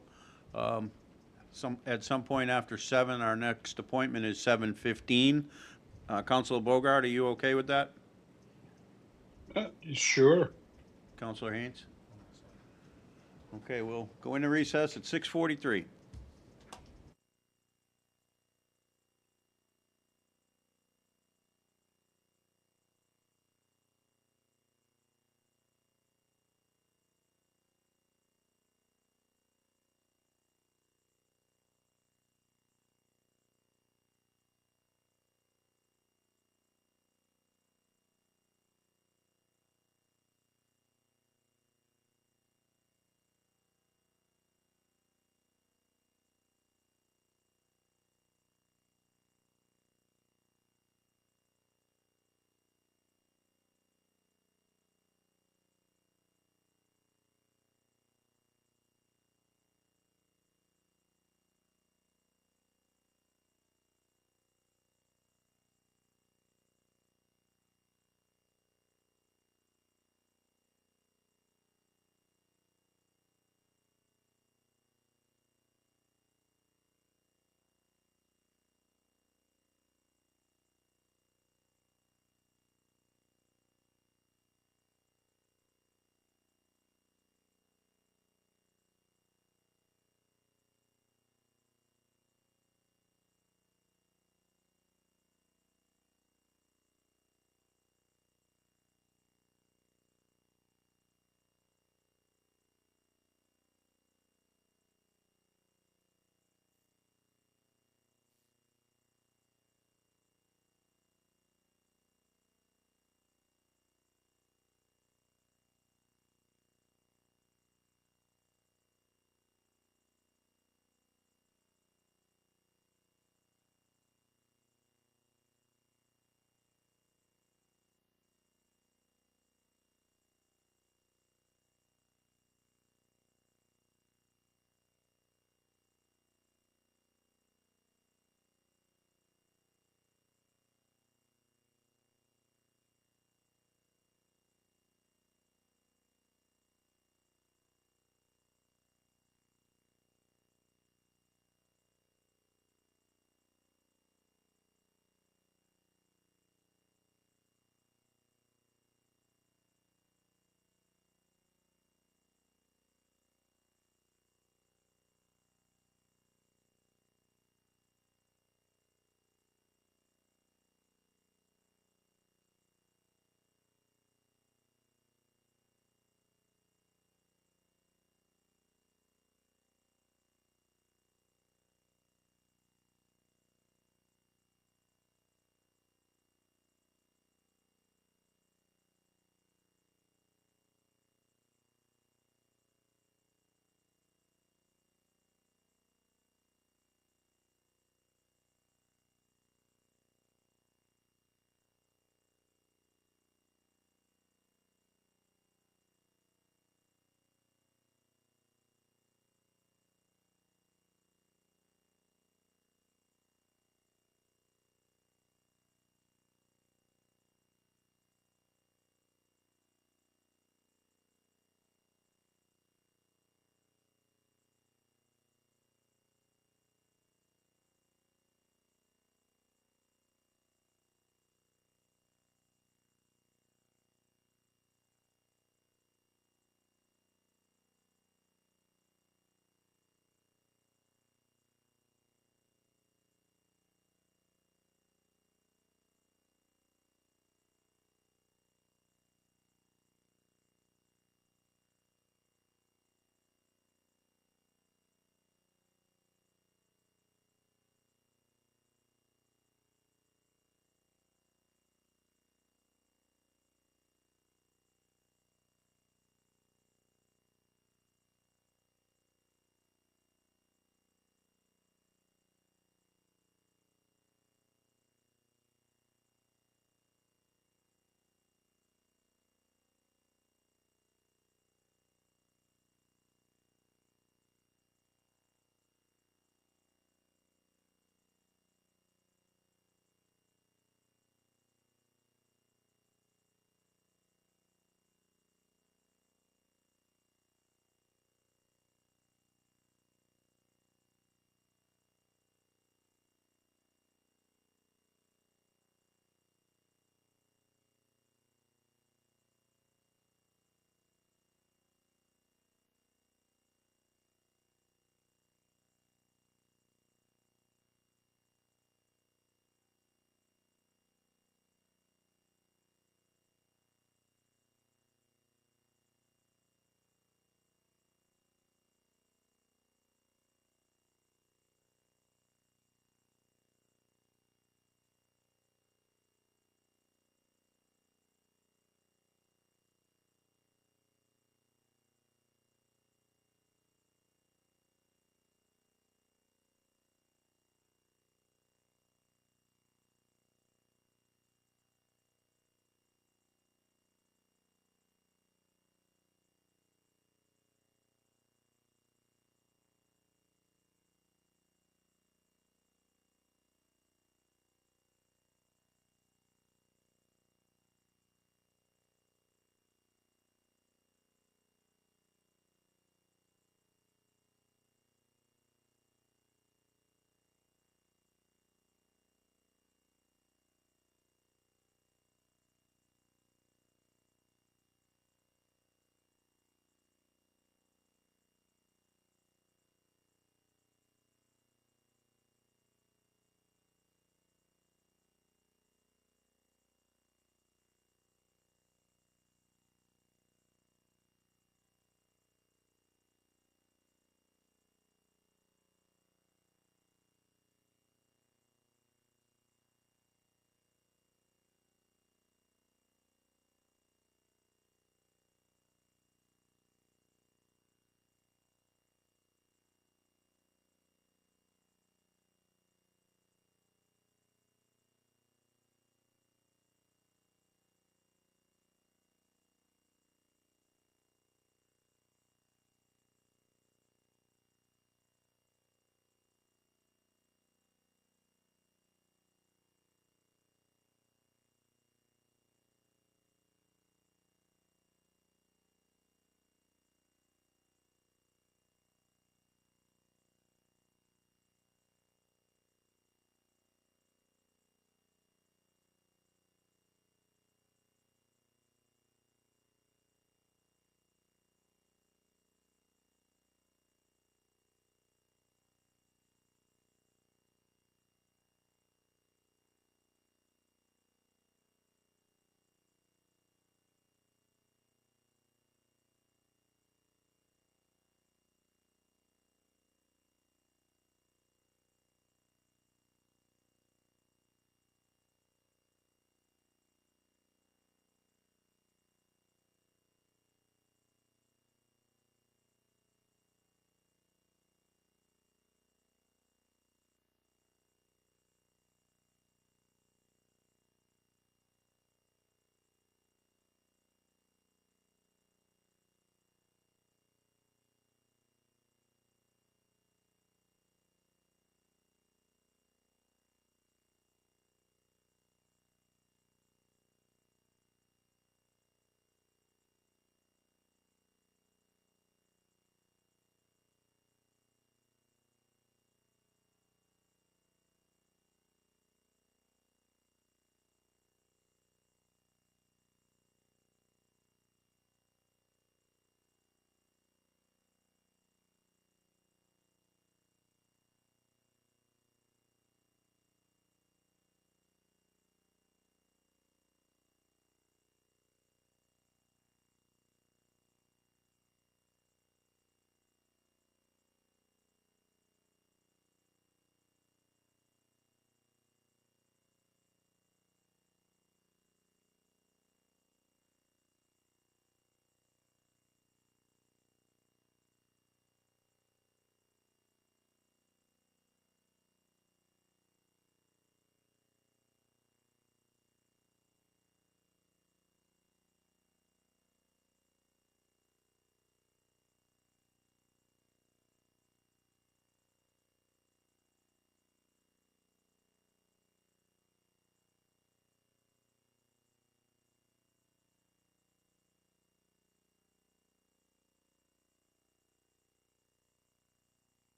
S3: at some point after 7. Our next appointment is 7:15. Councilor Bogart, are you okay with that?
S4: Sure.
S3: Councilor Haynes? Okay, we'll go into recess at 6:43.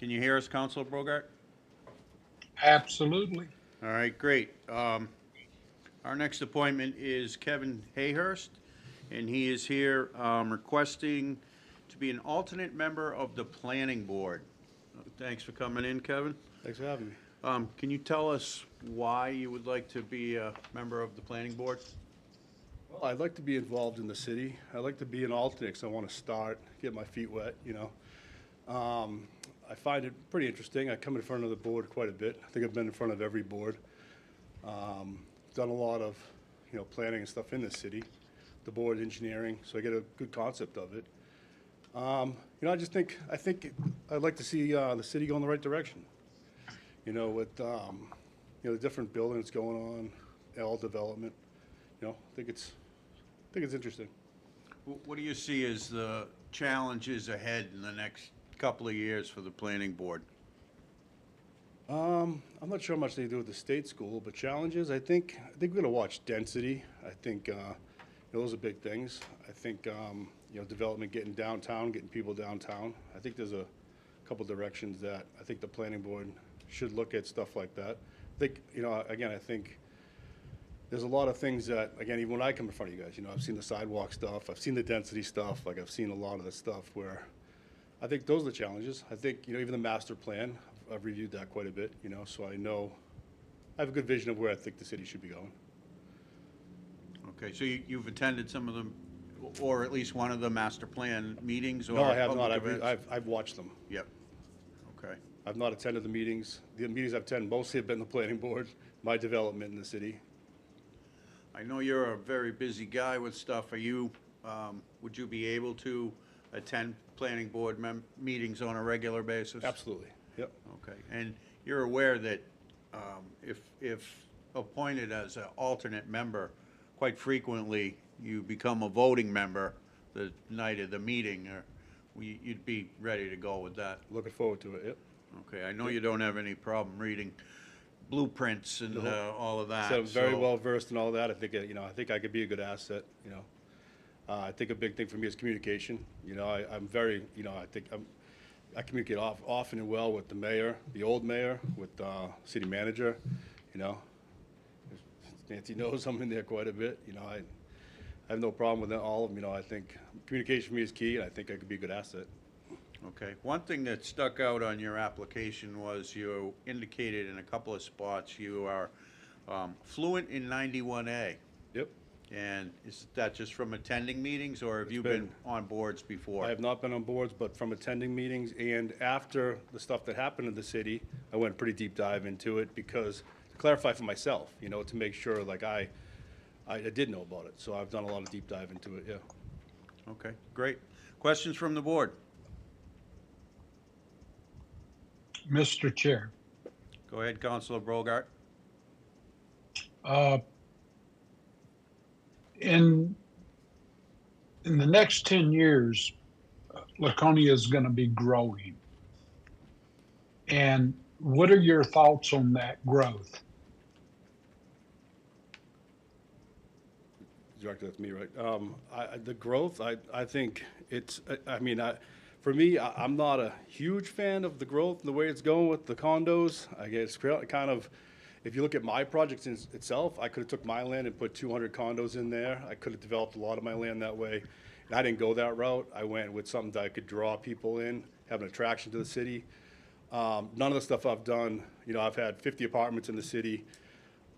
S3: Can you hear us, Counselor Bogart?
S4: Absolutely.
S3: All right, great. Our next appointment is Kevin Hayhurst, and he is here requesting to be an alternate member of the Planning Board. Thanks for coming in, Kevin.
S18: Thanks for having me.
S3: Can you tell us why you would like to be a member of the Planning Board?
S18: Well, I'd like to be involved in the city. I'd like to be an alternate because I want to start, get my feet wet, you know. I find it pretty interesting. I come in front of the board quite a bit. I think I've been in front of every board. Done a lot of, you know, planning and stuff in the city, the board engineering, so I get a good concept of it. You know, I think I'd like to see the city go in the right direction. You know, with you know, the different buildings going on, L development. You know, I think it's interesting.
S3: What do you see as the challenges ahead in the next couple of years for the Planning Board?
S18: I'm not sure how much they do with the state school, but challenges, I think we're gonna watch density. I think, you know, those are big things. I think, you know, development, getting downtown, getting people downtown. I think there's a couple directions that I think the planning board should look at stuff like that. I think, you know, again, I think there's a lot of things that, again, even when I come in front of you guys, you know, I've seen the sidewalk stuff, I've seen the density stuff, like I've seen a lot of the stuff where I think those are the challenges. I think, you know, even the master plan, I've reviewed that quite a bit, you know, so I know, I have a good vision of where I think the city should be going.
S3: Okay, so you've attended some of them, or at least one of the master plan meetings or
S18: No, I have
S3: public
S18: not.
S3: events?
S18: I've watched them.
S3: Yep. Okay.
S18: I've not attended the meetings. The meetings I've attended mostly have been the planning board, my development in the city.
S3: I know you're a very busy guy with stuff. Are you, would you be able to attend planning board meetings on a regular basis?
S18: Absolutely, yep.
S3: Okay, and you're aware that if appointed as an alternate member, quite frequently you become a voting member the night of the meeting, or you'd be ready to go with that?
S18: Looking forward to it, yep.
S3: Okay, I know you don't have any problem reading blueprints and all of that.
S18: So I'm very well versed in all that. I think, you know, I think I could be a good asset, you know. I think a big thing for me is communication. You know, I'm very, you know, I communicate often and well with the mayor, the old mayor, with city manager, you know. Nancy knows I'm in there quite a bit, you know. I have no problem with all of them, you know. I think communication for me is key, and I think I could be a good asset.
S3: Okay. One thing that stuck out on your application was you indicated in a couple of spots you are fluent in 91A.
S18: Yep.
S3: And is that just from attending meetings, or have you been on boards before?
S18: I have not been on boards, but from attending meetings, and after the stuff that happened in the city, I went pretty deep dive into it because, to clarify for myself, you know, to make sure, like, I did know about it. So I've done a lot of deep dive into it, yeah.
S3: Okay, great. Questions from the board?
S4: Mr. Chair.
S3: Go ahead, Councilor Bogart.
S4: In the next 10 years, Laconia is going to be growing. And what are your thoughts on that growth?
S18: Director, that's me, right? The growth, I think it's, I mean, for me, I'm not a huge fan of the growth and the way it's going with the condos. I guess kind of, if you look at my project itself, I could have took my land and put 200 condos in there. I could have developed a lot of my land that way. And I didn't go that route. I went with something that I could draw people in, have an attraction to the city. None of the stuff I've done, you know, I've had 50 apartments in the city.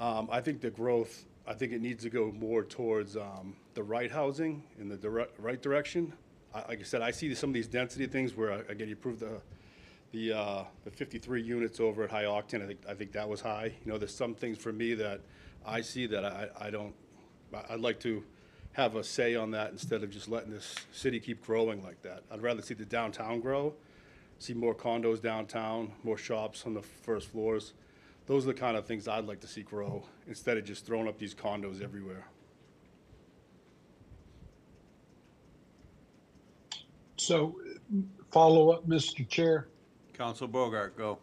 S18: I think the growth, I think it needs to go more towards the right housing in the right direction. Like I said, I see some of these density things where, again, you prove the 53 units over at High Octane. I think that was high. You know, there's some things for me that I see that I don't. I'd like to have a say on that instead of just letting this city keep growing like that. I'd rather see the downtown grow, see more condos downtown, more shops on the first floors. Those are the kind of things I'd like to see grow instead of just throwing up these condos everywhere.
S4: So, follow up, Mr. Chair.
S3: Councilor Bogart, go.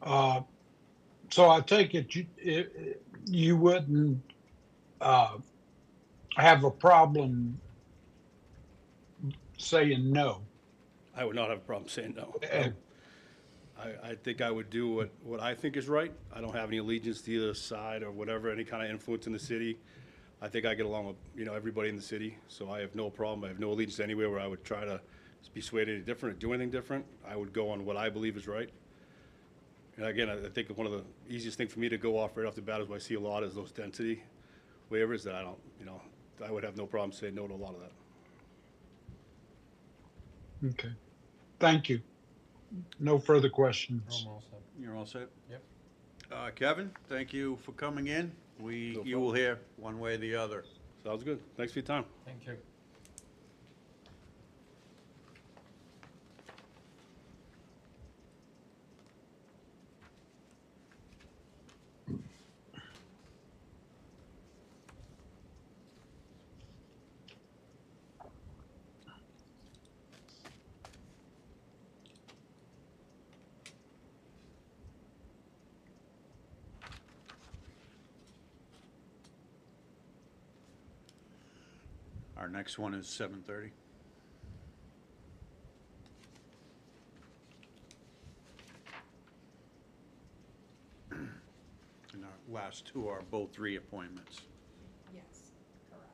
S4: So I take it you wouldn't have a problem saying no
S18: I would not have a problem saying no.
S4: And-
S18: I think I would do what I think is right. I don't have any allegiance to either side or whatever, any kind of influence in the city. I think I get along with, everybody in the city, so I have no problem. I have no allegiance anywhere where I would try to be swayed any different or do anything different. I would go on what I believe is right. And again, I think one of the easiest thing for me to go off right off the bat is what I see a lot is those density waivers that I don't, I would have no problem saying no to a lot of that.
S4: Okay. Thank you. No further questions.
S3: You're all set?
S10: Yep.
S3: Kevin, thank you for coming in. You
S18: problem.
S3: will hear one way or the other.
S18: Sounds good. Thanks for your time.
S6: Thank you.
S3: Our next one is 7:30. And our last two are both reappointments.
S11: Yes, correct.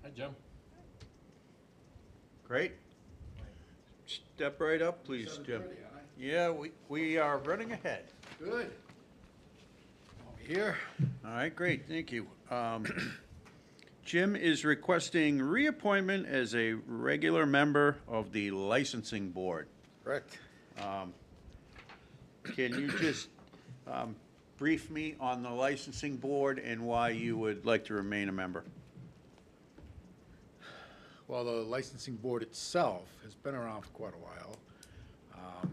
S6: Hi, Jim.
S3: Great. Step right up, please, Jim. Yeah, we are running ahead.
S8: Good. Over here.
S3: All right, great, thank you. Jim is requesting reappointment as a regular member of the licensing board.
S8: Correct.
S3: Can you just brief me on the licensing board and why you would like to remain a member?
S19: Well, the licensing board itself has been around for quite a while.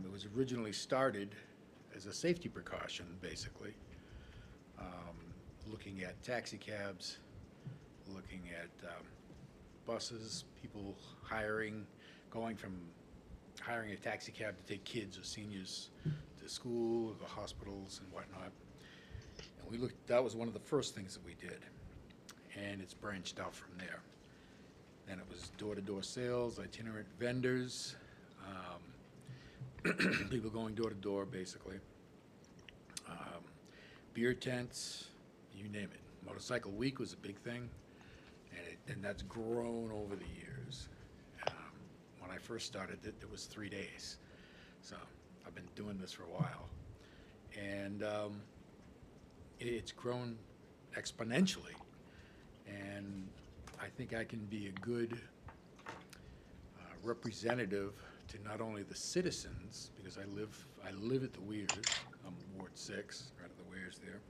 S19: It was originally started as a safety precaution, basically, looking at taxi cabs, looking at buses, people going from hiring a taxi cab to take kids or seniors to school, or to hospitals and whatnot. And that was one of the first things that we did, and it's branched out from there. Then it was door-to-door sales, itinerant vendors, people going door-to-door, basically. Beer tents, you name it. Motorcycle Week was a big thing, and that's grown over the years. When I first started, it was 3 days. So I've been doing this for a while. And it's grown exponentially. And I think I can be a good representative to not only the citizens, because I live at the Weirs. I'm Ward 6, right at the Weirs there.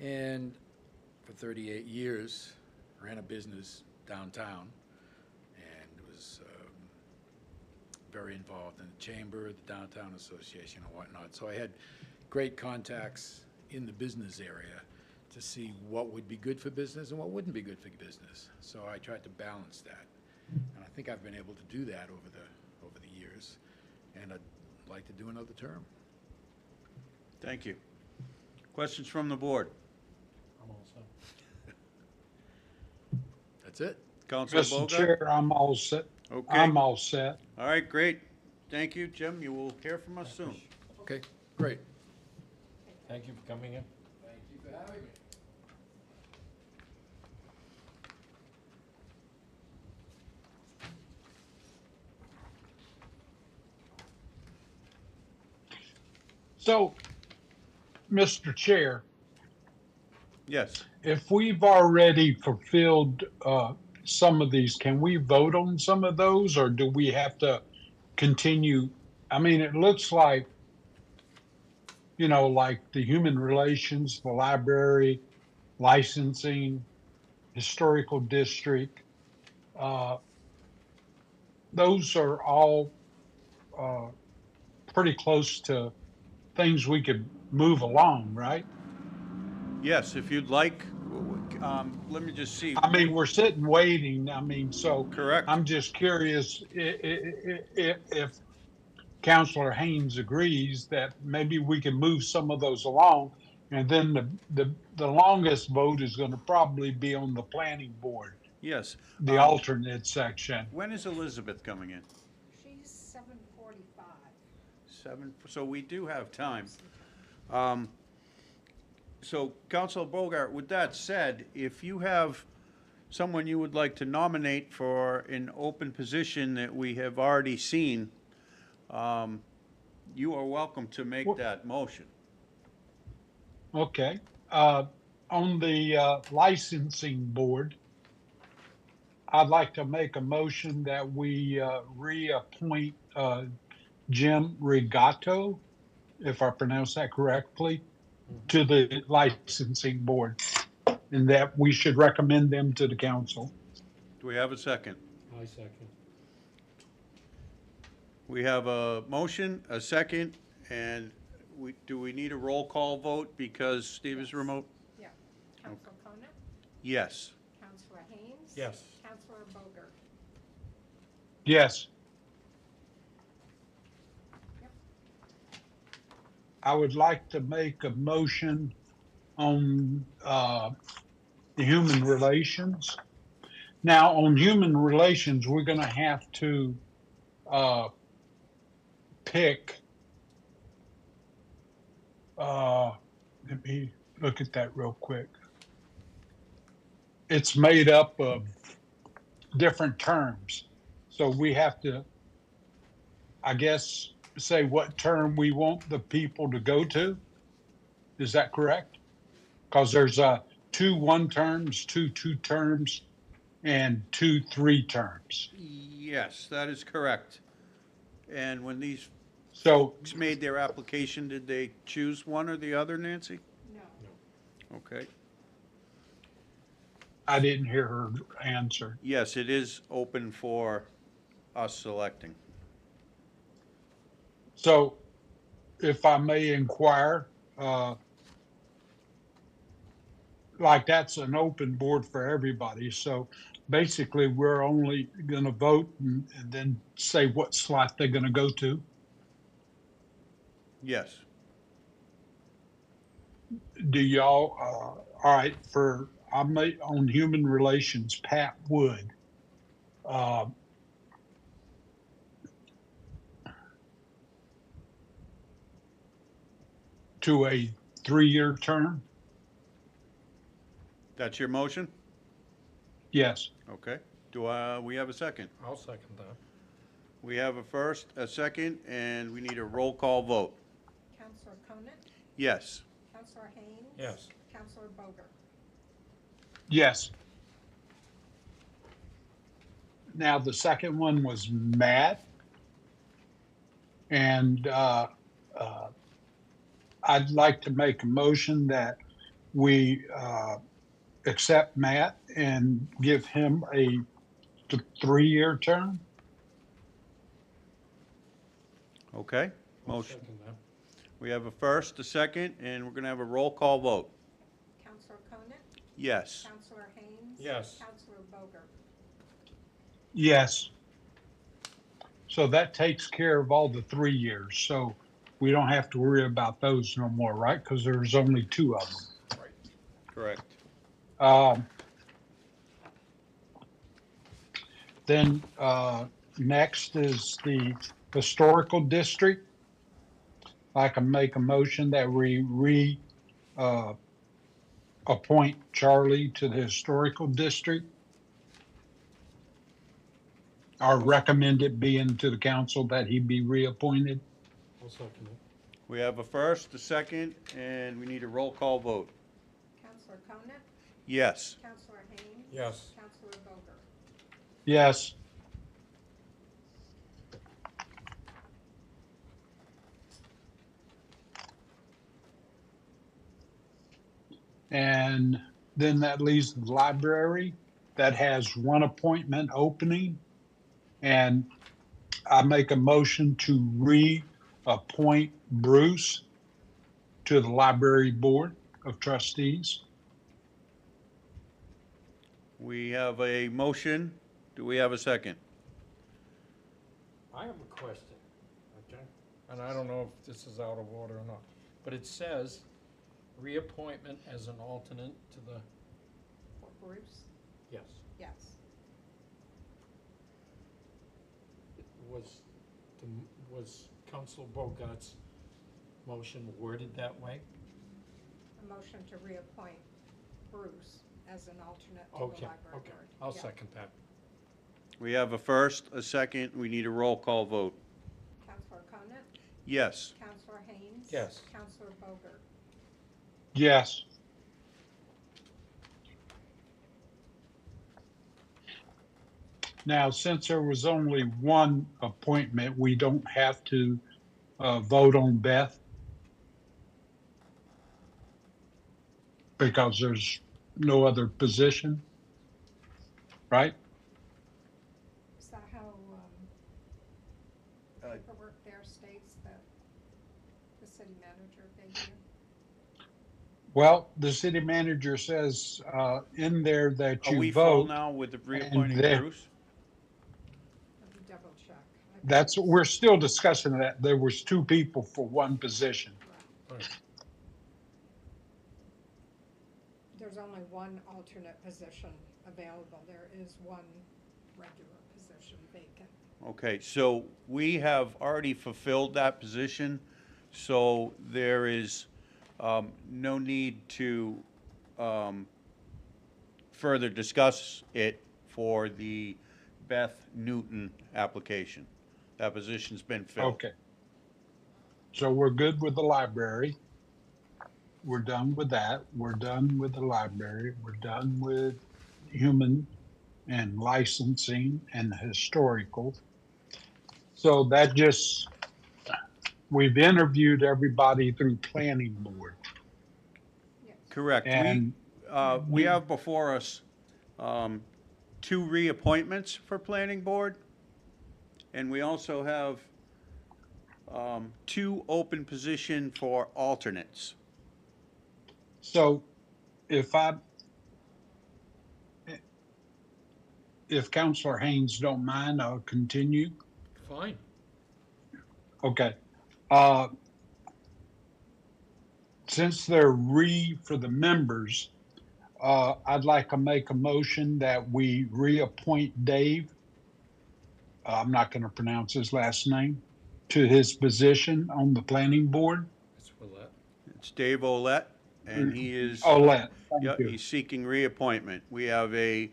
S19: And for 38 years, ran a business downtown, and was very involved in the chamber, the downtown association and whatnot. So I had great contacts in the business area to see what would be good for business and what wouldn't be good for business. So I tried to balance that. And I think I've been able to do that over the years. And I'd like to do another term.
S3: Thank you. Questions from the board?
S6: I'm all set.
S19: That's it.
S3: Councilor
S4: Mr.
S3: Bogart?
S4: Chair, I'm all set.
S3: Okay.
S4: I'm all set.
S3: All right, great. Thank you, Jim. You will hear from us soon.
S19: Okay, great.
S6: Thank you for coming in.
S19: Thank you for having me.
S4: So, Mr. Chair,
S3: Yes.
S4: If we've already fulfilled some of these, can we vote on some of those, or do we have to continue? I mean, it looks like, like the human relations, the library, licensing, historical district, those are all pretty close to things we could move along, right?
S3: Yes, if you'd like, let me just see.
S4: I mean, we're sitting waiting. I mean, so.
S3: Correct.
S4: I'm just curious if Counselor Haynes agrees that maybe we can move some of those along. And then the longest vote is going to probably be on the planning board,
S3: Yes.
S4: the alternate section.
S3: When is Elizabeth coming in?
S11: She's 7:45.
S3: 7, so we do have time. So, Councilor Bogart, with that said, if you have someone you would like to nominate for an open position that we have already seen, you are welcome to make that motion.
S4: Okay. On the licensing board, I'd like to make a motion that we reappoint Jim Rigato, if I pronounce that correctly, to the licensing board, and that we should recommend them to the council.
S3: Do we have a second?
S6: I second.
S3: We have a motion, a second, and do we need a roll call vote because Steve is remote?
S11: Yeah. Counselor Conant?
S3: Yes.
S11: Counselor Haynes?
S6: Yes.
S11: Counselor Bogart?
S4: Yes. I would like to make a motion on the human relations. Now, on human relations, we're going to have to pick. Let me look at that real quick. It's made up of different terms. So we have to, I guess, say what term we want the people to go to. Is that correct? Because there's 2 1-terms, 2 2-terms, and 2 3-terms.
S3: Yes, that is correct. And when these
S4: So
S3: folks made their application, did they choose one or the other, Nancy?
S11: No.
S3: Okay.
S4: I didn't hear her answer.
S3: Yes, it is open for us selecting.
S4: So if I may inquire, like that's an open board for everybody. So basically we're only going to vote and then say what slot they're going to go to.
S3: Yes.
S4: Do y'all, all right, I'm on human relations, Pat Wood. To a 3-year term?
S3: That's your motion?
S4: Yes.
S3: Okay. Do we have a second?
S6: I'll second that.
S3: We have a first, a second, and we need a roll call vote.
S11: Counselor Conant?
S3: Yes.
S11: Counselor Haynes?
S6: Yes.
S11: Counselor Bogart?
S4: Yes. Now, the second one was Matt. And I'd like to make a motion that we accept Matt and give him a 3-year term.
S3: Okay.
S6: I'll
S3: Motion.
S6: second that.
S3: We have a first, a second, and we're going to have a roll call vote.
S11: Counselor Conant?
S3: Yes.
S11: Counselor Haynes?
S6: Yes.
S11: Counselor Bogart?
S4: Yes. So that takes care of all the 3 years. So we don't have to worry about those no more, right? Because there's only 2 of them.
S3: Correct.
S4: Then next is the historical district. I can make a motion that we appoint Charlie to the historical district. Or recommend it being to the council that he be reappointed.
S6: I'll second it.
S3: We have a first, a second, and we need a roll call vote.
S11: Counselor Conant?
S3: Yes.
S11: Counselor Haynes?
S6: Yes.
S11: Counselor Boger?
S4: Yes. And then that leaves the library that has one appointment opening. And I make a motion to reappoint Bruce to the library board of trustees.
S3: We have a motion. Do we have a second?
S6: I have a question, okay? And I don't know if this is out of order or not, but it says reappointment as an alternate to the,
S11: For Bruce?
S6: yes,
S11: Yes.
S6: was Council Bogart's motion worded that way?
S11: A motion to reappoint Bruce as an alternate to the
S6: Okay,
S11: library board.
S6: okay, I'll
S11: Yeah.
S6: second that.
S3: We have a first, a second. We need a roll call vote.
S11: Counselor Conant?
S3: Yes.
S11: Counselor Haynes?
S6: Yes.
S11: Counselor Boger?
S4: Yes. Now, since there was only one appointment, we don't have to vote on Beth because there's no other position, right?
S11: Is that how paperwork there states that the city manager gave you?
S4: Well, the city manager says in there that
S3: Are
S4: you
S3: we full
S4: vote.
S3: now with the reappointing
S4: then-
S3: Bruce?
S11: Let me double check.
S4: That's, we're still discussing that. There was two people for one position.
S11: There's only one alternate position available. There is one regular position vacant.
S3: Okay, so we have already fulfilled that position, so there is no need to further discuss it for the Beth Newton application. That position's been filled.
S4: Okay. So we're good with the library. We're done with that. We're done with the library. We're done with human and licensing and historical. So that just, we've interviewed everybody through planning board.
S3: Correct.
S4: And
S3: We have before us two reappointments for planning board, and we also have two open position for alternates.
S4: So if Counselor Haynes don't mind, I'll continue.
S6: Fine.
S4: Okay. Since they're for the members, I'd like to make a motion that we reappoint Dave. I'm not going to pronounce his last name, to his position on the planning board.
S6: It's Willett.
S3: It's Dave Olet, and he is.
S4: Olet, thank
S3: Yep,
S4: you.
S3: he's seeking reappointment. We have a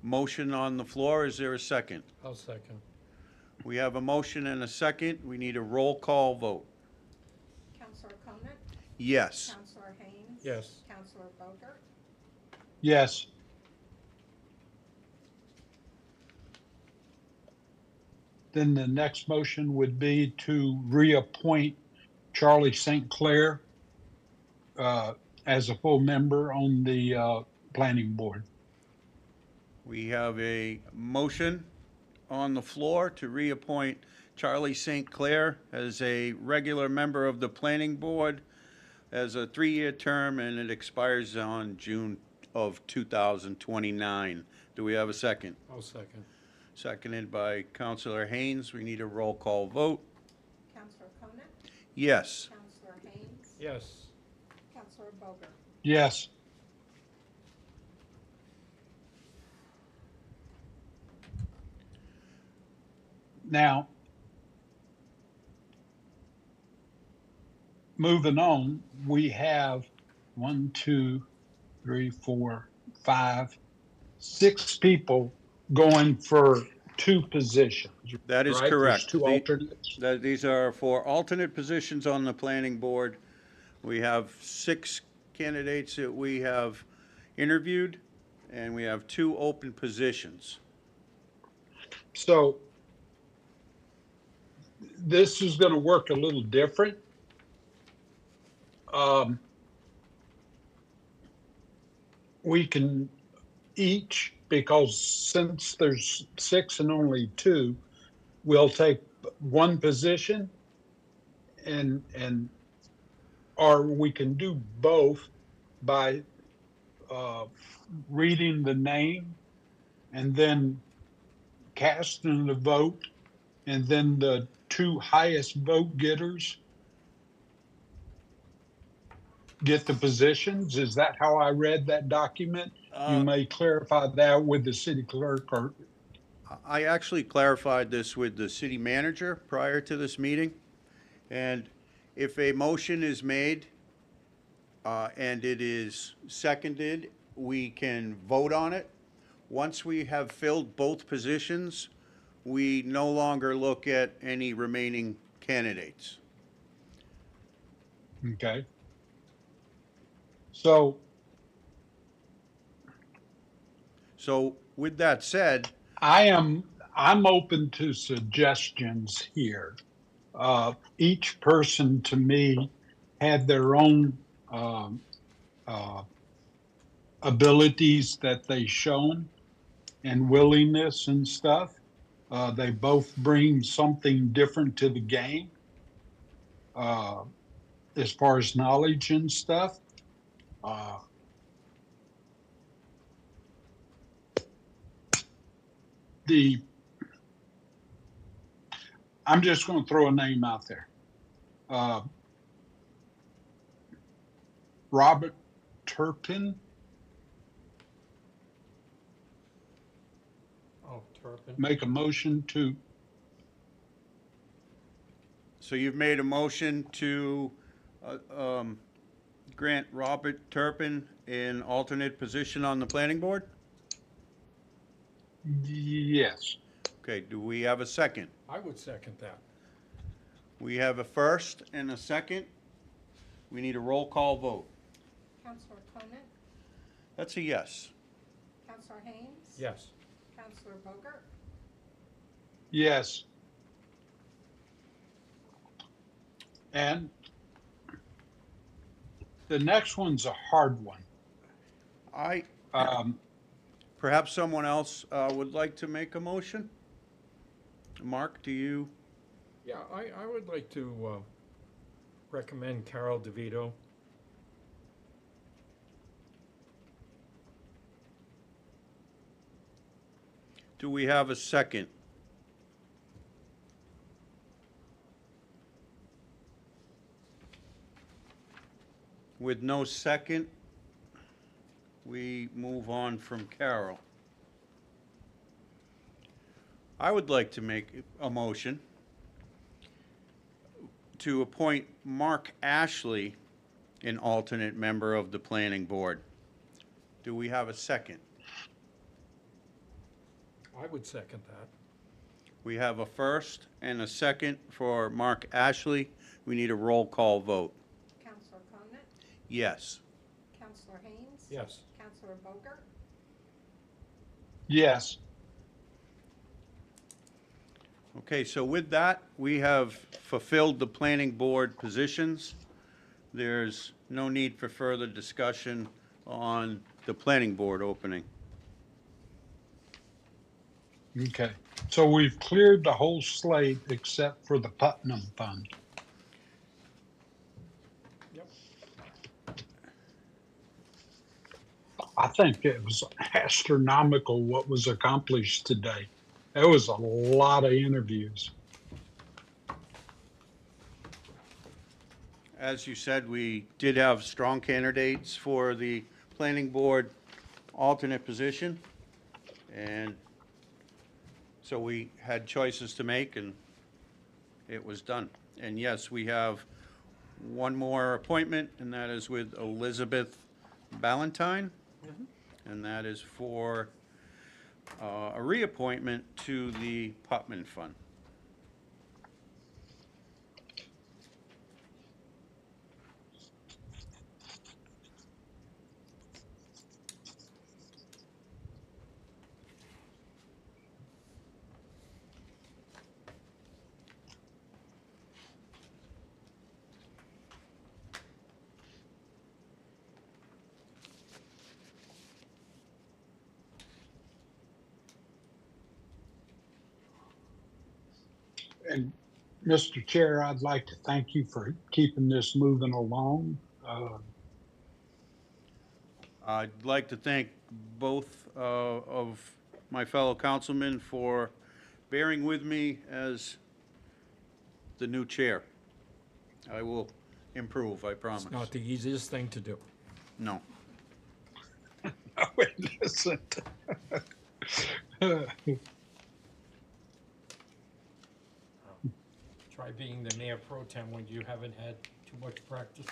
S3: motion on the floor. Is there a second?
S6: I'll second.
S3: We have a motion and a second. We need a roll call vote.
S11: Counselor Conant?
S3: Yes.
S11: Counselor Haynes?
S6: Yes.
S11: Counselor Boger?
S4: Yes. Then the next motion would be to reappoint Charlie St. Clair as a full member on the planning board.
S3: We have a motion on the floor to reappoint Charlie St. Clair as a regular member of the planning board as a 3-year term, and it expires on June of 2029. Do we have a second?
S6: I'll second.
S3: Seconded by Councilor Haynes. We need a roll call vote.
S11: Counselor Conant?
S3: Yes.
S11: Counselor Haynes?
S6: Yes.
S11: Counselor Boger?
S4: Yes. Now, moving on, we have 1, 2, 3, 4, 5, 6 people going for 2 positions.
S3: That is
S4: right? There's
S3: correct.
S4: 2 alternates.
S3: These are for alternate positions on the planning board. We have 6 candidates that we have interviewed, and we have 2 open positions.
S4: So this is going to work a little different. We can each, because since there's 6 and only 2, we'll take one position and or we can do both by reading the name and then casting the vote, and then the 2 highest vote getters get the positions. Is that how I read that document? You may clarify that with the city clerk, or
S3: I actually clarified this with the city manager prior to this meeting. And if a motion is made and it is seconded, we can vote on it. Once we have filled both positions, we no longer look at any remaining candidates.
S4: okay. So
S3: with that said,
S4: I'm open to suggestions here. Each person to me had their own abilities that they shown and willingness and stuff. They both bring something different to the game as far as knowledge and stuff. I'm just going to throw a name out there. Robert Turpin.
S6: Oh, Turpin.
S4: Make a motion to.
S3: So you've made a motion to grant Robert Turpin an alternate position on the planning board?
S4: Yes.
S3: Okay, do we have a second?
S6: I would second that.
S3: We have a first and a second. We need a roll call vote.
S11: Counselor Conant,
S3: That's a yes.
S11: Counselor Haynes.
S6: Yes.
S11: Counselor Bogart,
S4: Yes. And the next one's a hard one.
S3: Perhaps someone else would like to make a motion? Mark, do you?
S6: Yeah, I would like to recommend Carol DeVito.
S3: Do we have a second? With no second, we move on from Carol. I would like to make a motion to appoint Mark Ashley an alternate member of the planning board. Do we have a second?
S6: I would second that.
S3: We have a first and a second for Mark Ashley. We need a roll call vote.
S11: Counselor Conant,
S3: Yes.
S11: Counselor Haynes.
S6: Yes.
S11: Counselor Bogart,
S4: Yes.
S3: Okay, so with that, we have fulfilled the planning board positions. There's no need for further discussion on the planning board opening.
S4: Okay. So we've cleared the whole slate except for the Putnam Fund.
S6: Yep.
S4: I think it was astronomical what was accomplished today. There was a lot of interviews.
S3: As you said, we did have strong candidates for the planning board alternate position. And so we had choices to make, and it was done. And yes, we have one more appointment, and that is with Elizabeth Ballantyne. And that is for a reappointment to the Putnam Fund.
S4: And Mr. Chair, I'd like to thank you for keeping this moving along.
S3: I'd like to thank both of my fellow councilmen for bearing with me as the new chair. I will improve, I promise.
S6: It's not the easiest thing to do.
S3: No.
S4: It isn't.
S6: Try being the mayor pro tem when you haven't had too much practice.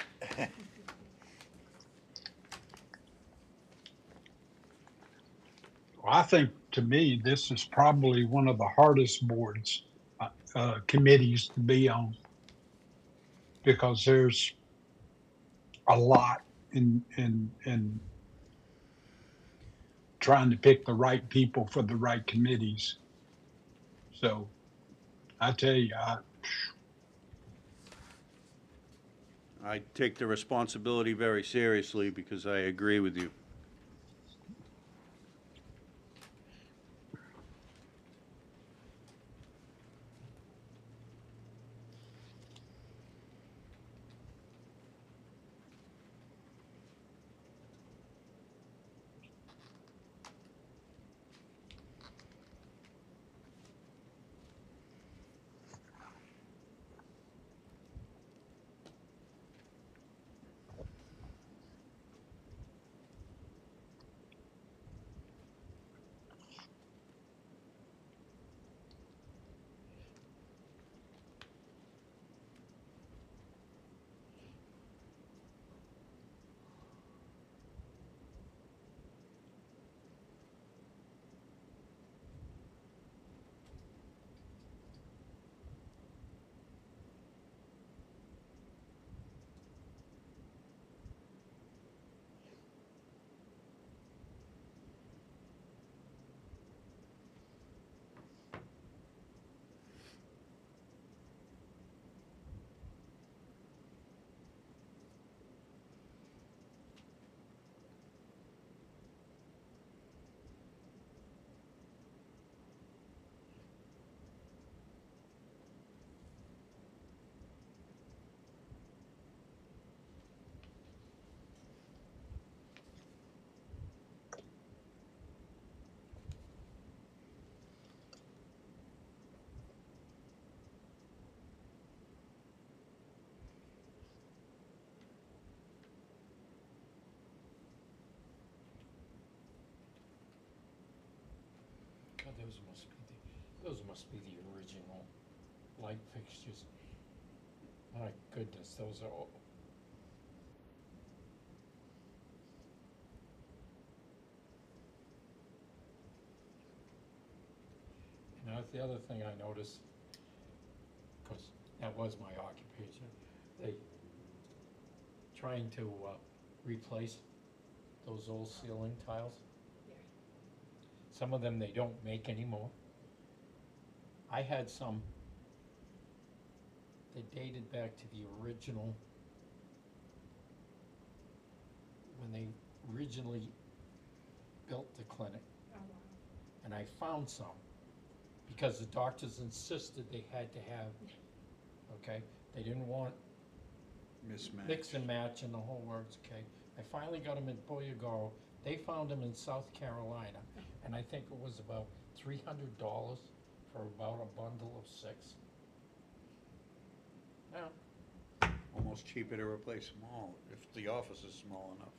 S4: Well, I think, to me, this is probably one of the hardest boards, committees to be on, because there's a lot in trying to pick the right people for the right committees. So I tell you,
S3: I take the responsibility very seriously because I agree with you.
S6: God, those must be the original light fixtures. My goodness, those are all. And that's the other thing I noticed, because that was my occupation, they trying to replace those old ceiling tiles. Some of them they don't make anymore. I had some that dated back to the original, when they originally built the clinic.
S11: Oh, wow.
S6: And I found some, because the doctors insisted they had to have, okay? They didn't want
S3: Mismatch.
S6: mix and match and the whole works, okay? I finally got them in Boyagoro. They found them in South Carolina, and I think it was about $300 for about a bundle of 6. Now,
S3: Almost cheaper to replace them all if the office is small enough.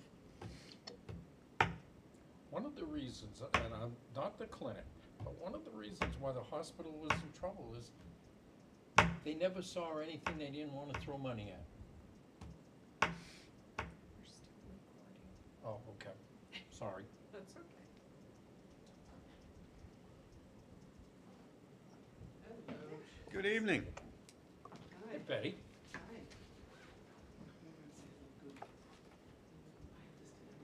S6: one of the reasons, and I'm not the clinic, but one of the reasons why the hospital was in trouble is they never saw anything they didn't want to throw money at.
S11: We're still recording.
S6: Oh, okay. Sorry.
S11: That's okay.
S3: Good evening.
S6: Hey, Betty.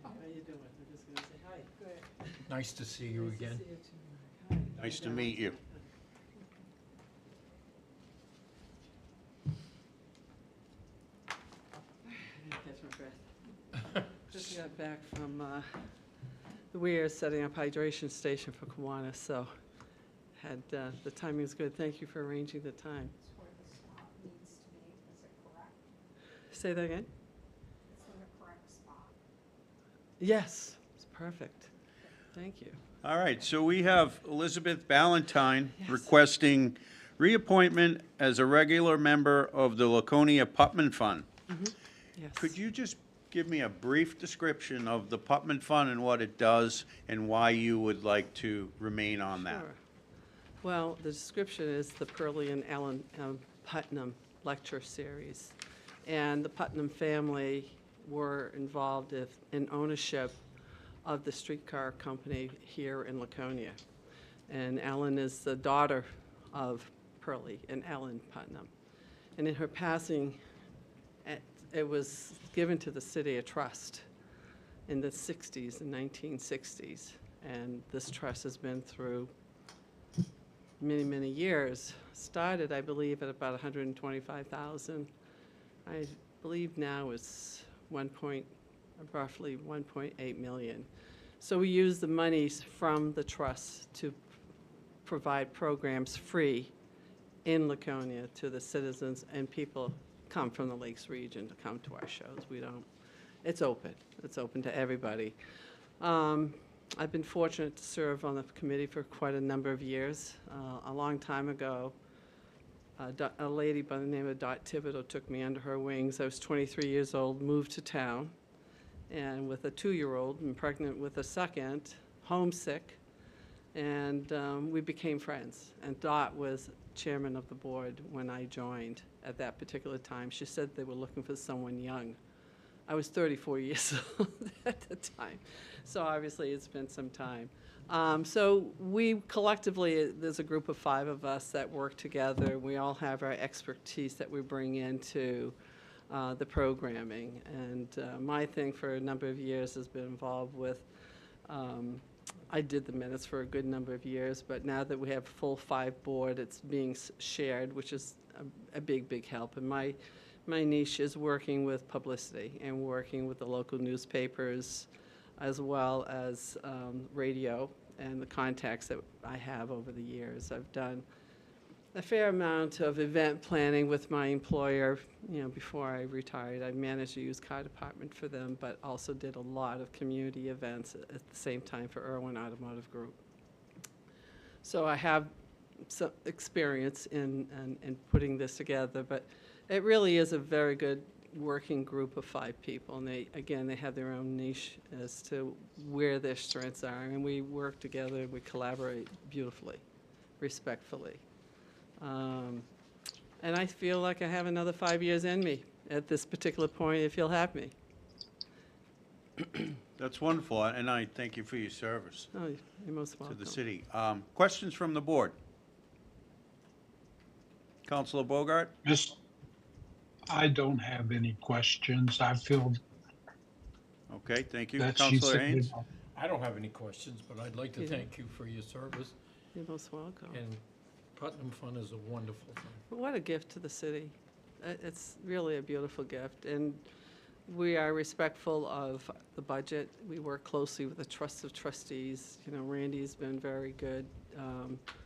S20: How you doing? I'm just gonna say hi. Good.
S6: Nice to see you again.
S20: Nice to see you too, Mike. Hi.
S3: Nice to meet you.
S20: I didn't catch my breath. Just got back from the Weirs setting up hydration station for Kiwanis, so had, the timing is good. Thank you for arranging the time.
S11: It's where the spot needs to be, is it correct?
S20: Say that again?
S11: It's in the correct spot.
S20: Yes, it's perfect. Thank you.
S3: All right, so we have Elizabeth Ballantyne requesting reappointment as a regular member of the Laconia Putman Fund.
S20: Yes.
S3: Could you just give me a brief description of the Putman Fund and what it does and why you would like to remain on that?
S20: Sure. Well, the description is the Pearlie and Ellen Putnam Lecture Series. And the Putnam family were involved in ownership of the streetcar company here in Laconia. And Ellen is the daughter of Pearlie and Ellen Putnam. And in her passing, it was given to the city a trust in the 60s, the 1960s. And this trust has been through many, many years. Started, I believe, at about 125,000. I believe now it's roughly 1.8 million. So we use the monies from the trust to provide programs free in Laconia to the citizens, and people come from the Lakes region to come to our shows. It's open to everybody. I've been fortunate to serve on the committee for quite a number of years. A long time ago, a lady by the name of Dot Thibodeau took me under her wings. I was 23 years old, moved to town, and with a 2-year-old and pregnant with a second, homesick, and we became friends. And Dot was chairman of the board when I joined at that particular time. She said they were looking for someone young. I was 34 years old at the time, so obviously it's been some time. So we collectively, there's a group of 5 of us that work together. We all have our expertise that we bring into the programming. And my thing for a number of years has been involved with, I did the minutes for a good number of years, but now that we have a full 5 board, it's being shared, which is a big, big help. And my niche is working with publicity and working with the local newspapers, as well as radio and the contacts that I have over the years. I've done a fair amount of event planning with my employer. Before I retired, I managed a used car department for them, but also did a lot of community events at the same time for Irwin Automotive Group. So I have some experience in putting this together, but it really is a very good working group of 5 people, and they have their own niche as to where their strengths are, and we work together and we collaborate beautifully, respectfully. And I feel like I have another 5 years in me at this particular point, if you'll have me.
S3: That's wonderful, and I thank you for your service
S20: Oh, you're most welcome.
S3: to the city. Questions from the board? Councilor Bogart?
S4: I don't have any questions. I feel
S3: Okay, thank you.
S4: that she
S3: Councilor
S4: said
S3: Haynes?
S4: enough.
S6: I don't have any questions, but I'd like to
S20: Yeah.
S6: thank you for your service.
S20: You're most welcome.
S6: And Putnam Fund is a wonderful thing.
S20: What a gift to the city. It's really a beautiful gift, and we are respectful of the budget. We work closely with the Trust of Trustees. Randy's been very good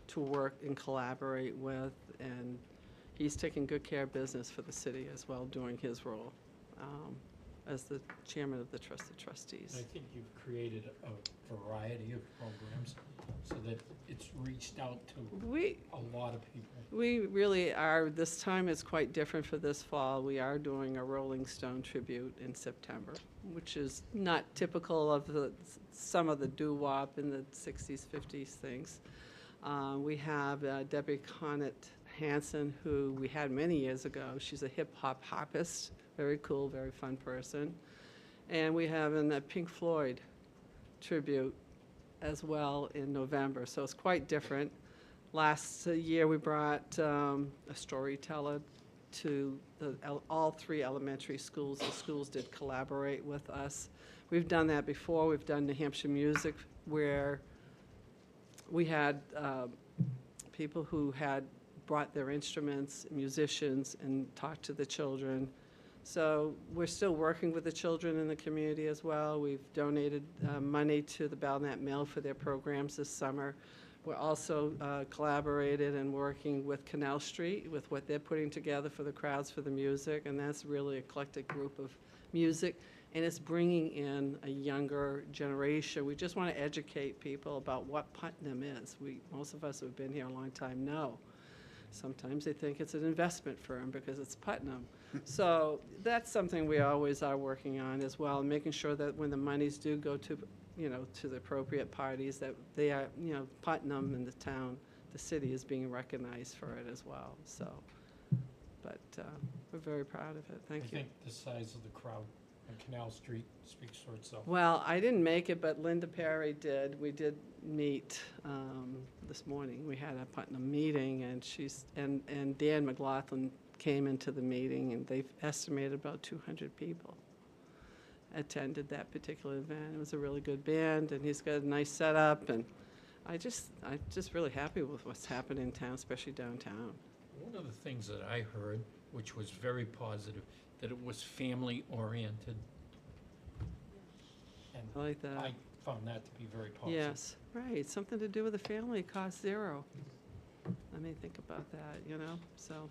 S20: to work and collaborate with, and he's taking good care of business for the city as well, doing his role as the chairman of the Trust of Trustees.
S6: I think you've created a variety of programs so that it's reached out to a lot of people.
S20: We really are. This time is quite different for this fall. We are doing a Rolling Stone tribute in September, which is not typical of some of the doo-wop in the 60s, 50s things. We have Debbie Conant Hansen, who we had many years ago. She's a hip-hop harpist, very cool, very fun person. And we have a Pink Floyd tribute as well in November, so it's quite different. Last year, we brought a storyteller to all 3 elementary schools. The schools did collaborate with us. We've done that before. We've done New Hampshire Music, where we had people who had brought their instruments, musicians, and talked to the children. So we're still working with the children in the community as well. We've donated money to the Belknap Mill for their programs this summer. We're also collaborated and working with Canal Street with what they're putting together for the crowds for the music, and that's really eclectic group of music, and it's bringing in a younger generation. We just want to educate people about what Putnam is. Most of us who have been here a long time know. Sometimes they think it's an investment firm because it's Putnam. So that's something we always are working on as well, and making sure that when the monies do go to, to the appropriate parties, that they are, Putnam and the town, the city is being recognized for it as well. So, but we're very proud of it. Thank you.
S6: I think the size of the crowd on Canal Street speaks for itself.
S20: Well, I didn't make it, but Linda Perry did. We did meet this morning. We had a Putnam meeting, and and Dan McLaughlin came into the meeting, and they've estimated about 200 people attended that particular event. It was a really good band, and he's got a nice setup, and I'm just really happy with what's happening in town, especially downtown.
S6: One of the things that I heard, which was very positive, that it was family-oriented. And
S20: I like that.
S6: I found that to be very positive.
S20: Yes, right, something to do with the family, cost zero. I mean, think about that, so,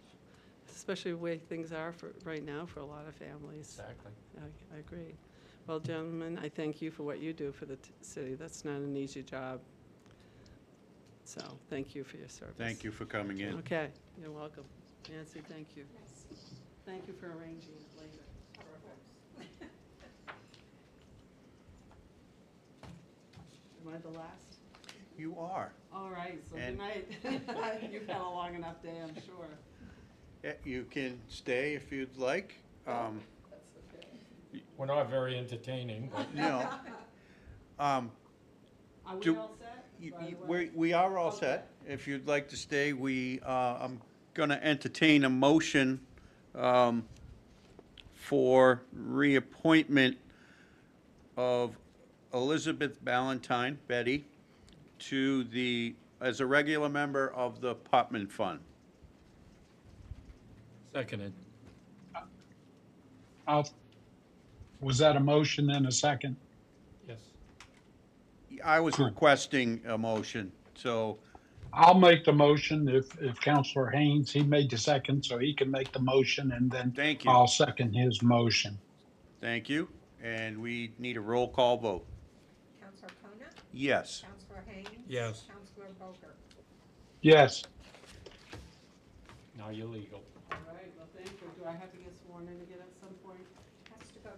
S20: especially the way things are right now for a lot of families.
S6: Exactly.
S20: I agree. Well, gentlemen, I thank you for what you do for the city. That's not an easy job. So, thank you for your service.
S3: Thank you for coming in.
S20: Okay, you're welcome. Nancy, thank you. Thank you for arranging it later. Perfect. Am I the last?
S3: You are.
S20: All right, so
S3: And-
S20: good night. You've had a long enough day, I'm sure.
S3: You can stay if you'd like.
S20: That's okay.
S6: We're not very entertaining, but.
S20: Are we
S3: Do-
S20: all set? By the way?
S3: We are all set. If you'd like to stay, I'm going to entertain a motion for reappointment of Elizabeth Ballantyne, Betty, as a regular member of the Putnam Fund.
S6: Seconded.
S4: Was that a motion and a second?
S6: Yes.
S3: I was requesting a motion, so
S4: I'll make the motion if Counselor Haynes, he made the second, so he can make the motion, and then
S3: thank you.
S4: I'll second his motion.
S3: Thank you. And we need a roll call vote.
S11: Counselor Kona?
S3: Yes.
S11: Counselor Haynes?
S6: Yes.
S11: Counselor Boger?
S4: Yes.
S6: Now you're legal.
S20: All right, well, thank you. Do I have to get sworn in again at some point?
S11: Has to go to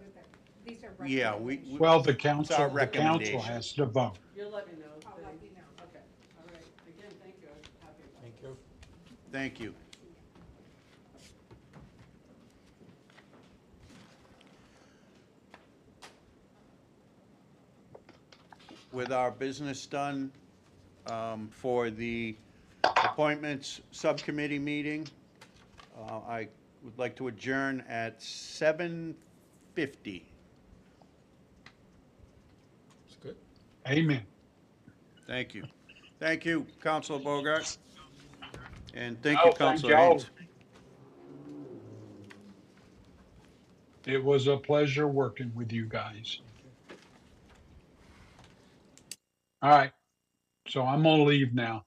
S11: these are
S3: Yeah,
S11: recommendations.
S4: Well, the
S3: It's our
S4: council
S3: recommendation.
S4: has to vote.
S20: You'll let me know.
S11: I'll let you know.
S20: Okay, all right. Again, thank you. I'm happy about
S6: Thank
S20: this.
S6: you.
S3: Thank you. With our business done for the appointments subcommittee meeting, I would like to adjourn at 7:50.
S6: It's good.
S4: Amen.
S3: Thank you. Thank you, Councilor Bogart. And thank
S4: Oh,
S3: you,
S4: thank
S3: Councilor
S4: y'all.
S3: Haynes.
S4: It was a pleasure working with you guys. All right, so I'm gonna leave now.